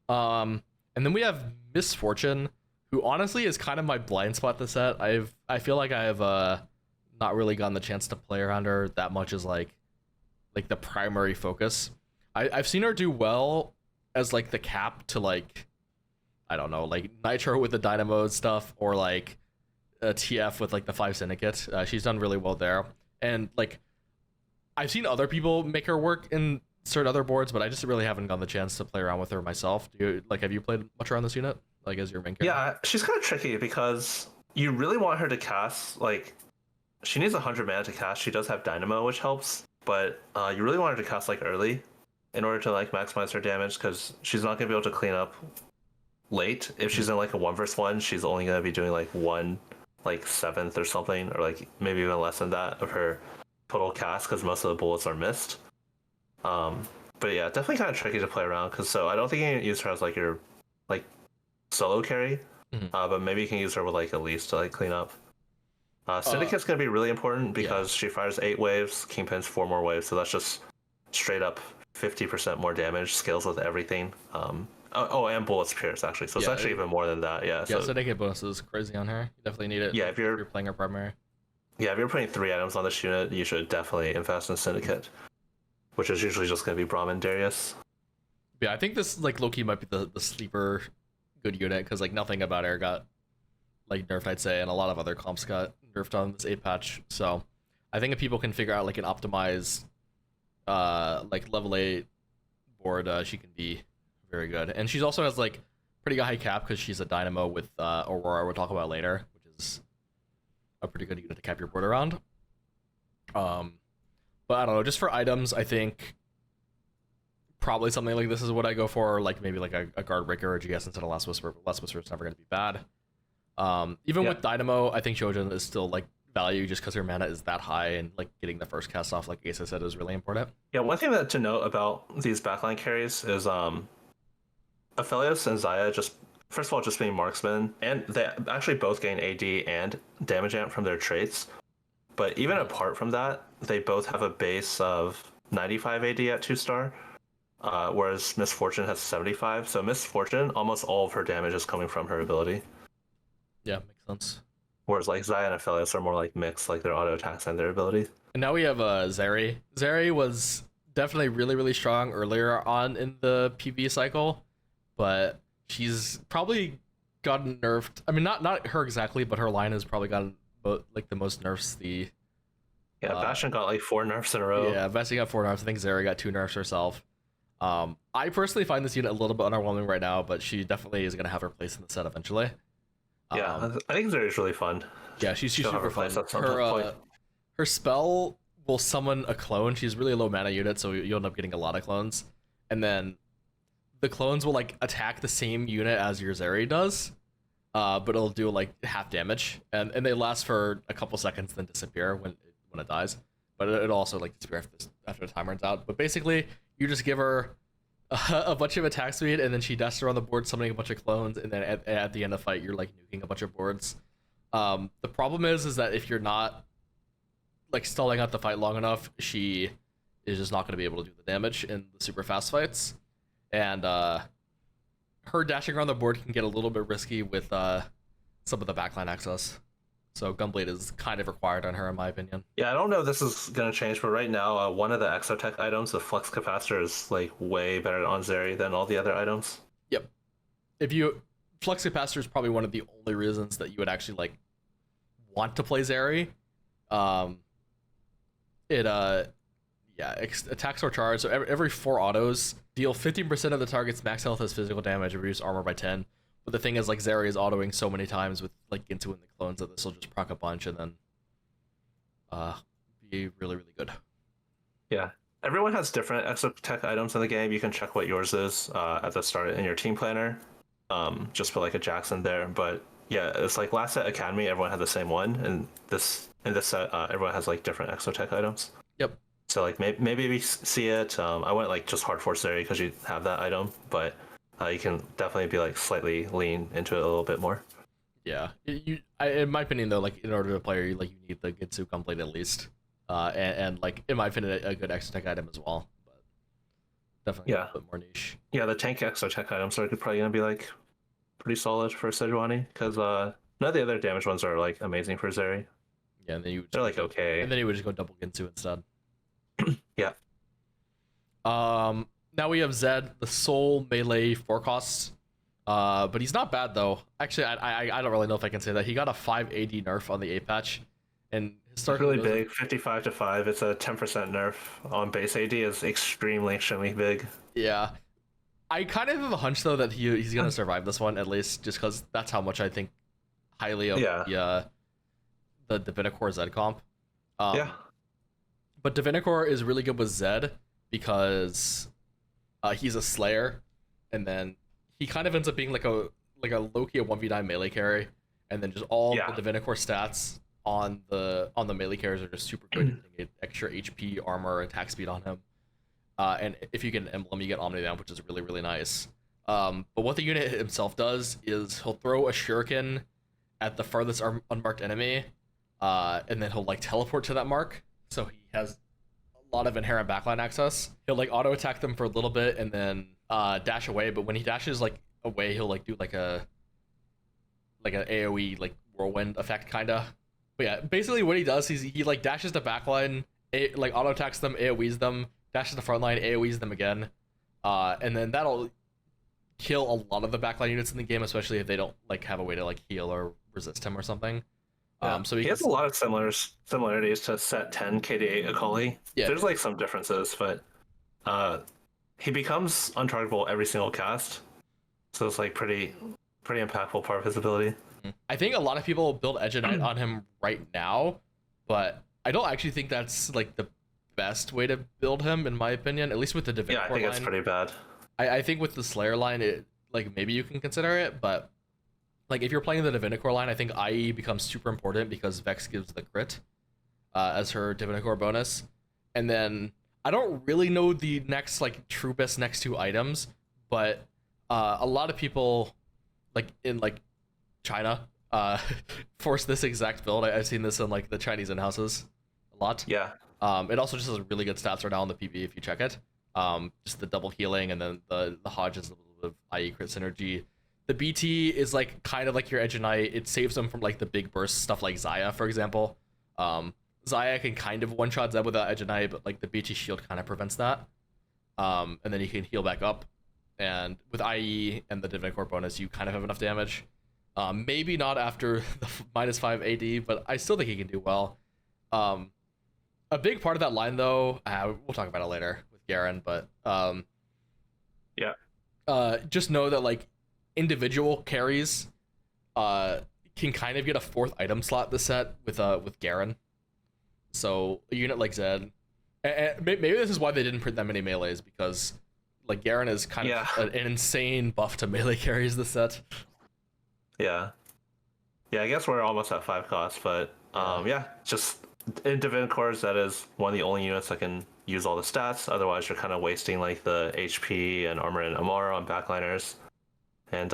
And then we have Misfortune, who honestly is kind of my blind spot this set. I feel like I've not really gotten the chance to play around her that much as like the primary focus. I've seen her do well as like the cap to like, I don't know, like Nitro with the Dynamo stuff, or like a TF with like the 5 Syndicate. She's done really well there. And like I've seen other people make her work in certain other boards, but I just really haven't gotten the chance to play around with her myself. Have you played much around this unit, like as your main character?
Yeah, she's kind of tricky because you really want her to cast, like, she needs 100 mana to cast. She does have Dynamo, which helps, but you really want her to cast like early in order to like maximize her damage, because she's not going to be able to clean up late. If she's in like a 1v1, she's only gonna be doing like 1/7 or something, or like maybe even less than that of her total cast because most of the bullets are missed. But yeah, definitely kind of tricky to play around because I don't think you can use her as like your like solo carry, but maybe you can use her with like Elise to like clean up. Syndicate's gonna be really important because she fires 8 waves, Kingpin's 4 more waves, so that's just straight up 50% more damage, scales with everything. And bullets pierce actually, so it's actually even more than that. Yeah, so
syndicate bonus is crazy on her. You definitely need it.
Yeah, if you're
playing her primary.
Yeah, if you're putting 3 items on this unit, you should definitely invest in Syndicate, which is usually just going to be Brahmin Darius.
Yeah, I think this like low-key might be the sleeper good unit because like nothing about her got like nerfed, I'd say, and a lot of other comps got nerfed on this 8 patch. So I think if people can figure out like an optimized like level 8 board, she can be very good. And she also has like pretty high cap because she's a dynamo with Aurora, we'll talk about later, which is a pretty good unit to cap your board around. But I don't know, just for items, I think probably something like this is what I go for, like maybe like a Guard Breaker or GS instead of Last Whisper. Last Whisper is never going to be bad. Even with Dynamo, I think Shojin is still like value just because her mana is that high, and like getting the first cast off, like Aesah said, is really important.
Yeah, one thing to note about these backline carries is Aphelios and Xayah just, first of all, just being marksmen, and they actually both gain AD and damage amp from their traits. But even apart from that, they both have a base of 95 AD at 2-star, whereas Miss Fortune has 75. So Miss Fortune, almost all of her damage is coming from her ability.
Yeah, makes sense.
Whereas like Xayah and Aphelios are more like mixed, like their auto attacks and their ability.
And now we have Zeri. Zeri was definitely really, really strong earlier on in the PvE cycle, but she's probably gotten nerfed. I mean, not her exactly, but her line has probably gotten like the most nerfs.
Bastion got like 4 nerfs in a row.
Yeah, Bastion got 4 nerfs. I think Zeri got 2 nerfs herself. I personally find this unit a little bit underwhelming right now, but she definitely is going to have her place in the set eventually.
I think Zeri's really fun.
Yeah, she's super fun. Her spell will summon a clone. She's really a low mana unit, so you'll end up getting a lot of clones. And then the clones will like attack the same unit as your Zeri does, but it'll do like half damage, and they last for a couple seconds, then disappear when it dies. But it'll also like disappear after the time runs out. But basically, you just give her a bunch of attack speed, and then she dashes around the board, summoning a bunch of clones, and then at the end of the fight, you're like nuking a bunch of boards. The problem is that if you're not like stalling out the fight long enough, she is just not going to be able to do the damage in the super fast fights. And her dashing around the board can get a little bit risky with some of the backline access. So Gunblade is kind of required on her, in my opinion.
Yeah, I don't know if this is going to change, but right now, one of the Exotech items, the Flux Capacitor, is like way better on Zeri than all the other items.
Yep. Flux Capacitor is probably one of the only reasons that you would actually like want to play Zeri. Attacks or charge. So every 4 autos deal 15% of the target's max health as physical damage and reduce armor by 10. But the thing is, like, Zeri is autoing so many times with like Ginsu and the clones that this will just proc a bunch and then be really, really good.
Yeah. Everyone has different Exotech items in the game. You can check what yours is at the start in your team planner. Just put like a Jackson there. But yeah, it's like last set Academy, everyone had the same one, and in this set, everyone has like different Exotech items.
Yep.
So like maybe we see it. I went like just hard force Zeri because you have that item, but you can definitely be like slightly lean into it a little bit more.
Yeah, in my opinion though, like in order to play, you need the Ginsu Gunblade at least, and like in my opinion, a good Exotech item as well. But definitely a bit more niche.
Yeah, the tank Exotech items are probably gonna be like pretty solid for Sejuani because none of the other damage ones are like amazing for Zeri.
Yeah, and then
they're like okay,
and then you would just go double Ginsu instead.
Yeah.
Now we have Zed, the sole melee 4 costs. But he's not bad though. Actually, I don't really know if I can say that. He got a 5 AD nerf on the 8 patch, and
historically really big, 55 to 5. It's a 10% nerf on base AD is extremely big.
Yeah, I kind of have a hunch though that he's gonna survive this one, at least just because that's how much I think highly of the Divinicore Zed comp. But Divinicore is really good with Zed because he's a Slayer, and then he kind of ends up being like like a low-key a 1v9 melee carry, and then just all
Yeah.
the Divinicore stats on the melee carries are just super good. You get extra HP, armor, attack speed on him. And if you get an emblem, you get Omnivamp, which is really, really nice. But what the unit himself does is he'll throw a shuriken at the farthest unmarked enemy, and then he'll like teleport to that mark. So he has a lot of inherent backline access. He'll like auto attack them for a little bit and then dash away. But when he dashes like away, he'll like do like an AOE like whirlwind effect kinda. But yeah, basically what he does is he like dashes the backline, like auto attacks them, AOEs them, dashes the front line, AOEs them again, and then that'll kill a lot of the backline units in the game, especially if they don't like have a way to like heal or resist him or something. So
he has a lot of similarities to Set 10 KD8 Akali.
Yeah.
There's like some differences, but he becomes untargetable every single cast, so it's like pretty impactful part of his ability.
I think a lot of people build Edge of Night on him right now, but I don't actually think that's like the best way to build him, in my opinion. At least with the Divinicore
Yeah, I think
line.
it's pretty bad.
I think with the Slayer line, it like maybe you can consider it, but like if you're playing the Divinicore line, I think IE becomes super important because Vex gives the crit as her Divinicore bonus, and then I don't really know the next like true best next two items, but a lot of people like in like China force this exact build. I've seen this in like the Chinese in-houses a lot.
Yeah.
It also just has really good stats right now on the PB if you check it. Just the double healing, and then the Hodge is a little bit of IE crit synergy. The BT is like kind of like your Edge of Night. It saves them from like the big burst stuff like Xayah, for example. Xayah can kind of one-shot Zeb without Edge of Night, but like the BT shield kind of prevents that. And then you can heal back up. And with IE and the Divinicore bonus, you kind of have enough damage. Maybe not after the -5 AD, but I still think he can do well. A big part of that line, though, we'll talk about it later with Garen, but
Yeah.
Just know that like individual carries can kind of get a fourth item slot this set with Garen. So a unit like Zed, and maybe this is why they didn't print that many melees, because like Garen is kind of an insane buff to melee carries this set.
Yeah, I guess we're almost at 5 costs, but just in Divinicore, that is one of the only units that can use all the stats. Otherwise, you're kind of wasting like the HP and armor and Amara on backliners. And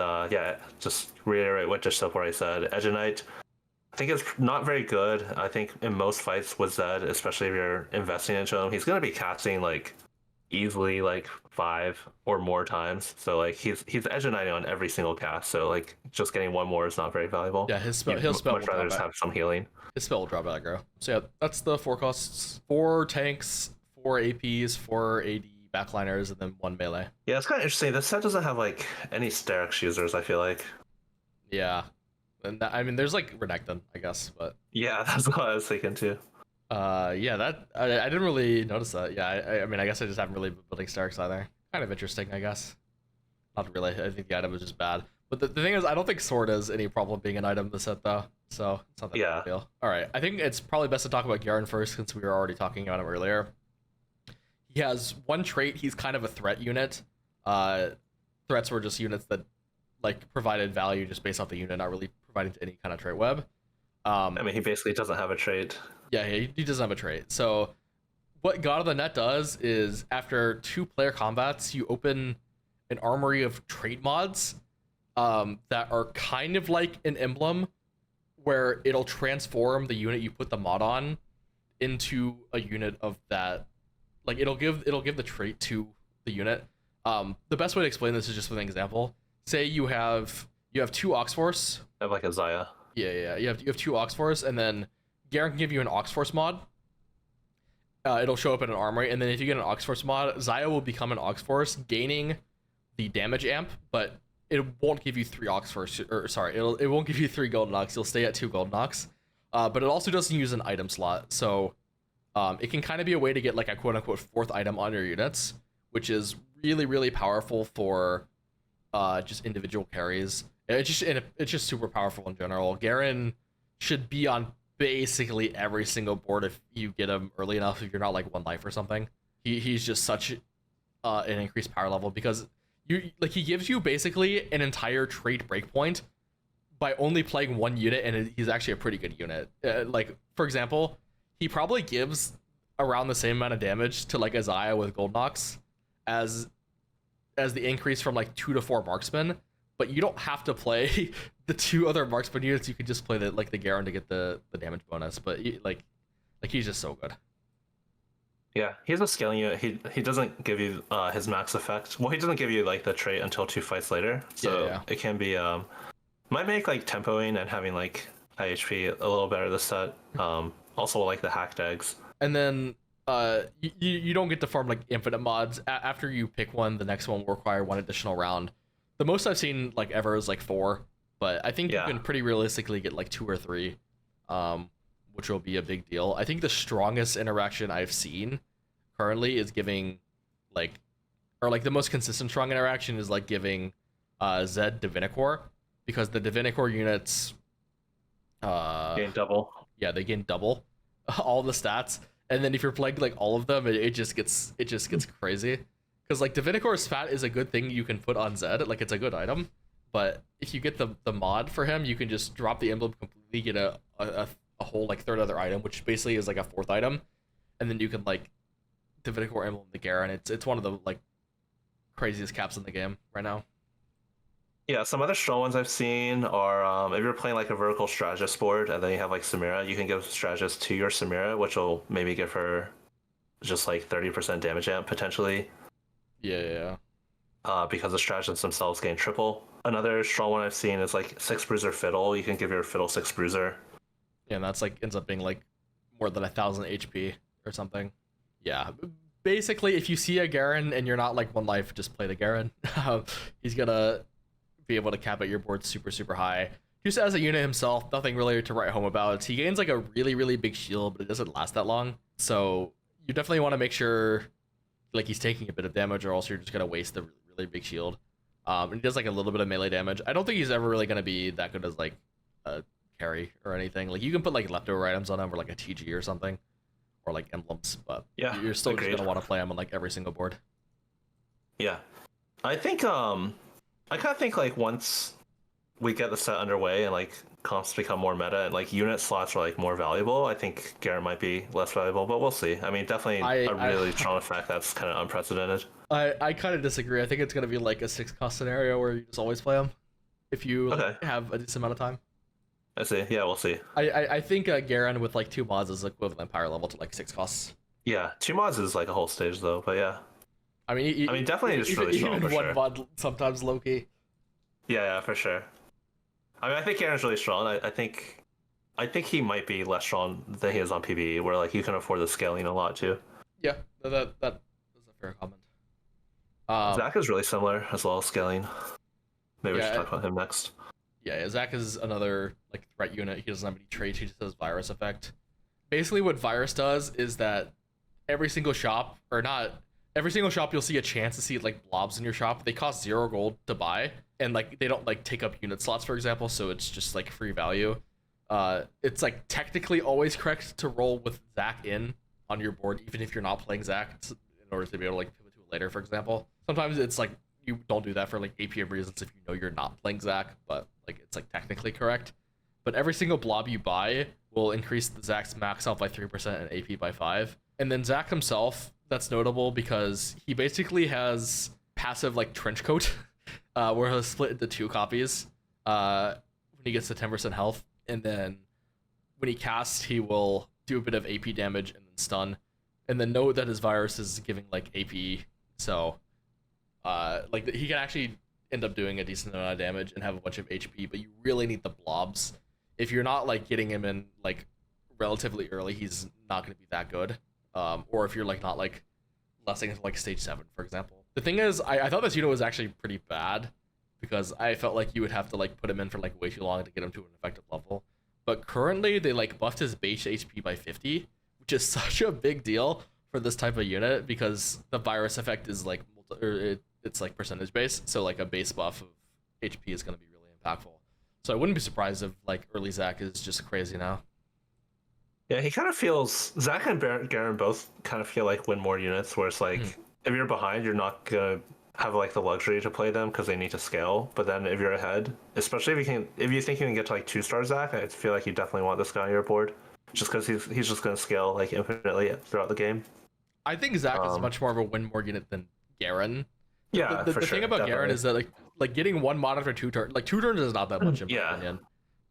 just reiterate what Dishsoap already said. Edge of Night, I think it's not very good. I think in most fights with Zed, especially if you're investing into him, he's going to be casting like easily like 5 or more times. So like he's Edge of Night on every single cast. So like just getting one more is not very valuable.
Yeah, his spell will
much rather just have some healing.
His spell will drop aggro. So yeah, that's the 4 costs: 4 tanks, 4 APs, 4 AD backliners, and then 1 melee.
Yeah, it's kind of interesting. This set doesn't have like any Sterix users, I feel like.
Yeah, and I mean, there's like Renekton, I guess, but
yeah, that's what I was thinking too.
Yeah, that I didn't really notice that. Yeah, I mean, I guess I just haven't really been building Sterix either. Kind of interesting, I guess. Not really. I think the item was just bad. But the thing is, I don't think Sword has any problem being an item in the set, though. So it's not that big a deal. All right, I think it's probably best to talk about Garen first, since we were already talking about him earlier. He has one trait. He's kind of a threat unit. Threats were just units that like provided value just based off the unit, not really providing to any kind of trait web.
I mean, he basically doesn't have a trait.
Yeah, he doesn't have a trait. So what God of the Net does is after 2 player combats, you open an armory of trait mods that are kind of like an emblem, where it'll transform the unit you put the mod on into a unit of that. Like it'll give the trait to the unit. The best way to explain this is just with an example. Say you have 2 Oxforce.
I have like a Xayah.
Yeah. You have 2 Oxforce, and then Garen can give you an Oxforce mod. It'll show up in an armory, and then if you get an Oxforce mod, Xayah will become an Oxforce, gaining the damage amp, but it won't give you 3 Oxforce, or sorry, it won't give you 3 Golden Ox. You'll stay at 2 Golden Ox. But it also doesn't use an item slot, so it can kind of be a way to get like a quote-unquote 4th item on your units, which is really, really powerful for just individual carries. It's just super powerful in general. Garen should be on basically every single board if you get him early enough, if you're not like 1 life or something. He's just such an increased power level, because he gives you basically an entire trait breakpoint by only playing one unit, and he's actually a pretty good unit. Like for example, he probably gives around the same amount of damage to like Aesah with Gold Nox as the increase from like 2 to 4 marksmen, but you don't have to play the 2 other marksman units. You could just play the Garen to get the damage bonus. But like he's just so good.
Yeah, he has a scaling unit. He doesn't give you his max effect. Well, he doesn't give you like the trait until 2 fights later. So it can be might make like tempoing and having like high HP a little better this set. Also like the hacked eggs.
And then you don't get to farm like infinite mods. After you pick one, the next one will require 1 additional round. The most I've seen like ever is like 4, but I think you can pretty realistically get like 2 or 3, which will be a big deal. I think the strongest interaction I've seen currently is giving like, or like the most consistent strong interaction is like giving Zed Divinicore, because the Divinicore units
gain double.
Yeah, they gain double all the stats. And then if you're playing like all of them, it just gets crazy. Because like Divinicore's Fat is a good thing you can put on Zed, like it's a good item. But if you get the mod for him, you can just drop the emblem completely, get a whole like 3rd other item, which basically is like a 4th item, and then you can like Divinicore emblem the Garen. It's one of the like craziest caps in the game right now.
Yeah, some other strong ones I've seen are if you're playing like a vertical strategist board and then you have like Samira, you can give strategist to your Samira, which will maybe give her just like 30% damage amp potentially.
Yeah.
Because the strategists themselves gain triple. Another strong one I've seen is like 6 Bruiser Fiddle. You can give your Fiddle 6 Bruiser.
Yeah, and that's like ends up being like more than 1,000 HP or something. Yeah. Basically, if you see a Garen and you're not like 1 life, just play the Garen. He's gonna be able to cap at your board super high. Just as a unit himself, nothing really to write home about. He gains like a really big shield, but it doesn't last that long. So you definitely want to make sure like he's taking a bit of damage, or else you're just gonna waste the really big shield. And he does like a little bit of melee damage. I don't think he's ever really gonna be that good as like a carry or anything. Like you can put like leftover items on him, or like a TG or something, or like emblems, but
yeah,
you're still just gonna want to play him on like every single board.
Yeah, I think I kind of think like once we get the set underway and like comps become more meta and like unit slots are like more valuable, I think Garen might be less valuable, but we'll see. I mean, definitely a really strong effect that's kind of unprecedented.
I kind of disagree. I think it's gonna be like a 6-cost scenario where you just always play him if you have a decent amount of time.
I see. Yeah, we'll see.
I think Garen with like 2 mods is equivalent power level to like 6 costs.
Yeah, 2 mods is like a whole stage though, but yeah.
I mean,
definitely just really strong.
Even
for
1
sure.
mod sometimes low key.
Yeah, for sure. I mean, I think Garen's really strong. I think he might be less strong than he is on PvE, where like you can afford the scaling a lot too.
Yeah, that is a fair comment.
Zach is really similar as well, scaling. Maybe we should talk about him next.
Yeah, Zach is another like threat unit. He doesn't have any traits. He just has virus effect. Basically, what virus does is that every single shop, or not every single shop, you'll see a chance to see like blobs in your shop. They cost 0 gold to buy, and like they don't like take up unit slots, for example. So it's just like free value. It's like technically always correct to roll with Zach in on your board, even if you're not playing Zach, in order to be able to like pivot to it later, for example. Sometimes it's like you don't do that for like APM reasons if you know you're not playing Zach, but like it's like technically correct. But every single blob you buy will increase the Zach's max health by 3% and AP by 5. And then Zach himself, that's notable because he basically has passive like trench coat, where he'll split into 2 copies when he gets to 10% health, and then when he casts, he will do a bit of AP damage and then stun, and then note that his virus is giving like AP, so like he can actually end up doing a decent amount of damage and have a bunch of HP, but you really need the blobs. If you're not like getting him in like relatively early, he's not going to be that good. Or if you're like not like lessing into like stage 7, for example. The thing is, I thought this unit was actually pretty bad because I felt like you would have to like put him in for like way too long to get him to an effective level. But currently they like buffed his base HP by 50, which is such a big deal for this type of unit because the virus effect is like it's like percentage based, so like a base buff of HP is going to be really impactful. So I wouldn't be surprised if like early Zach is just crazy now.
Yeah, he kind of feels, Zach and Garen both kind of feel like win more units, where it's like if you're behind, you're not gonna have like the luxury to play them because they need to scale. But then if you're ahead, especially if you think you can get to like 2-star Zac, I feel like you definitely want this guy on your board, just because he's just gonna scale like infinitely throughout the game.
I think Zac is much more of a win more unit than Garen.
Yeah,
The
for sure,
thing about
definitely.
Garen is that like getting one mod after 2 turns, like 2 turns is not that much in my
Yeah.
opinion.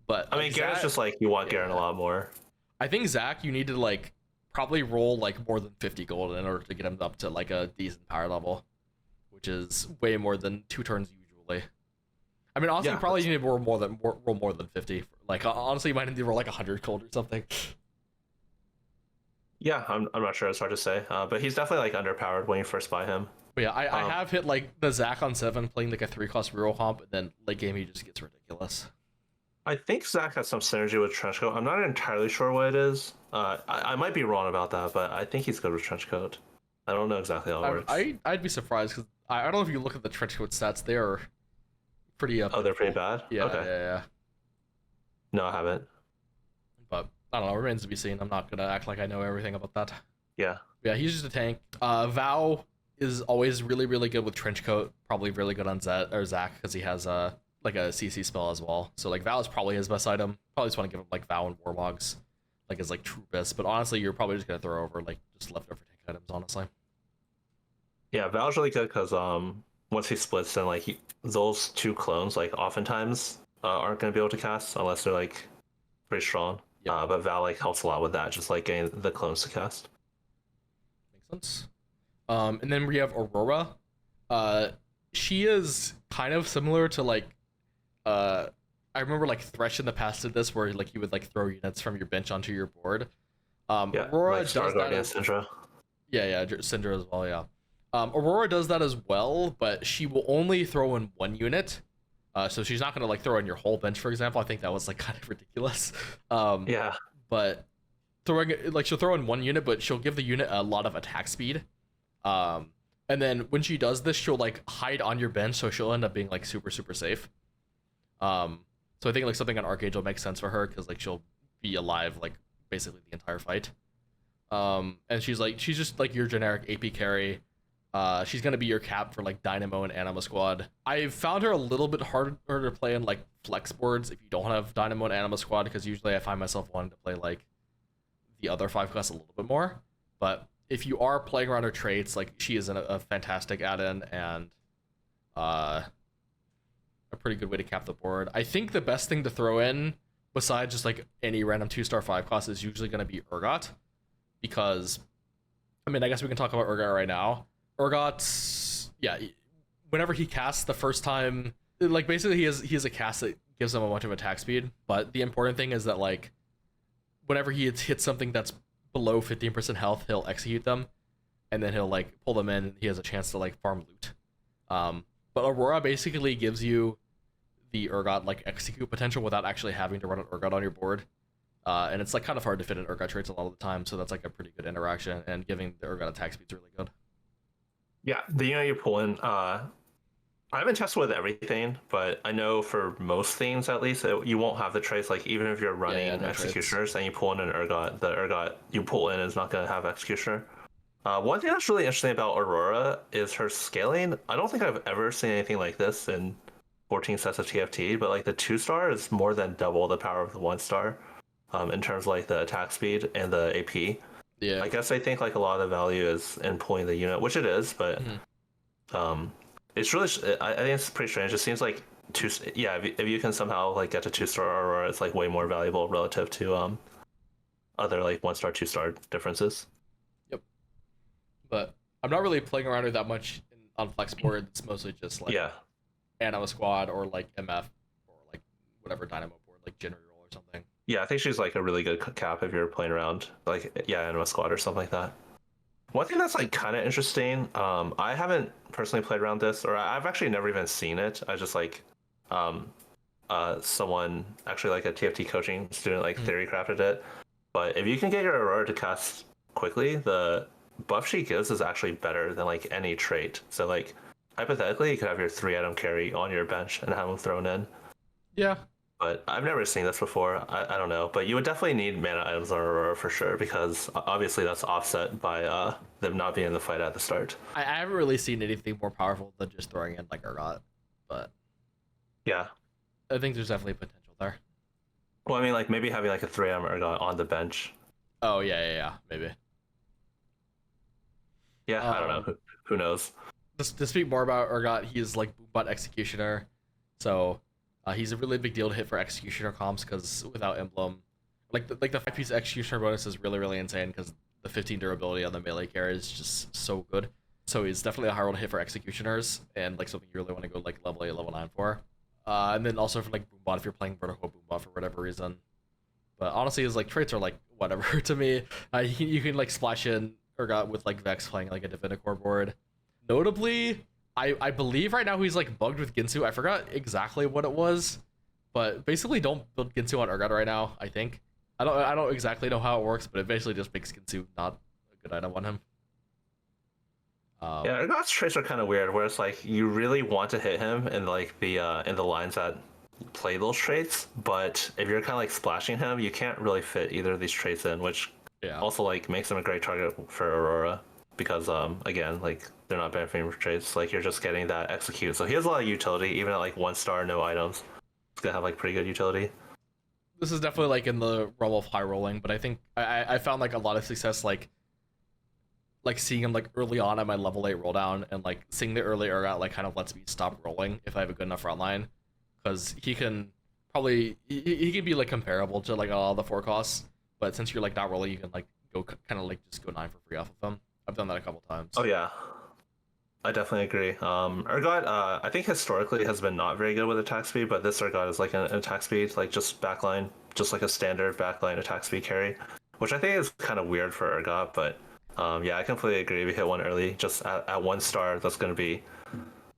But
I mean, Garen's just like you want Garen a
yeah.
lot more.
I think Zac, you need to like probably roll like more than 50 gold in order to get him up to like a decent power level, which is way more than 2 turns usually. I mean, honestly,
Yeah,
you probably need to roll more than 50. Like honestly, you might need to roll like 100 gold or something.
Yeah, I'm not sure. It's hard to say. But he's definitely like underpowered when you first buy him.
But yeah, I have hit like the Zac on 7 playing like a 3-cost reroll comp, and then late game he just gets ridiculous.
I think Zac has some synergy with Trenchcoat. I'm not entirely sure what it is. I might be wrong about that, but I think he's good with Trenchcoat. I don't know exactly how it works.
I'd be surprised because I don't know if you look at the trenchcoat stats, they are pretty up.
Oh, they're pretty bad?
Yeah,
Okay.
yeah.
No, I haven't.
But I don't know, remains to be seen. I'm not gonna act like I know everything about that.
Yeah.
Yeah, he's just a tank. Val is always really, really good with trenchcoat. Probably really good on Zac because he has like a CC spell as well. So like Val is probably his best item. Probably just want to give him like Val and Warmogs, like his like true best. But honestly, you're probably just gonna throw over like just leftover tank items. Honestly.
Yeah, Val's really good because once he splits, then like those two clones like oftentimes aren't going to be able to cast unless they're like pretty strong.
Yep.
But Val like helps a lot with that, just like getting the clones to cast.
Makes sense. And then we have Aurora. She is kind of similar to like I remember like Thresh in the past did this where like you would like throw units from your bench onto your board.
Yeah,
Aurora
like
does
Star
that
Guardian
as,
Syndra.
yeah, Syndra as well, yeah. Aurora does that as well, but she will only throw in one unit. So she's not gonna like throw in your whole bench, for example. I think that was like kind of ridiculous.
Yeah.
But throwing like she'll throw in one unit, but she'll give the unit a lot of attack speed. And then when she does this, she'll like hide on your bench, so she'll end up being like super safe. So I think like something on Archangel makes sense for her because like she'll be alive like basically the entire fight. And she's just like your generic AP carry. She's gonna be your cap for like Dynamo and Anima Squad. I've found her a little bit harder to play in like flex boards if you don't have Dynamo and Anima Squad, because usually I find myself wanting to play like the other 5 class a little bit more. But if you are playing around her traits, like she is a fantastic add-in and a pretty good way to cap the board. I think the best thing to throw in besides just like any random 2-star 5 class is usually going to be Urgot, because I mean I guess we can talk about Urgot right now. Urgot, yeah, whenever he casts the first time, like basically he has a cast that gives him a bunch of attack speed, but the important thing is that like whenever he hits something that's below 15% health, he'll execute them, and then he'll like pull them in, and he has a chance to like farm loot. But Aurora basically gives you the Urgot like execute potential without actually having to run an Urgot on your board. And it's like kind of hard to fit in Urgot traits a lot of the time, so that's like a pretty good interaction, and giving the Urgot attack speed is really good.
Yeah, the unit you pull in, I haven't tested with everything, but I know for most things at least, you won't have the traits. Like even if you're running
no
executioners and you pull in an Urgot, the Urgot you pull in is not going to have executioner. One thing that's really interesting about Aurora is her scaling. I don't think I've ever seen anything like this in 14 sets of TFT, but like the 2-star is more than double the power of the 1-star in terms of like the attack speed and the AP.
Yeah,
I guess I think like a lot of the value is in pulling the unit, which it is, but it's really I think it's pretty strange. It seems like if you can somehow like get to 2-star Aurora, it's like way more valuable relative to other like 1-star 2-star differences.
Yep. But I'm not really playing around with that much on flex board. It's mostly just like Anima Squad or like MF or like whatever Dynamo board, like General or something.
Yeah, I think she's like a really good cap if you're playing around like Anima Squad or something like that. One thing that's like kind of interesting, I haven't personally played around this, or I've actually never even seen it. I just like someone actually like a TFT coaching student like theory crafted it. But if you can get your Aurora to cast quickly, the buff she gives is actually better than like any trait. So like hypothetically, you could have your 3-item carry on your bench and have them thrown in.
Yeah,
but I've never seen this before. I don't know, but you would definitely need mana items on Aurora for sure because obviously that's offset by them not being in the fight at the start.
I haven't really seen anything more powerful than just throwing in like Urgot, but
Yeah.
I think there's definitely potential there.
Well, I mean, like maybe having like a 3M Urgot on the bench.
Oh yeah, maybe.
Yeah, I don't know. Who knows?
To speak more about Urgot, he's like Boombot Executioner, so he's a really big deal to hit for Executioner comps because without Emblem, like the 5-piece Executioner bonus is really insane because the 15 durability on the melee carry is just so good. So he's definitely a hard one to hit for Executioners and like something you really want to go like level 8, level 9 for. And then also for like Boombot if you're playing Vertical Boombot for whatever reason. But honestly, his like traits are like whatever to me. You can like splash in Urgot with like Vex playing like a Divinicore board. Notably, I believe right now he's like bugged with Ginsu. I forgot exactly what it was, but basically don't build Ginsu on Urgot right now. I think I don't exactly know how it works, but it basically just makes Ginsu not a good item on him.
Yeah, Urgot's traits are kind of weird, where it's like you really want to hit him in like in the lines that play those traits, but if you're kind of like splashing him, you can't really fit either of these traits in, which also like makes him a great target for Aurora because again like they're not benefiting from traits, like you're just getting that execute. So he has a lot of utility, even at like 1 star, no items. It's gonna have like pretty good utility.
This is definitely like in the realm of high rolling, but I think I found like a lot of success like seeing him like early on at my level 8 roll down and like seeing the early Urgot like kind of lets me stop rolling if I have a good enough front line. Because he can probably he can be like comparable to like all the 4 costs, but since you're like not rolling, you can like go kind of like just go 9 for free off of them. I've done that a couple times.
Oh yeah, I definitely agree. Urgot, I think historically has been not very good with attack speed, but this Urgot is like an attack speed, like just backline, just like a standard backline attack speed carry, which I think is kind of weird for Urgot, but yeah, I completely agree. We hit one early, just at 1 star. That's going to be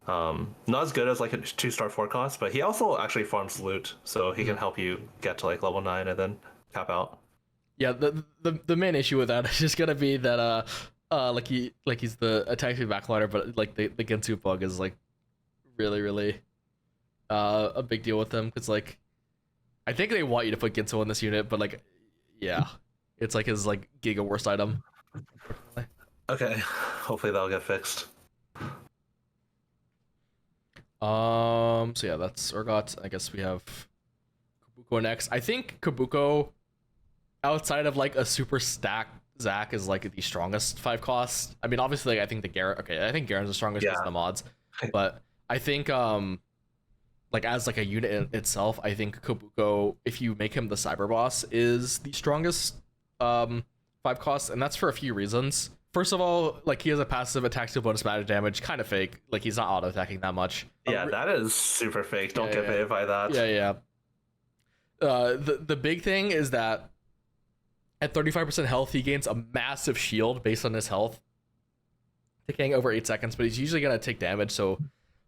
not as good as like a 2-star 4 cost, but he also actually farms loot, so he can help you get to like level 9 and then cap out.
Yeah, the main issue with that is just gonna be that he's the attack speed backliner, but like the Gensu bug is like really a big deal with him because like I think they want you to put Gensu on this unit, but like yeah, it's like his like giga worst item.
Okay, hopefully that'll get fixed.
So yeah, that's Urgot. I guess we have Kabuko next. I think Kabuko, outside of like a super stack Zac, is like the strongest 5 cost. I mean, obviously, like, I think I think Garen's the strongest because of the mods, but I think like as like a unit in itself, I think Kabuko, if you make him the cyber boss, is the strongest 5 costs, and that's for a few reasons. First of all, like he has a passive attack to bonus magic damage, kind of fake. Like he's not auto attacking that much.
Yeah, that is super fake. Don't get baited by that.
Yeah. The big thing is that at 35% health, he gains a massive shield based on his health, decaying over 8 seconds. But he's usually gonna take damage, so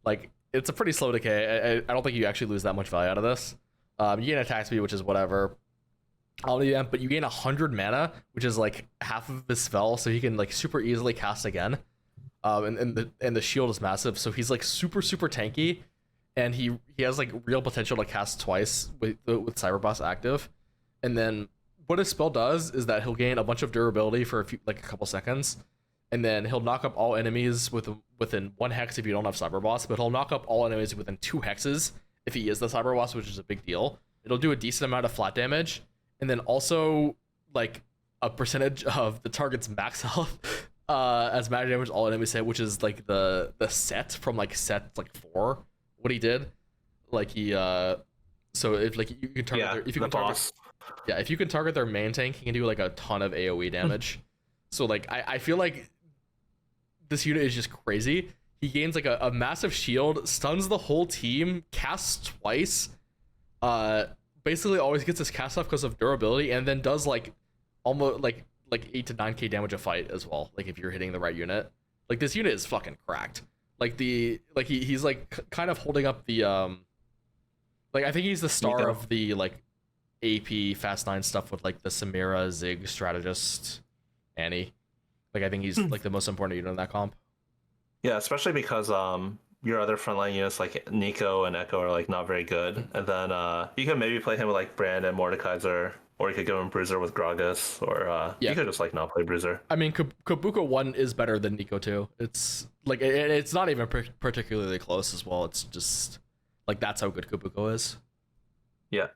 like it's a pretty slow decay. I don't think you actually lose that much value out of this. You gain attack speed, which is whatever. But you gain 100 mana, which is like half of his spell, so he can like super easily cast again. And the shield is massive, so he's like super tanky, and he has like real potential to cast twice with Cyber Boss active. And then what his spell does is that he'll gain a bunch of durability for a couple seconds, and then he'll knock up all enemies within 1 hex if you don't have Cyber Boss, but he'll knock up all enemies within 2 hexes if he is the Cyber Boss, which is a big deal. It'll do a decent amount of flat damage. And then also like a percentage of the target's max health as magic damage all enemies hit, which is like the set from like set like 4. What he did, like he so if like you can target if you can target their main tank, he can do like a ton of AoE damage. So like I feel like this unit is just crazy. He gains like a massive shield, stuns the whole team, casts twice. Basically always gets his cast off because of durability, and then does like almost like 8 to 9k damage a fight as well, like if you're hitting the right unit. Like this unit is fucking cracked. Like he's like kind of holding up the like I think he's the star of the like AP Fast 9 stuff with like the Samira, Zig, Strategist, Annie. Like I think he's like the most important unit in that comp.
Yeah, especially because your other frontline units like Nico and Echo are like not very good, and then you can maybe play him with like Brand and Mordekaiser, or you could go in Bruiser with Gragas, or
Yeah.
you could just like not play Bruiser.
I mean, Kabuka 1 is better than Nico 2. It's like it's not even particularly close as well. It's just like that's how good Kabuka is.
Yeah.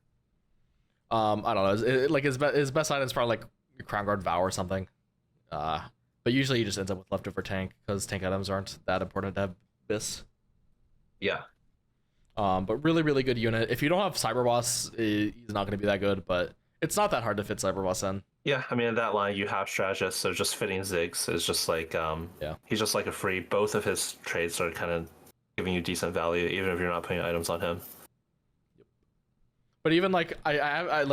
I don't know. Like his best item is probably like Crown Guard Vow or something. But usually he just ends up with leftover tank because tank items aren't that important to have Bis.
Yeah.
But really, really good unit. If you don't have Cyber Boss, he's not going to be that good, but it's not that hard to fit Cyber Boss in.
Yeah, I mean, in that line, you have Strategist, so just fitting Ziggs is just like, he's just like a free. Both of his trades are kind of giving you decent value, even if you're not putting items on him.
But even like, I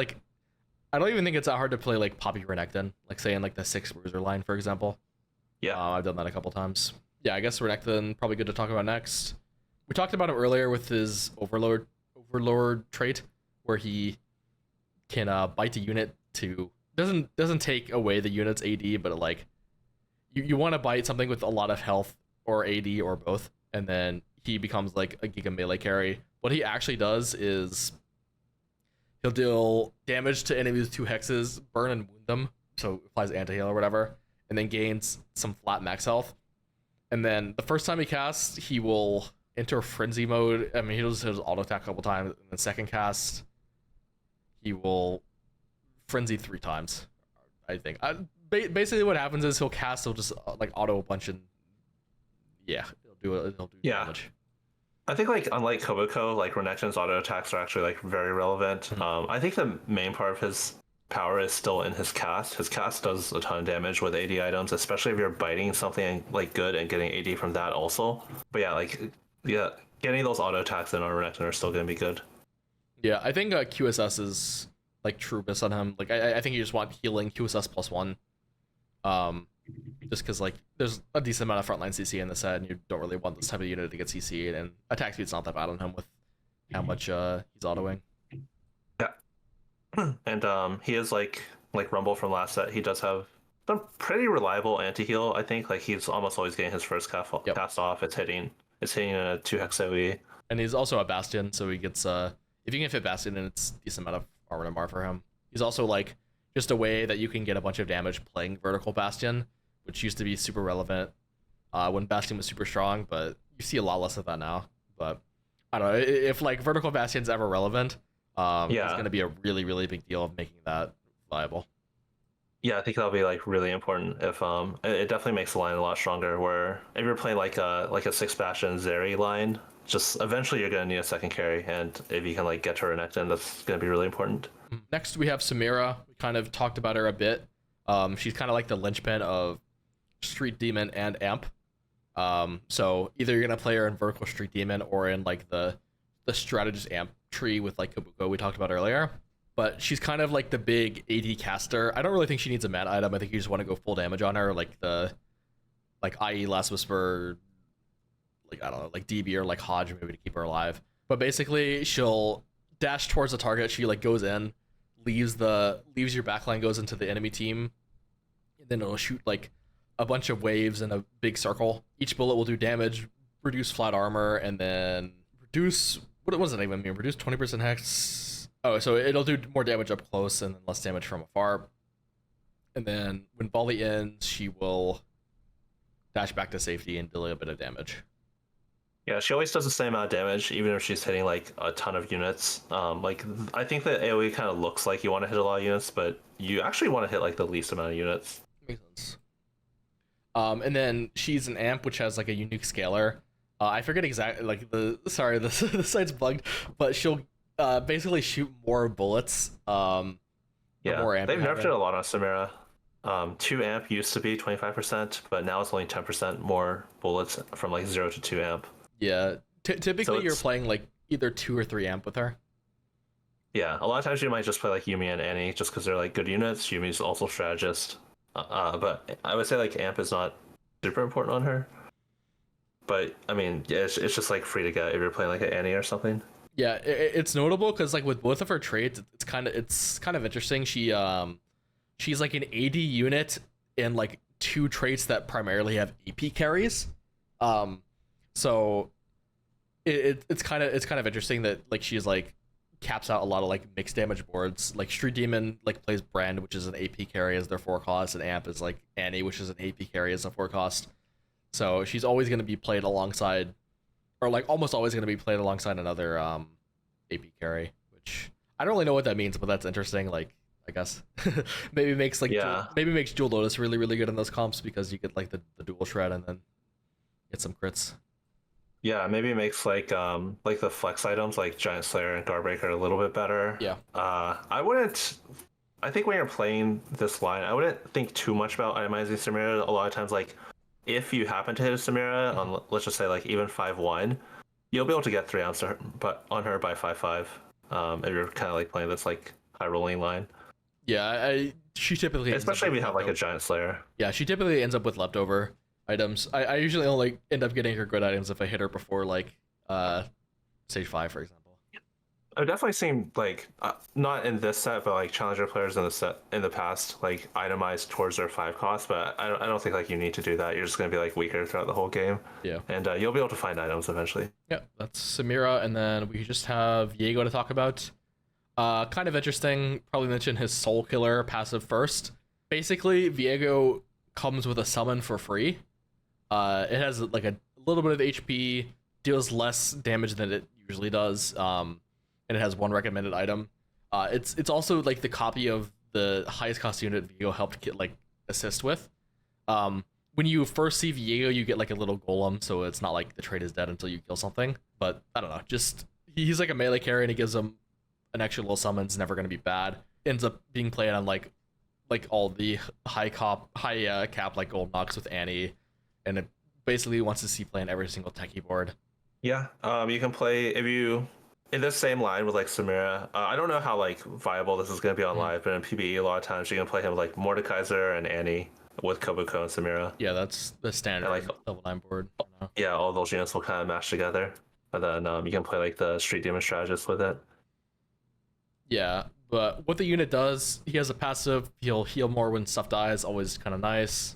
don't even think it's that hard to play like Poppy Renekton, like say in like the 6 Bruiser line, for example.
Yeah.
I've done that a couple times. Yeah, I guess Renekton, probably good to talk about next. We talked about him earlier with his Overlord trait, where he can bite a unit to doesn't take away the unit's AD, but like you want to bite something with a lot of health or AD or both, and then he becomes like a Giga melee carry. What he actually does is he'll deal damage to enemies with 2 hexes, burn and wound them, so applies anti-heal or whatever, and then gains some flat max health. And then the first time he casts, he will enter frenzy mode. I mean, he'll just his auto attack a couple times. And then second cast, he will frenzy 3 times, I think. Basically, what happens is he'll just like auto a bunch, and yeah, he'll do damage.
I think like unlike Kobuko, like Renekton's auto attacks are actually like very relevant. I think the main part of his power is still in his cast. His cast does a ton of damage with AD items, especially if you're biting something like good and getting AD from that also. But yeah, getting those auto attacks in on Renekton are still going to be good.
Yeah, I think QSS is like true best on him. Like I think you just want healing QSS +1. Just because like there's a decent amount of frontline CC in the set, and you don't really want this type of unit to get CC'd, and attack speed's not that bad on him with how much he's autoing.
Yeah, and he is like Rumble from last set. He does have some pretty reliable anti-heal. I think like he's almost always getting his first cast off. It's hitting a 2 hex AoE.
And he's also a Bastion, so he gets if you can fit Bastion, and it's a decent amount of armor and MR for him. He's also like just a way that you can get a bunch of damage playing vertical Bastion, which used to be super relevant when Bastion was super strong, but you see a lot less of that now. But I don't know, if like vertical Bastion's ever relevant, it's going to be a really, really big deal of making that viable.
Yeah, I think that'll be like really important. If it definitely makes the line a lot stronger. Where if you're playing like a 6 Bastion Zeri line, just eventually you're gonna need a second carry, and if you can like get to Renekton, that's gonna be really important.
Next we have Samira. We kind of talked about her a bit. She's kind of like the linchpin of Street Demon and Amp. So either you're gonna play her in vertical Street Demon or in like the strategist Amp tree with like Kabuko we talked about earlier. But she's kind of like the big AD caster. I don't really think she needs a mana item. I think you just want to go full damage on her, like IE Last Whisper, like I don't know, like DB or like Hodge maybe to keep her alive. But basically she'll dash towards the target. She like goes in, leaves your backline, goes into the enemy team, and then it'll shoot like a bunch of waves in a big circle. Each bullet will do damage, reduce flat armor, and then reduce what does it even mean? Reduce 20% hex. Oh, so it'll do more damage up close and then less damage from afar. And then when volley ends, she will dash back to safety and deal a bit of damage.
Yeah, she always does the same amount of damage, even if she's hitting like a ton of units. Like I think that AoE kind of looks like you want to hit a lot of units, but you actually want to hit like the least amount of units.
Makes sense. And then she's an amp, which has like a unique scaler. I forget exactly like the site's bugged, but she'll basically shoot more bullets.
Yeah, more amp they've nerfed it a lot on Samira. 2 amp used to be 25%, but now it's only 10% more bullets from like 0 to 2 amp.
Yeah, typically so you're playing like either 2 or 3 amp with her.
Yeah, a lot of times you might just play like Yuumi and Annie just because they're like good units. Yuumi's also strategist, but I would say like amp is not super important on her. But I mean, yeah, it's just like free to get if you're playing like an Annie or something.
Yeah, it's notable because like with both of her traits, it's kind of interesting. She's like an AD unit in like 2 traits that primarily have AP carries. So it's kind of interesting that like she's like caps out a lot of like mixed damage boards. Like Street Demon like plays Brand, which is an AP carry as their 4 cost, and Amp is like Annie, which is an AP carry as a 4 cost. So she's always going to be played alongside, or like almost always going to be played alongside another AP carry, which I don't really know what that means, but that's interesting. Like I guess maybe makes like maybe makes Jewel Lotus really really good in those comps because you get like the dual shred and then get some crits.
Yeah, maybe it makes like the flex items like Giant Slayer and Guardbreaker a little bit better.
Yeah.
I think when you're playing this line, I wouldn't think too much about itemizing Samira. A lot of times, like if you happen to hit a Samira on, let's just say like even 5-1, you'll be able to get 3 ounce on her by 5-5. If you're kind of like playing this like high rolling line.
Yeah, she typically,
especially if you have like a Giant Slayer.
Yeah, she typically ends up with leftover items. I usually only end up getting her good items if I hit her before like stage 5, for example.
I've definitely seen like not in this set, but like challenger players in the set in the past like itemize towards their 5 cost. But I don't think like you need to do that. You're just gonna be like weaker throughout the whole game.
Yeah,
and you'll be able to find items eventually.
Yeah, that's Samira, and then we just have Viego to talk about. Kind of interesting. Probably mention his Soul Killer passive first. Basically, Viego comes with a summon for free. It has like a little bit of HP, deals less damage than it usually does, and it has 1 recommended item. It's also like the copy of the highest cost unit Viego helped get like assist with. When you first see Viego, you get like a little golem, so it's not like the trait is dead until you kill something. But I don't know, just he's like a melee carry and he gives him an extra little summon. It's never going to be bad. Ends up being played on like all the high cap like Gold Nox with Annie, and it basically wants to see play on every single techie board.
Yeah, you can play if you in this same line with like Samira. I don't know how like viable this is going to be on live, but in PBE a lot of times you can play him with like Mordekaiser and Annie with Kobuko and Samira.
Yeah, that's the standard like level 9 board.
Yeah, all those units will kind of mash together, and then you can play like the Street Demon strategist with it.
Yeah, but what the unit does, he has a passive, he'll heal more when stuff dies, always kind of nice.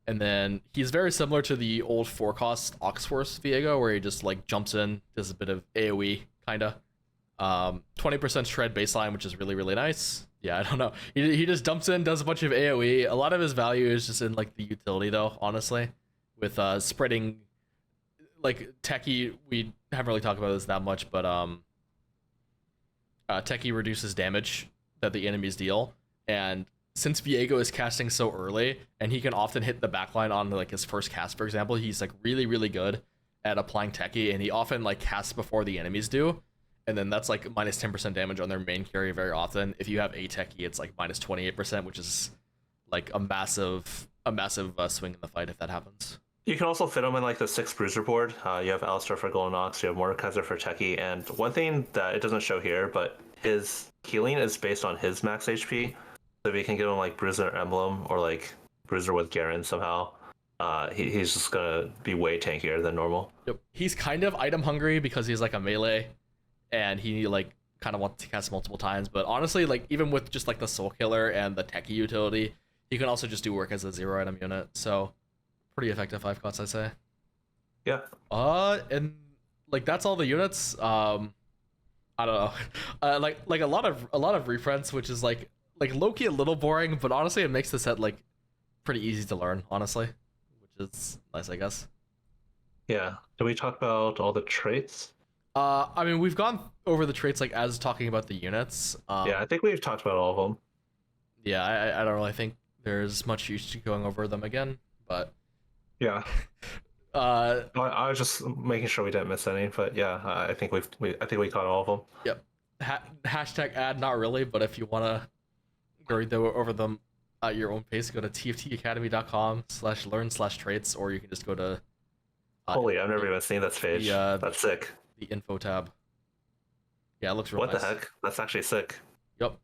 And then he's very similar to the old 4-cost Oxforce Viego, where he just like jumps in, does a bit of AoE, kinda. 20% shred baseline, which is really, really nice. Yeah, I don't know. He just dumps in, does a bunch of AoE. A lot of his value is just in like the utility though, honestly. With spreading, like Techie, we haven't really talked about this that much, but Techie reduces damage that the enemies deal, and since Viego is casting so early and he can often hit the backline on like his first cast, for example, he's like really really good at applying Techie, and he often like casts before the enemies do, and then that's like minus 10% damage on their main carry very often. If you have a Techie, it's like minus 28%, which is like a massive swing in the fight if that happens.
You can also fit him in like the 6 bruiser board. You have Alistair for Golden Ox, you have Mordekaiser for Techie, and one thing that it doesn't show here, but his healing is based on his max HP. So if you can give him like Bruiser Emblem or like Bruiser with Garen somehow, he's just gonna be way tankier than normal.
Yep. He's kind of item hungry because he's like a melee, and he like kind of wants to cast multiple times. But honestly, like even with just like the Soul Killer and the Techie utility, he can also just do work as a 0 item unit. So pretty effective 5 costs, I say.
Yeah.
And like that's all the units. I don't know. Like a lot of reprints, which is like low-key a little boring, but honestly it makes the set like pretty easy to learn, honestly, which is nice, I guess.
Yeah. Did we talk about all the traits?
I mean, we've gone over the traits like as talking about the units.
Yeah, I think we've talked about all of them.
Yeah, I don't really think there's much use to going over them again, but
yeah. I was just making sure we didn't miss any, but yeah, I think we caught all of them.
Yep. Hashtag ad, not really, but if you want to read over them at your own pace, go to tftacademy.com/learn/traits, or you can just go to
holy, I've never even seen this page. That's sick.
The info tab. Yeah, it looks really nice.
What the heck? That's actually sick.
Yep.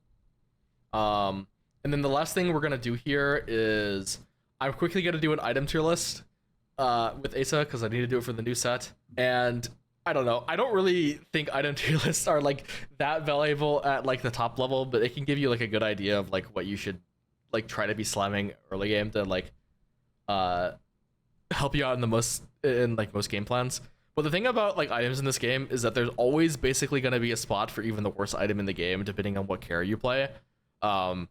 And then the last thing we're gonna do here is I'm quickly gonna do an item tier list with Aesah because I need to do it for the new set. And I don't know, I don't really think item tier lists are like that valuable at like the top level, but it can give you like a good idea of like what you should like try to be slamming early game to like help you out in most game plans. But the thing about like items in this game is that there's always basically going to be a spot for even the worst item in the game, depending on what carry you play. Um,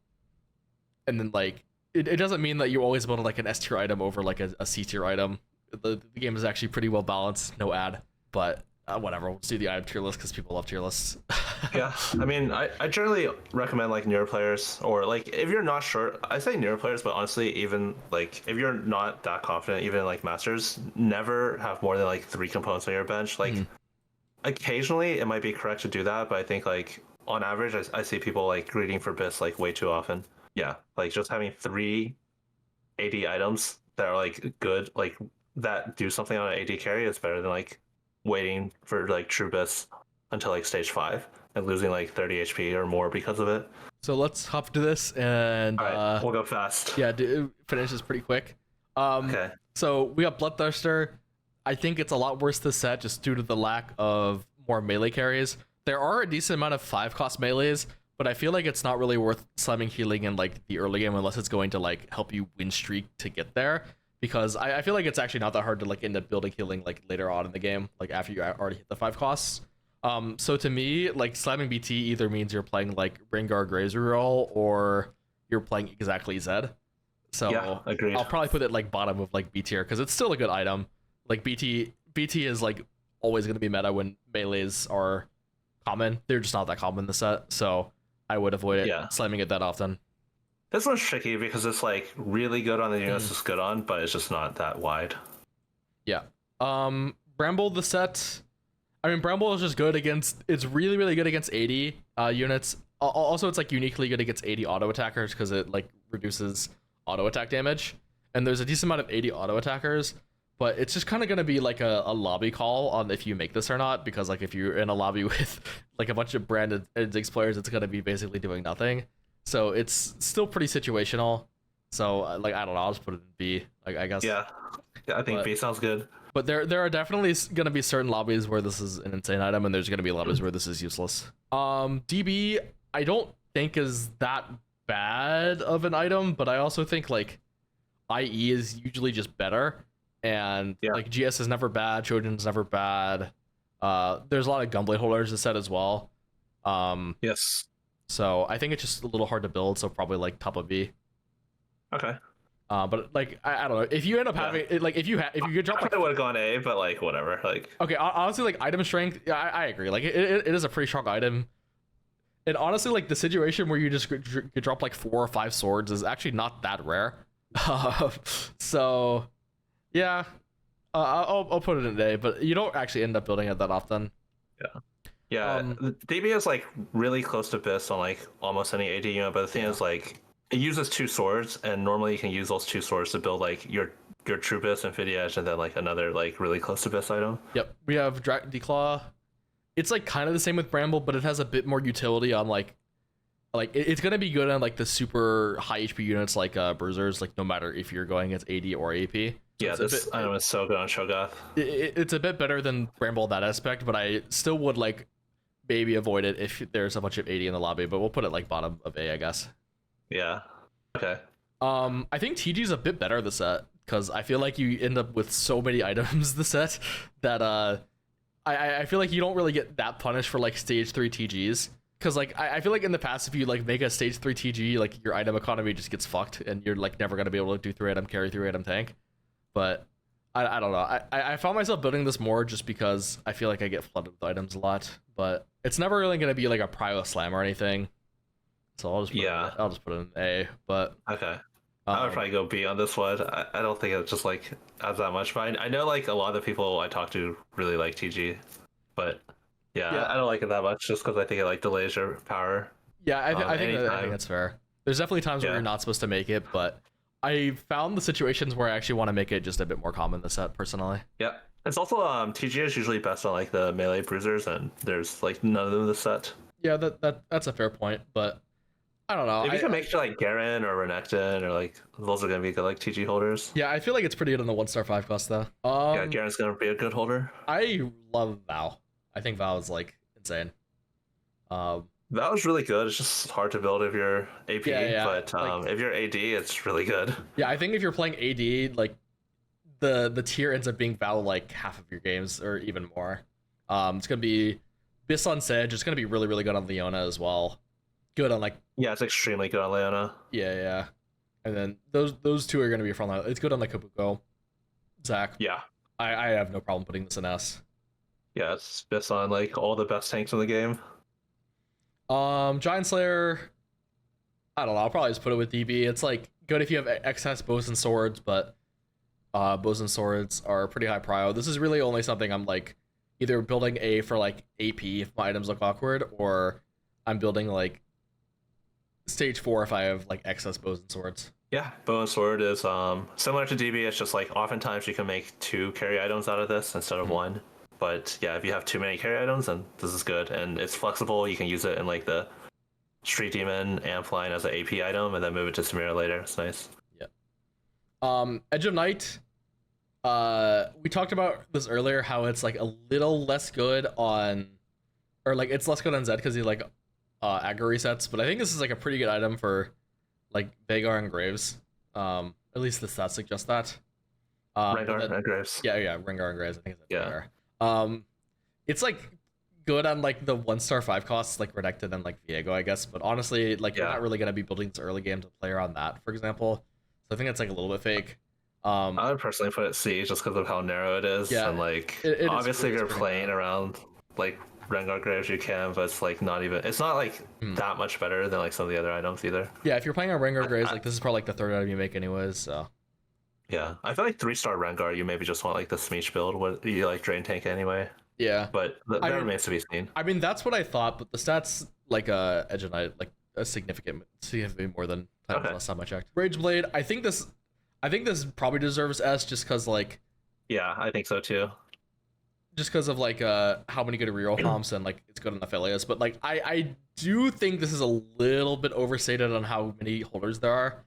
and then like it doesn't mean that you always build like an S tier item over like a C tier item. The game is actually pretty well balanced, no ad, but whatever. We'll just do the item tier list because people love tier lists.
Yeah, I mean, I generally recommend like newer players, or like if you're not sure, I say newer players, but honestly, even like if you're not that confident, even like masters, never have more than like 3 components on your bench. Like occasionally it might be correct to do that, but I think like on average, I see people like greeting for bits like way too often. Yeah, like just having 3 AD items that are like good, like that do something on an AD carry is better than like waiting for like true bits until like stage 5 and losing like 30 HP or more because of it.
So let's hop to this and
All right, we'll go fast.
yeah, finish this pretty quick.
Okay.
So we got Bloodthirster. I think it's a lot worse this set just due to the lack of more melee carries. There are a decent amount of 5-cost melees, but I feel like it's not really worth slamming healing in like the early game unless it's going to like help you win streak to get there. Because I feel like it's actually not that hard to like end up building healing like later on in the game, like after you already hit the 5 costs. So to me, like slamming BT either means you're playing like Rengar Graze reroll or you're playing exactly Zed. So
yeah, agreed.
I'll probably put it like bottom of like B tier because it's still a good item. Like BT is like always going to be meta when melees are common. They're just not that common in the set, so I would avoid it slamming it that often.
This one's tricky because it's like really good on the units it's good on, but it's just not that wide.
Yeah. Bramble the set. I mean, Bramble is just good against. It's really really good against 80 units. Also, it's like uniquely good against 80 auto attackers because it like reduces auto attack damage. And there's a decent amount of 80 auto attackers, but it's just kind of gonna be like a lobby call on if you make this or not. Because like if you're in a lobby with like a bunch of branded Ziggs players, it's gonna be basically doing nothing. So it's still pretty situational. So like I don't know, I'll just put it in B. Like I guess.
Yeah, I think B sounds good.
But there are definitely gonna be certain lobbies where this is an insane item, and there's gonna be lobbies where this is useless. DB I don't think is that bad of an item, but I also think like IE is usually just better, and like GS is never bad, Trojan's never bad. There's a lot of Gunblade holders this set as well.
Yes.
So I think it's just a little hard to build, so probably like top of B.
Okay.
But like I don't know if you end up having like if you could drop like
I would have gone A, but like whatever. Like
okay, honestly, like item strength, yeah, I agree. Like it is a pretty strong item, and honestly, like the situation where you just could drop like 4 or 5 swords is actually not that rare. So yeah, I'll put it in A, but you don't actually end up building it that often.
Yeah, DB is like really close to Biss on like almost any AD unit, but the thing is like it uses 2 swords, and normally you can use those 2 swords to build like your true Biss, Infinity Edge, and then like another like really close to Biss item.
Yep, we have Declaw. It's like kind of the same with Bramble, but it has a bit more utility on like it's gonna be good on like the super high HP units like Bruisers, like no matter if you're going against AD or AP.
Yeah, this item is so good on Shogoth.
It's a bit better than Bramble in that aspect, but I still would like maybe avoid it if there's a bunch of 80 in the lobby, but we'll put it like bottom of A, I guess.
Yeah. Okay.
I think TG is a bit better this set because I feel like you end up with so many items this set that I feel like you don't really get that punished for like stage 3 TGs. Because like I feel like in the past, if you like make a stage 3 TG, like your item economy just gets fucked and you're like never gonna be able to do 3 item carry, 3 item tank. But I don't know. I found myself building this more just because I feel like I get flooded with items a lot. But it's never really gonna be like a prio slam or anything. So I'll just put it in A. But
okay. I would probably go B on this one. I don't think it just like adds that much. But I know like a lot of the people I talk to really like TG, but yeah. I don't like it that much just because I think it like delays your power.
Yeah, I think that's fair. There's definitely times where you're not supposed to make it, but I found the situations where I actually want to make it just a bit more common this set personally.
Yeah. It's also TG is usually best on like the melee bruisers, and there's like none of them in the set.
Yeah, that's a fair point, but I don't know.
If you can make like Garen or Renekton or like those are gonna be good like TG holders.
Yeah, I feel like it's pretty good on the 1-star 5 cost though.
Yeah, Garen's gonna be a good holder.
I love Val. I think Val is like insane.
That was really good. It's just hard to build if you're AP, but like, if you're AD, it's really good.
Yeah, I think if you're playing AD, like the tier ends up being valid like half of your games or even more. It's gonna be Biss on Sedge. It's gonna be really really good on Leona as well. Good on like
Yeah, it's extremely good on Leona.
yeah. And then those two are gonna be frontline. It's good on like Kabuko, Zach.
Yeah.
I have no problem putting this in S.
Yeah, it's Biss on like all the best tanks in the game.
Giant Slayer. I don't know. I'll probably just put it with DB. It's like good if you have excess bows and swords, but bows and swords are pretty high prio. This is really only something I'm like either building A for like AP if my items look awkward, or I'm building like stage 4 if I have like excess bows and swords.
Yeah, bow and sword is similar to DB. It's just like oftentimes you can make 2 carry items out of this instead of 1. But yeah, if you have too many carry items, then this is good, and it's flexible. You can use it in like the Street Demon Amp line as an AP item, and then move it to Samira later. It's nice.
Yeah. Edge of Night. We talked about this earlier, how it's like a little less good on, or like it's less good on Zed because he like aggro resets. But I think this is like a pretty good item for like Vhagar and Graves. At least the stats suggest that.
Rengar and Graves.
Yeah, Rengar and Graves. I think it's
Yeah.
Rengar. It's like good on like the 1-star 5 costs like Redacted and like Viego, I guess. But honestly, like you're not really gonna be building this early game to play around that, for example. So I think it's like a little bit fake.
I would personally put it C just because of how narrow it is.
Yeah,
and like
it's
obviously if you're playing
narrow.
around like Rengar Graves you can, but it's like not even, it's not like that much better than like some of the other items either.
Yeah, if you're playing on Rengar Graves, like this is probably like the third item you make anyways, so.
Yeah, I feel like 3-star Rengar you maybe just want like the Smeech build where you like drain tank anyway.
Yeah.
But that remains to be seen.
I mean, that's what I thought, but the stats like Edge of Night like a significantly more than times last time I checked. Rageblade, I think this probably deserves S just because like
Yeah, I think so too.
just because of like how many good reroll comps and like it's good on affiliates, but like I do think this is a little bit overstated on how many holders there are.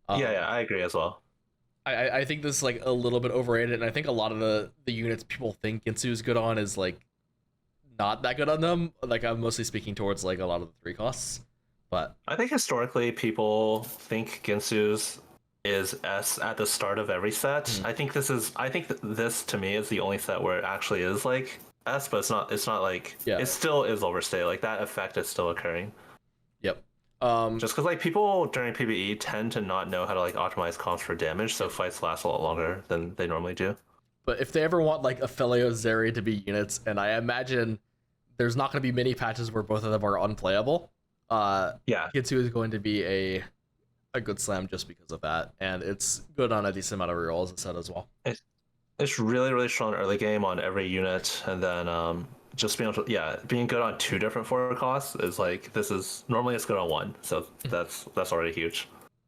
Yeah, I agree as well.
I think this is like a little bit overrated, and I think a lot of the units people think Ginsu is good on is like not that good on them. Like I'm mostly speaking towards like a lot of the 3 costs, but
I think historically people think Ginsu's is S at the start of every set. I think this to me is the only set where it actually is like S, but it's not like it still is overstated. Like that effect is still occurring.
Yep.
Just because like people during PvE tend to not know how to like optimize comps for damage, so fights last a lot longer than they normally do.
But if they ever want like Ophelio Zeri to be units, and I imagine there's not going to be many patches where both of them are unplayable, Ginsu is going to be a good slam just because of that, and it's good on a decent amount of rerolls, as I said as well.
It's really really strong early game on every unit, and then just being able to, being good on 2 different forward costs is like, this is normally it's good on 1, so that's already huge.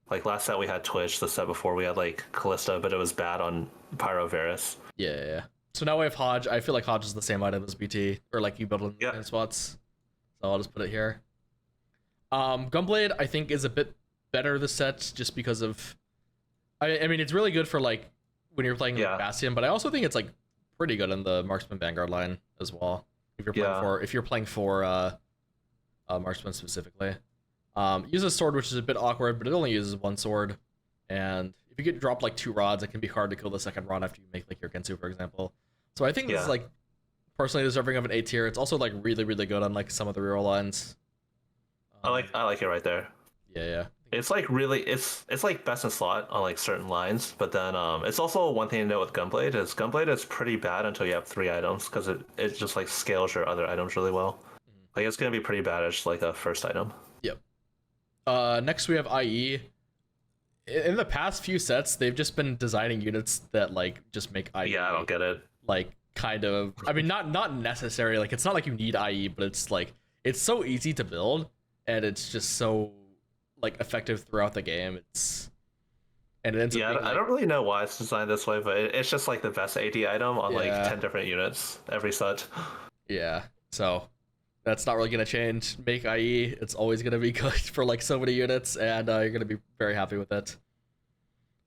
Like last set we had Twitch, the set before we had like Callista, but it was bad on Pyro Varus.
Yeah. So now we have Hodge. I feel like Hodge is the same item as BT, or like you build in the same spots. So I'll just put it here. Gunblade I think is a bit better this set just because of, I mean it's really good for like when you're playing like Bastion, but I also think it's like pretty good in the Marksman Vanguard line as well. If you're playing for Marksman specifically. Use a sword, which is a bit awkward, but it only uses 1 sword. And if you get dropped like 2 rods, it can be hard to kill the second rod after you make like your Gensu, for example. So I think this is like personally deserving of an A tier. It's also like really, really good on like some of the reroll lines.
I like it right there.
Yeah.
It's like really, it's like best in slot on like certain lines, but then it's also one thing to note with Gunblade is pretty bad until you have 3 items, because it just like scales your other items really well. Like it's gonna be pretty bad as like a first item.
Yep. Next we have IE. In the past few sets, they've just been designing units that like just make IE.
Yeah, I don't get it.
Like kind of, I mean, not necessary. Like it's not like you need IE, but it's like it's so easy to build, and it's just so like effective throughout the game. It ends up being, like,
I don't really know why it's designed this way, but it's just like the best AD item on like 10 different units every set. Yeah,
so that's not really gonna change. Make IE, it's always gonna be good for like so many units, and you're gonna be very happy with it.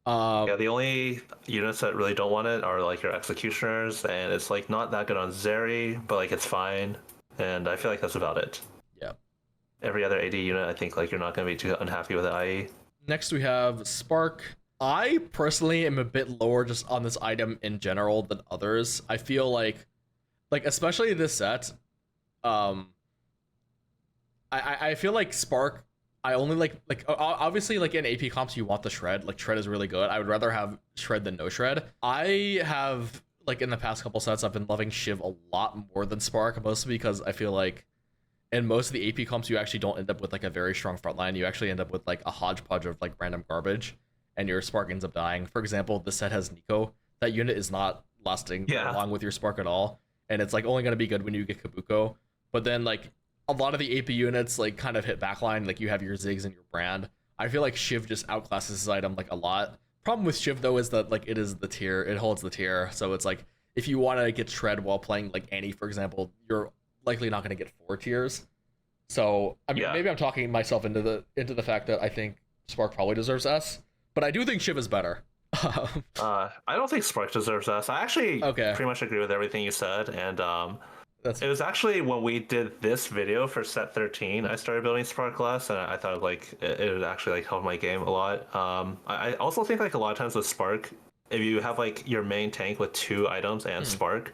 The only units that really don't want it are like your executioners, and it's like not that good on Zeri, but like it's fine, and I feel like that's about it.
Yeah.
Every other AD unit, I think like you're not gonna be too unhappy with the IE.
Next we have Spark. I personally am a bit lower just on this item in general than others. I feel like especially this set, um, I feel like Spark. I only obviously like in AP comps you want the shred. Like shred is really good. I would rather have shred than no shred. I have like in the past couple sets I've been loving Shiv a lot more than Spark, mostly because I feel like in most of the AP comps you actually don't end up with like a very strong front line. You actually end up with like a hodgepodge of like random garbage, and your Spark ends up dying. For example, this set has Nico. That unit is not lasting along with your Spark at all, and it's like only gonna be good when you get Kabuko. But then like a lot of the AP units like kind of hit backline, like you have your Ziggs and your Brand. I feel like Shiv just outclasses this item like a lot. Problem with Shiv though is that like it is the tier, it holds the tier, so it's like if you want to get shred while playing like Annie, for example, you're likely not going to get 4 tiers. So I mean, maybe I'm talking myself into the fact that I think Spark probably deserves S, but I do think Shiv is better.
I don't think Spark deserves S. I actually pretty much agree with everything you said, and it was actually when we did this video for set 13, I started building Spark less, and I thought like it would actually like help my game a lot. I also think like a lot of times with Spark, if you have like your main tank with 2 items and Spark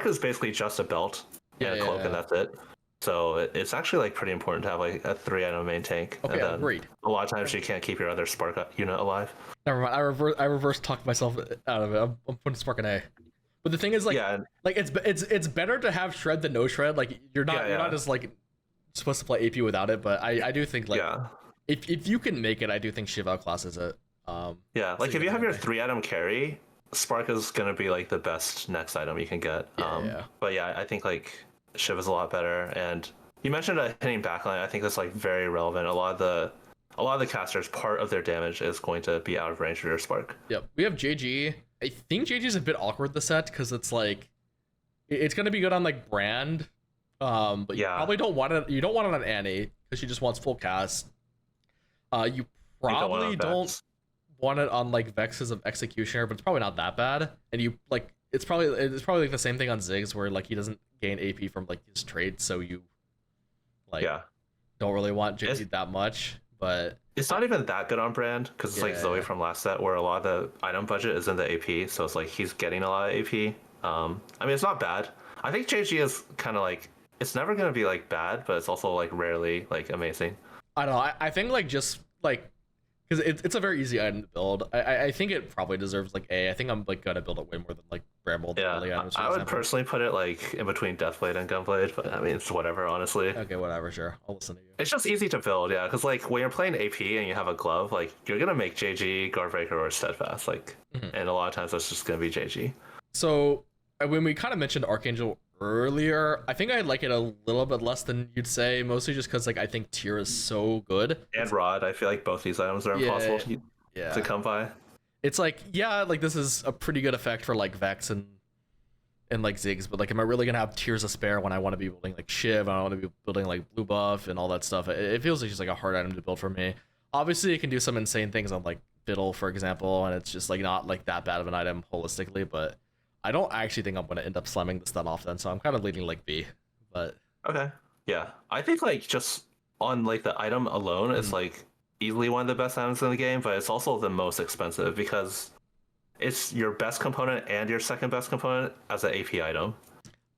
is basically just a belt and a cloak, and that's it. So it's actually like pretty important to have like a 3-item main tank.
Okay, agreed.
A lot of times you can't keep your other Spark unit alive.
Never mind. I reverse talked myself out of it. I'm putting Spark in A. But the thing is, like it's better to have shred than no shred. Like you're not just like supposed to play AP without it. But I do think like if you can make it, I do think Shiv outclasses it.
Like if you have your 3-item carry, Spark is gonna be like the best next item you can get. But yeah, I think like Shiv is a lot better. And you mentioned hitting backline. I think that's like very relevant. A lot of the casters, part of their damage is going to be out of range of your Spark.
Yep. We have JG. I think JG is a bit awkward this set because it's like it's gonna be good on like Brand, but you probably don't want it. You don't want it on Annie because she just wants full cast. You probably don't want it on like Vexes of Executioner, but it's probably not that bad. And you like it's probably like the same thing on Ziggs where like he doesn't gain AP from like his traits, so you like don't really want JG that much. But
it's not even that good on Brand because it's like Zoe from last set where a lot of the item budget is in the AP, so it's like he's getting a lot of AP. I mean, it's not bad. I think JG is kind of like it's never gonna be like bad, but it's also like rarely like amazing.
I don't know. I think like just like because it's a very easy item to build. I think it probably deserves like A. I think I'm like gonna build it way more than like Bramble.
I would personally put it like in between Deathblade and Gunblade, but I mean it's whatever, honestly.
Okay, whatever, sure. I'll listen to you.
It's just easy to build, because like when you're playing AP and you have a glove, like you're gonna make JG, Guardbreaker, or Steadfast, like, and a lot of times that's just gonna be JG.
So when we kind of mentioned Archangel earlier, I think I like it a little bit less than you'd say, mostly just because like I think Tier is so good.
And Rod, I feel like both these items are impossible to come by.
It's like like this is a pretty good effect for like Vex and like Ziggs, but like am I really gonna have Tears to spare when I want to be building like Shiv, I want to be building like Blue Buff and all that stuff? It feels like just like a hard item to build for me. Obviously it can do some insane things on like Fiddle, for example, and it's just like not like that bad of an item holistically, but I don't actually think I'm going to end up slamming this that often, so I'm kind of leaning like B. But
okay, yeah, I think like just on like the item alone, it's like easily one of the best items in the game, but it's also the most expensive because it's your best component and your second best component as an AP item.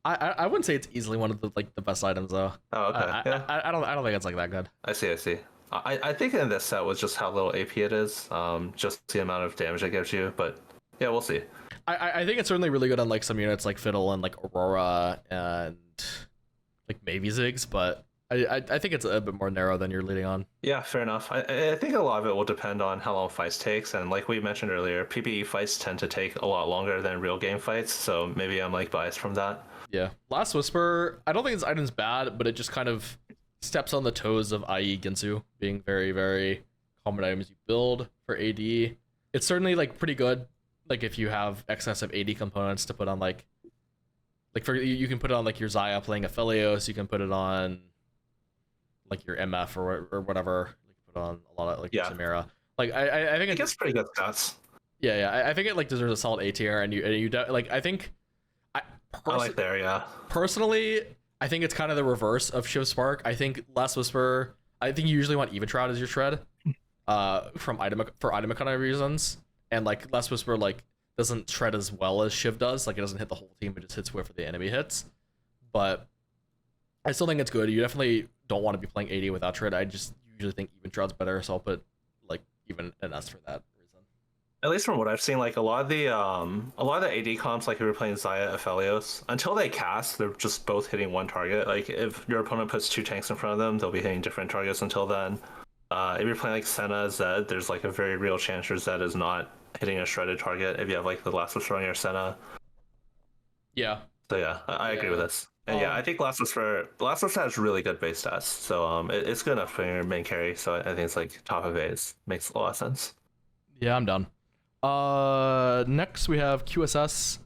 I wouldn't say it's easily one of the like the best items though.
Oh, okay.
I don't think it's like that good.
I see. I think in this set was just how little AP it is, just the amount of damage it gives you, but yeah, we'll see.
I think it's certainly really good on like some units like Fiddle and like Aurora and like maybe Ziggs, but I think it's a bit more narrow than you're leading on.
Yeah, fair enough. I think a lot of it will depend on how long fights takes, and like we mentioned earlier, PvE fights tend to take a lot longer than real game fights, so maybe I'm like biased from that.
Yeah. Last Whisper, I don't think this item's bad, but it just kind of steps on the toes of IE Ginsu being very, very common items you build for AD. It's certainly like pretty good. Like if you have excess of AD components to put on like for you can put it on like your Xayah playing Aphelios, you can put it on like your MF or whatever. You can put on a lot of like Samira. Like I think
it gets pretty good stats.
Yeah, I think it like deserves a solid A tier, and you like I think
I like there, yeah.
Personally, I think it's kind of the reverse of Shiv Spark. I think Last Whisper, I think you usually want Even Shroud as your shred. for item economy reasons, and like Last Whisper like doesn't tread as well as Shiv does. Like it doesn't hit the whole team; it just hits whoever the enemy hits. But I still think it's good. You definitely don't want to be playing AD without tread. I just usually think even tread's better, so I'll put like even an S for that reason.
At least from what I've seen, like a lot of the AD comps, like if you're playing Xayah, Aphelios, until they cast, they're just both hitting one target. Like if your opponent puts 2 tanks in front of them, they'll be hitting different targets until then. If you're playing like Senna, Zed, there's like a very real chance your Zed is not hitting a shredded target if you have like the Last Whisper on your Senna.
Yeah.
So yeah, I agree with this. And yeah, I think Last Whisper has really good base stats. So it's good enough for your main carry. So I think it's like top of A's. Makes a lot of sense.
Yeah, I'm done. Next we have QSS.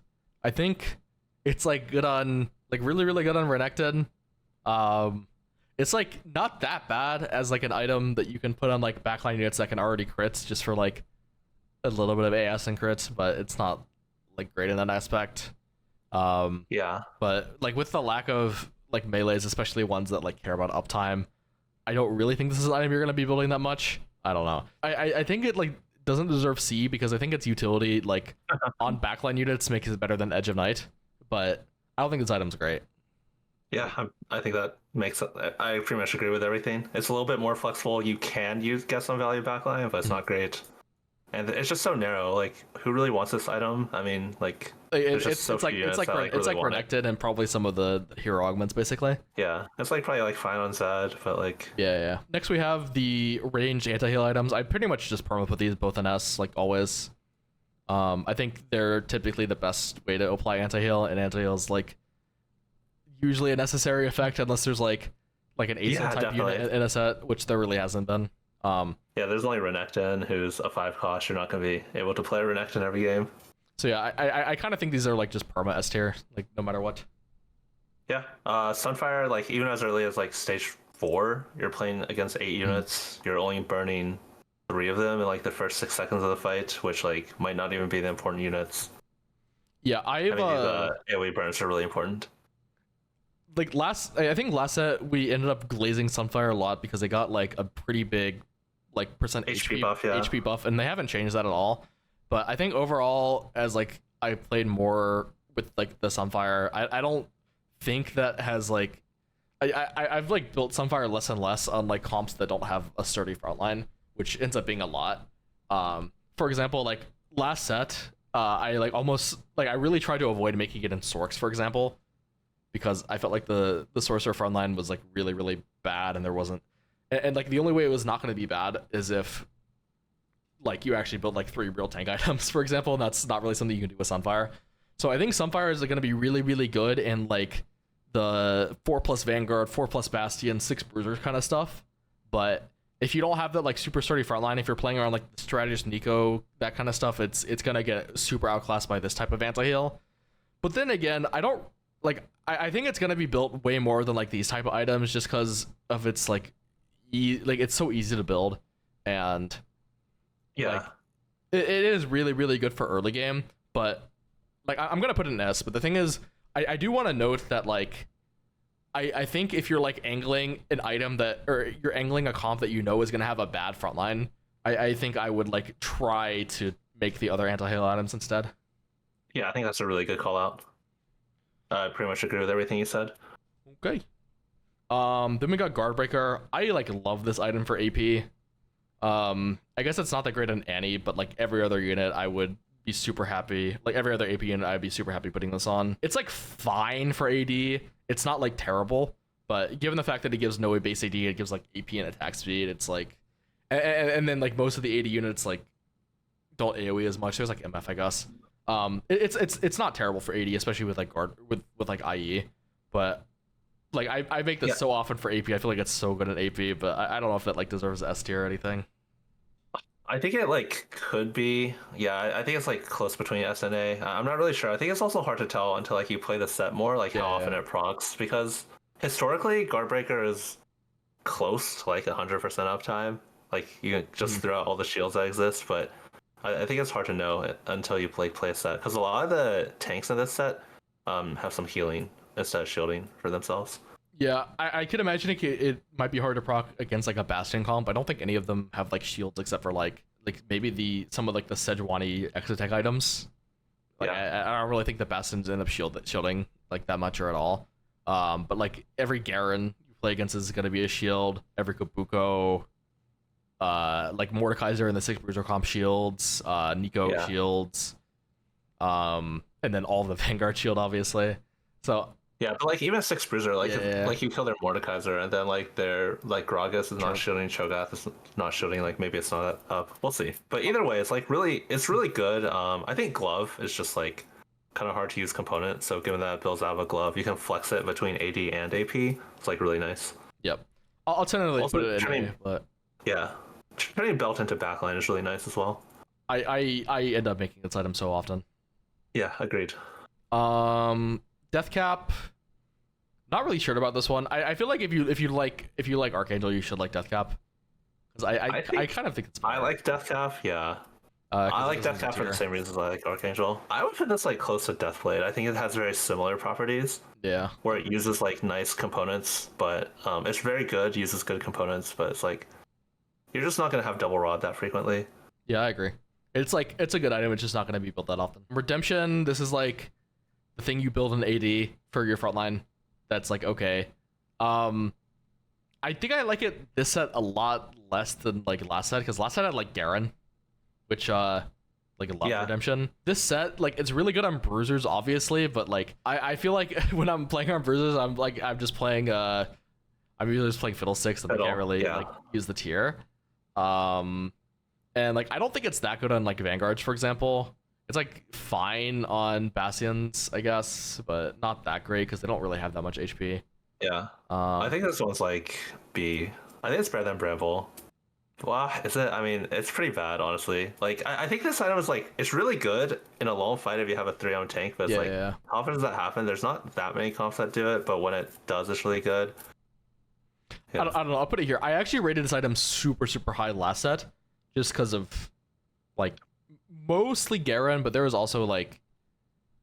I think it's like good on like really good on Renekton. It's like not that bad as like an item that you can put on like backline units that can already crits just for like a little bit of AS and crits, but it's not like great in that aspect.
Yeah.
But like with the lack of like melees, especially ones that like care about uptime, I don't really think this is an item you're gonna be building that much. I don't know. I think it like doesn't deserve C because I think its utility like on backline units makes it better than Edge of Night, but I don't think this item's great.
Yeah, I think that makes it. I pretty much agree with everything. It's a little bit more flexible. You can get some value backline, but it's not great. And it's just so narrow. Like, who really wants this item? I mean, like,
it's like Renekton and probably some of the hero augments, basically.
Yeah, it's like probably like fine on Zed, but like
yeah. Next we have the ranged anti-heal items. I pretty much just perma put these both in S, like always. I think they're typically the best way to apply anti-heal, and anti-heal is like usually a necessary effect unless there's like an Aesah type unit in a set, which there really hasn't been.
Yeah, there's only Renekton, who's a 5 cost. You're not going to be able to play Renekton every game.
So yeah, I kind of think these are like just perma S tier, like no matter what.
Yeah, Sunfire, like even as early as like stage 4, you're playing against 8 units. You're only burning 3 of them in like the first 6 seconds of the fight, which like might not even be the important units.
Yeah, I mean,
AoE burns are really important.
Like I think last set we ended up glazing Sunfire a lot because they got like a pretty big like percent HP buff, HP buff, and they haven't changed that at all. But I think overall, as like I played more with like the Sunfire, I don't think that has like I've like built Sunfire less and less on like comps that don't have a sturdy frontline, which ends up being a lot. For example, like last set, I like almost like I really tried to avoid making it in Sorks, for example, because I felt like the Sorcerer frontline was like really bad, and there wasn't. And like the only way it was not going to be bad is if like you actually build like 3 real tank items, for example, and that's not really something you can do with Sunfire. So I think Sunfire is going to be really good in like the 4+ Vanguard, 4+ Bastion, 6 Bruiser kind of stuff. But if you don't have that like super sturdy frontline, if you're playing around like the Strategist Nico, that kind of stuff, it's going to get super outclassed by this type of anti-heal. But then again, I think it's going to be built way more than like these type of items just because of its like it's so easy to build, and
yeah,
like, it is really good for early game. But like I'm gonna put it in S. But the thing is, I do want to note that like I think if you're like angling an item or you're angling a comp that you know is gonna have a bad frontline, I think I would like try to make the other anti-heal items instead.
Yeah, I think that's a really good call out. I pretty much agree with everything you said.
Okay. Then we got Guardbreaker. I like love this item for AP. I guess it's not that great on Annie, but like every other unit, I would be super happy. Like every other AP unit, I'd be super happy putting this on. It's like fine for AD. It's not like terrible, but given the fact that it gives no base AD, it gives like AP and attack speed. It's like, and then like most of the AD units like don't AOE as much. There's like MF, I guess. It's not terrible for AD, especially with like with like IE, but like I make this so often for AP. I feel like it's so good at AP, but I don't know if it like deserves S tier or anything.
I think it like could be. Yeah, I think it's like close between S and A. I'm not really sure. I think it's also hard to tell until like you play the set more, like how often it procs, because historically Guardbreaker is close to like 100% uptime. Like you can just throw out all the shields that exist, but I think it's hard to know until you play a set, because a lot of the tanks in this set have some healing instead of shielding for themselves.
Yeah, I could imagine it might be hard to proc against like a Bastion comp. I don't think any of them have like shields except for like maybe some of like the Sejuani Exotech items. Like
Yeah.
I don't really think the Bastions end up shielding like that much or at all. But like every Garen you play against is gonna be a shield. Every Kabuko, like Mordekaiser and the Six Bruiser comp shields, Nico
Yeah.
shields, and then all of the Vanguard shield obviously. So
Yeah, but like even Six Bruiser, like
Yeah.
like you kill their Mordekaiser and then like their like Gragas is not
True.
shielding, Cho'Gath is not shielding, like maybe it's not up. We'll see. But either way, it's really good. I think Glove is just like kind of hard to use component. So given that it builds out of a glove, you can flex it between AD and AP. It's like really nice.
Yep. I'll tentatively
Also,
put it in
turning-
A, but
Yeah. Turning belt into backline is really nice as well.
I end up making this item so often.
Yeah, agreed.
Death Cap. Not really sure about this one. I feel like if you like Archangel, you should like Death Cap. Because I kind of think it's better.
I like Death Cap, yeah. I like Death Cap for the same reasons I like Archangel. I would put this like close to Deathblade. I think it has very similar properties.
Yeah.
Where it uses like nice components, but it's very good, uses good components, but it's like you're just not gonna have double rod that frequently.
Yeah, I agree. It's a good item. It's just not going to be built that often. Redemption. This is like the thing you build in AD for your frontline. That's like okay. I think I like it this set a lot less than like last set because last set I had like Garen, which like a lot of redemption. This set like it's really good on bruisers obviously, but like I feel like when I'm playing on bruisers I'm just playing I'm usually just playing Fiddlesticks and I can't really like use the tier. And like I don't think it's that good on like Vanguards for example. It's like fine on Bastions I guess, but not that great because they don't really have that much HP.
Yeah. I think this one's like B. I think it's better than Bramble. Wow, is it? I mean, it's pretty bad, honestly. Like, I think this item is like, it's really good in a lone fight if you have a 3-on tank, but it's how often does that happen? There's not that many comps that do it, but when it does, it's really good.
Yeah. I don't know, I'll put it here. I actually rated this item super, super high last set, just because of, like, mostly Garen, but there was also, like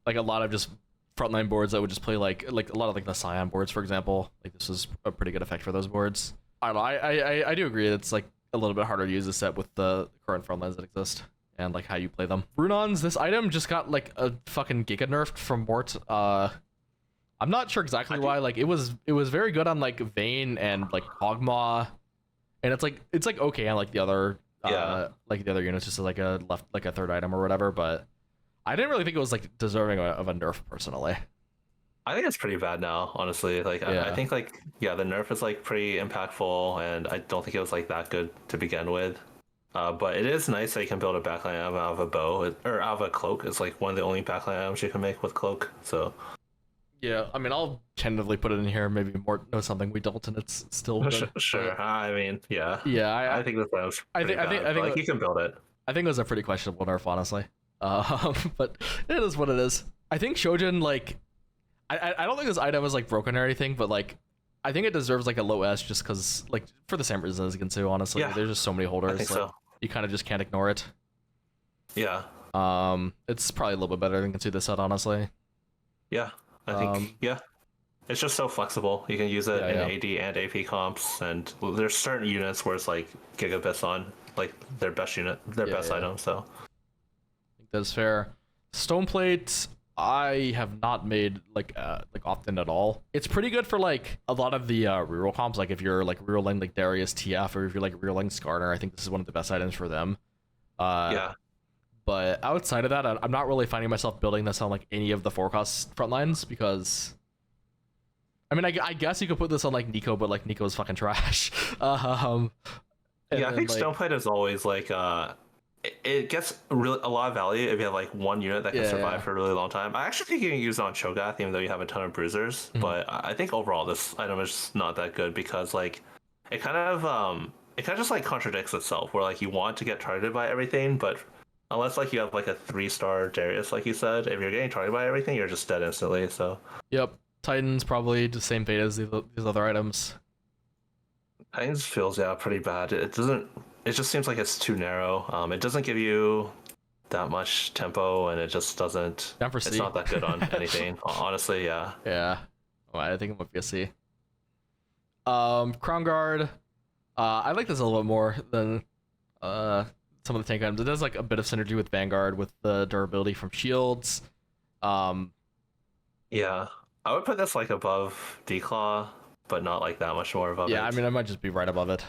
a lot of just frontline boards that would just play, like a lot of, like, the Scion boards, for example. Like, this was a pretty good effect for those boards. I don't know, I do agree it's, like, a little bit harder to use this set with the current frontlines that exist and like how you play them. Runons, this item just got like a fucking giga nerfed from Mort. I'm not sure exactly why. Like it was very good on like Vayne and like Kog'Maw, and it's like okay on like the other units, just like a third item or whatever. But I didn't really think it was like deserving of a nerf personally.
I think it's pretty bad now, honestly. Like, I think, like, the nerf is, like, pretty impactful, and I don't think it was, like, that good to begin with. But it is nice that you can build a backline out of a bow, or out of a cloak. It's, like, one of the only backline items you can make with cloak, so...
Yeah, I mean, I'll tentatively put it in here. Maybe more knows something we don't, and it's still good.
Sure. I mean, yeah.
Yeah,
I think this was I think like, you can build it.
I think it was a pretty questionable nerf, honestly. But it is what it is. I think Shojin, like... I don't think this item is like broken or anything, but like I think it deserves like a low S just because like for the same reason as Ginsu, honestly. There's just so many holders. I think so. You kind of just can't ignore it.
Yeah.
It's probably a little bit better than Ginsu this set, honestly.
Yeah. I think it's just so flexible. You can use it in AD and AP comps, and there's certain units where it's like gigabits on like their best unit, their best item. So
I think that's fair. Stoneplate, I have not made like often at all. It's pretty good for like a lot of the reroll comps. Like if you're like rerolling like Darius TF, or if you're like rerolling Skarner, I think this is one of the best items for them. But outside of that, I'm not really finding myself building this on like any of the forecast front lines because I mean I guess you could put this on like Nico, but like Nico's fucking trash. I
think Stoneplate is always like it gets a lot of value if you have like one unit that can survive for a really long time. I actually think you can use it on Cho'Gath even though you have a ton of bruisers, but I think overall this item is just not that good because like it kind of just like contradicts itself where like you want to get targeted by everything, but unless like you have like a 3-star Darius like you said, if you're getting targeted by everything you're just dead instantly. So
Titan's probably the same fate as these other items.
Titans feels pretty bad. It just seems like it's too narrow. It doesn't give you that much tempo, and it just doesn't. It's not that good on anything. Honestly, yeah.
Yeah. Well, I think it might be a C. Crown Guard. I like this a little bit more than some of the tank items. It does like a bit of synergy with Vanguard with the durability from shields.
Yeah, I would put this like above Declaw, but not like that much more above it.
Yeah, I mean, I might just be right above it.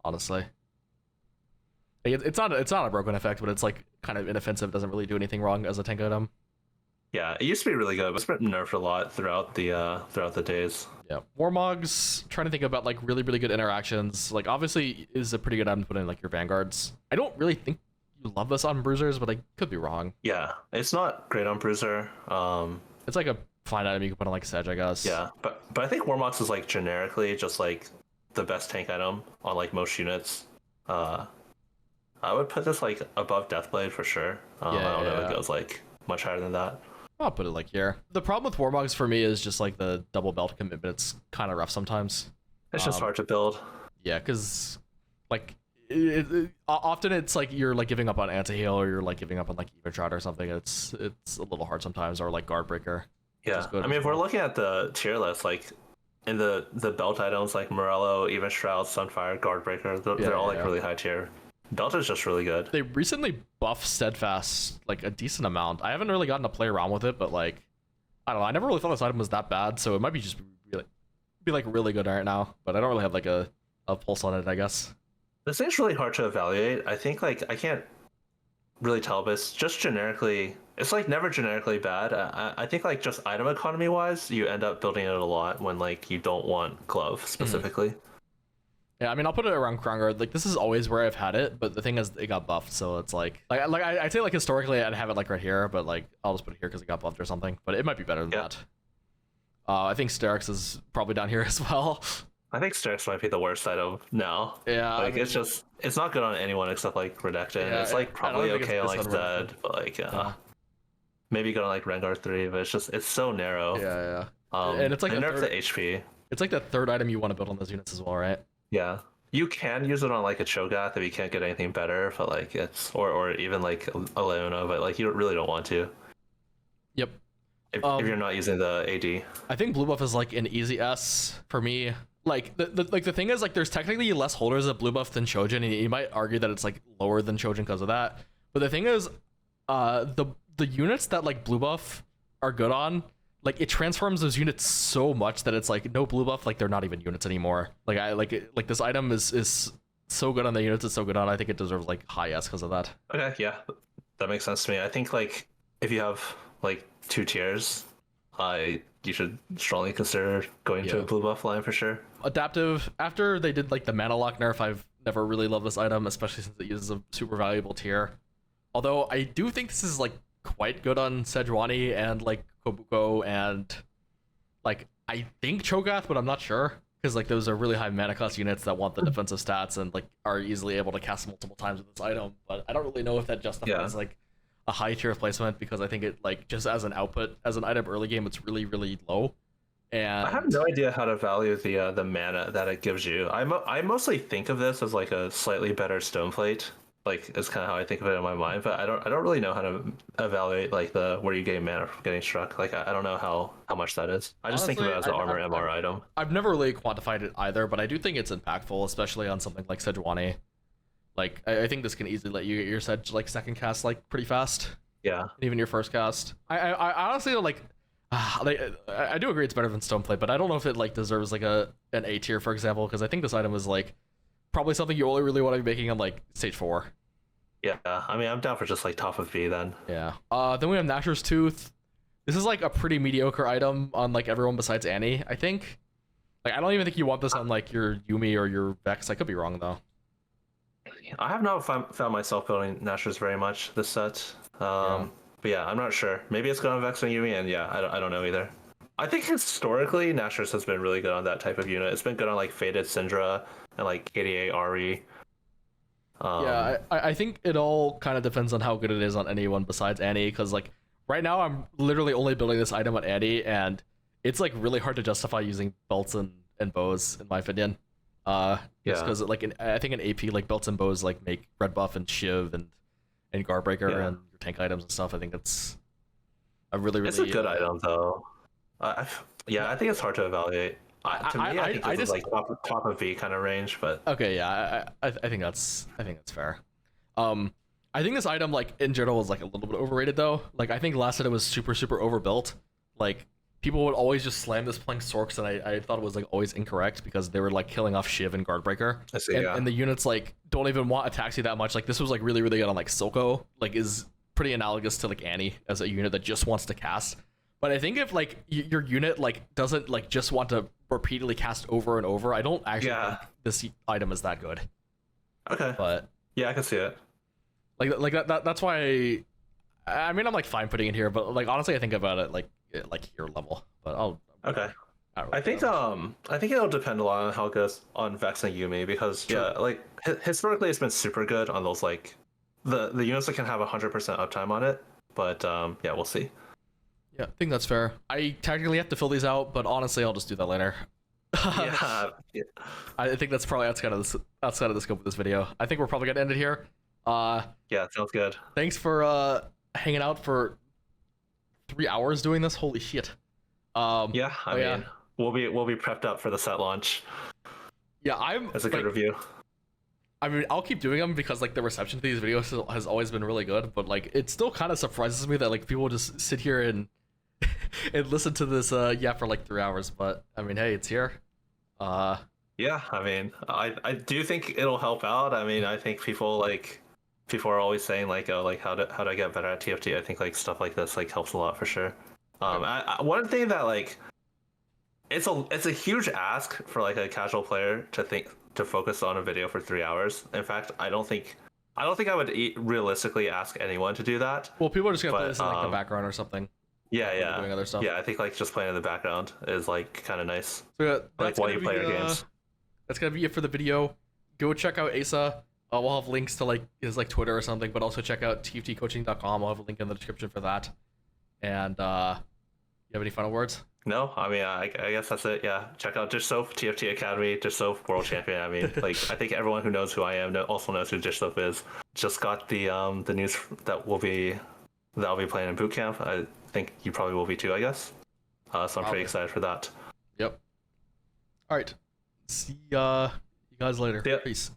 Honestly, it's not a broken effect, but it's like kind of inoffensive. Doesn't really do anything wrong as a tank item.
Yeah, it used to be really good, but it's been nerfed a lot throughout the days.
Yeah, Warmogs. Trying to think about like really good interactions. Like obviously is a pretty good item to put in like your Vanguards. I don't really think you love this on Bruisers, but I could be wrong.
Yeah, it's not great on Bruiser.
It's like a fine item you can put on like Sedge, I guess.
Yeah, but I think Warmogs is like generically just like the best tank item on like most units. I would put this like above Deathblade for sure. I don't know if it goes like much higher than that.
I'll put it like here. The problem with Warmogs for me is just like the double belt commitment. It's kind of rough sometimes.
It's just hard to build.
Yeah, because like often it's like you're like giving up on anti-heal or you're like giving up on like even shot or something. It's a little hard sometimes, or like guard breaker.
Yeah, I mean, if we're looking at the tier list, like in the belt items like Morello, Even Shroud, Sunfire, guard breaker, they're all like really high tier. Belt is just really good.
They recently buffed Steadfast like a decent amount. I haven't really gotten to play around with it, but like I don't know. I never really thought this item was that bad, so it might be just be like really good right now. But I don't really have like a pulse on it, I guess.
This thing's really hard to evaluate. I think like I can't really tell, but it's just generically. It's like never generically bad. I think like just item economy wise, you end up building it a lot when like you don't want glove specifically.
Yeah, I mean, I'll put it around Crown Guard. Like, this is always where I've had it, but the thing is, it got buffed, so it's like I'd say, like, historically, I'd have it, like, right here, but, like, I'll just put it here because it got buffed or something, but it might be better than that. I think Sterix is probably down here as well.
I think Sterix might be the worst item now.
Yeah.
Like, I mean, it's not good on anyone except, like, Redacted. Yeah, it's, like, probably okay on, like, Zed, but, like, maybe good on, like, Rengar 3, but it's so narrow.
Yeah. And it's, like,
they nerfed the HP.
It's, like, the third item you want to build on those units as well, right?
Yeah, you can use it on like a Cho'Gath if you can't get anything better, but like it's or even like a Leona, but like you really don't want to.
Yep.
If you're not using the AD.
I think blue buff is like an easy S for me. Like the thing is like there's technically less holders of blue buff than Chojin, and you might argue that it's like lower than Chojin because of that. But the thing is, the units that like blue buff are good on, like it transforms those units so much that it's like no blue buff, like they're not even units anymore. Like I like this item is so good on the units it's so good on. I think it deserves like high S because of that.
Okay, yeah, that makes sense to me. I think like if you have like 2 tiers, you should strongly consider going to a blue buff line for sure.
Adaptive, after they did like the mana lock nerf, I've never really loved this item, especially since it uses a super valuable tier. Although I do think this is like quite good on Sejuani and like Kobuko and like I think Cho'Gath, but I'm not sure because like those are really high mana cost units that want the defensive stats and like are easily able to cast multiple times with this item. But I don't really know if that justifies like a high tier replacement because I think it like just as an output as an item early game it's really low. And
I have no idea how to value the mana that it gives you. I mostly think of this as like a slightly better Stoneplate. Like is kind of how I think of it in my mind, but I don't really know how to evaluate like the where you gain mana from getting struck. Like I don't know how much that is. I just think of it as an armor MR item.
I've never really quantified it either, but I do think it's impactful, especially on something like Sejuani. Like I think this can easily let you get your Sedge like second cast like pretty fast.
Yeah.
And even your first cast. I honestly like I do agree it's better than Stoneplate, but I don't know if it like deserves like an A tier, for example, because I think this item is like probably something you only really want to be making on like stage 4.
Yeah, I mean I'm down for just like top of B then.
Yeah. Then we have Nashor's Tooth. This is like a pretty mediocre item on like everyone besides Annie, I think. Like I don't even think you want this on like your Yuumi or your Vex. I could be wrong though.
I have not found myself building Nashor's very much this set. But yeah, I'm not sure. Maybe it's good on Vex and Yuumi, and yeah, I don't know either. I think historically Nashor's has been really good on that type of unit. It's been good on like Faded Syndra and like KDA Ari.
I think it all kind of depends on how good it is on anyone besides Annie, because like right now I'm literally only building this item on Annie, and it's like really hard to justify using belts and bows in my opinion. Just because like I think an AP like belts and bows like make red buff and shiv and Guardbreaker and your tank items and stuff. I think it's a really
it's a good item though. I think it's hard to evaluate. To me, I think this is like top of V kind of range, but
Okay, yeah, I think that's fair. I think this item like in general is like a little bit overrated though. Like I think last set it was super overbuilt. Like people would always just slam this playing Sorks, and I thought it was like always incorrect because they were like killing off Shiv and Guardbreaker.
I see,
and the units like don't even want a taxi that much. Like this was like really good on like Silco. Like is pretty analogous to like Annie as a unit that just wants to cast. But I think if like your unit like doesn't like just want to repeatedly cast over and over, I don't actually think this item is that good.
Okay.
But
yeah, I can see it.
Like that's why I mean I'm like fine putting it here, but like honestly I think about it like here level. But I'll
okay.
Really
I think it'll depend a lot on how it goes on Vex and Yumi because like historically it's been super good on those like the units that can have 100% uptime on it. But yeah, we'll see.
Yeah, I think that's fair. I technically have to fill these out, but honestly, I'll just do that later.
Yeah.
I think that's probably outside of the scope of this video. I think we're probably gonna end it here.
Yeah, sounds good.
Thanks for hanging out for 3 hours doing this. Holy shit.
Yeah, I mean, we'll be prepped up for the set launch.
Yeah,
That's a good review.
I mean, I'll keep doing them because like the reception to these videos has always been really good, but like it still kind of surprises me that like people just sit here and and listen to this for like 3 hours. But I mean, hey, it's here.
Yeah, I mean, I do think it'll help out. I mean, I think people are always saying like, oh, like how do I get better at TFT? I think like stuff like this like helps a lot for sure. One thing that like it's a huge ask for like a casual player to focus on a video for 3 hours. In fact, I don't think I would realistically ask anyone to do that.
Well, people are just gonna play this in like the background or something.
Yeah.
Doing other stuff.
Yeah, I think like just playing in the background is like kind of nice.
So
like while you play your games.
That's gonna be it for the video. Go check out Aesah. We'll have links to like his like Twitter or something, but also check out tftcoaching.com. I'll have a link in the description for that. And you have any final words?
No, I mean, I guess that's it. Yeah, check out Dishsoap, TFT Academy, Dishsoap World Champion. I mean, like, I think everyone who knows who I am also knows who Dishsoap is. Just got the news that I'll be playing in boot camp. I think you probably will be too, I guess. So I'm pretty excited for that.
Yep. All right. See you guys later.
Yep.
Peace.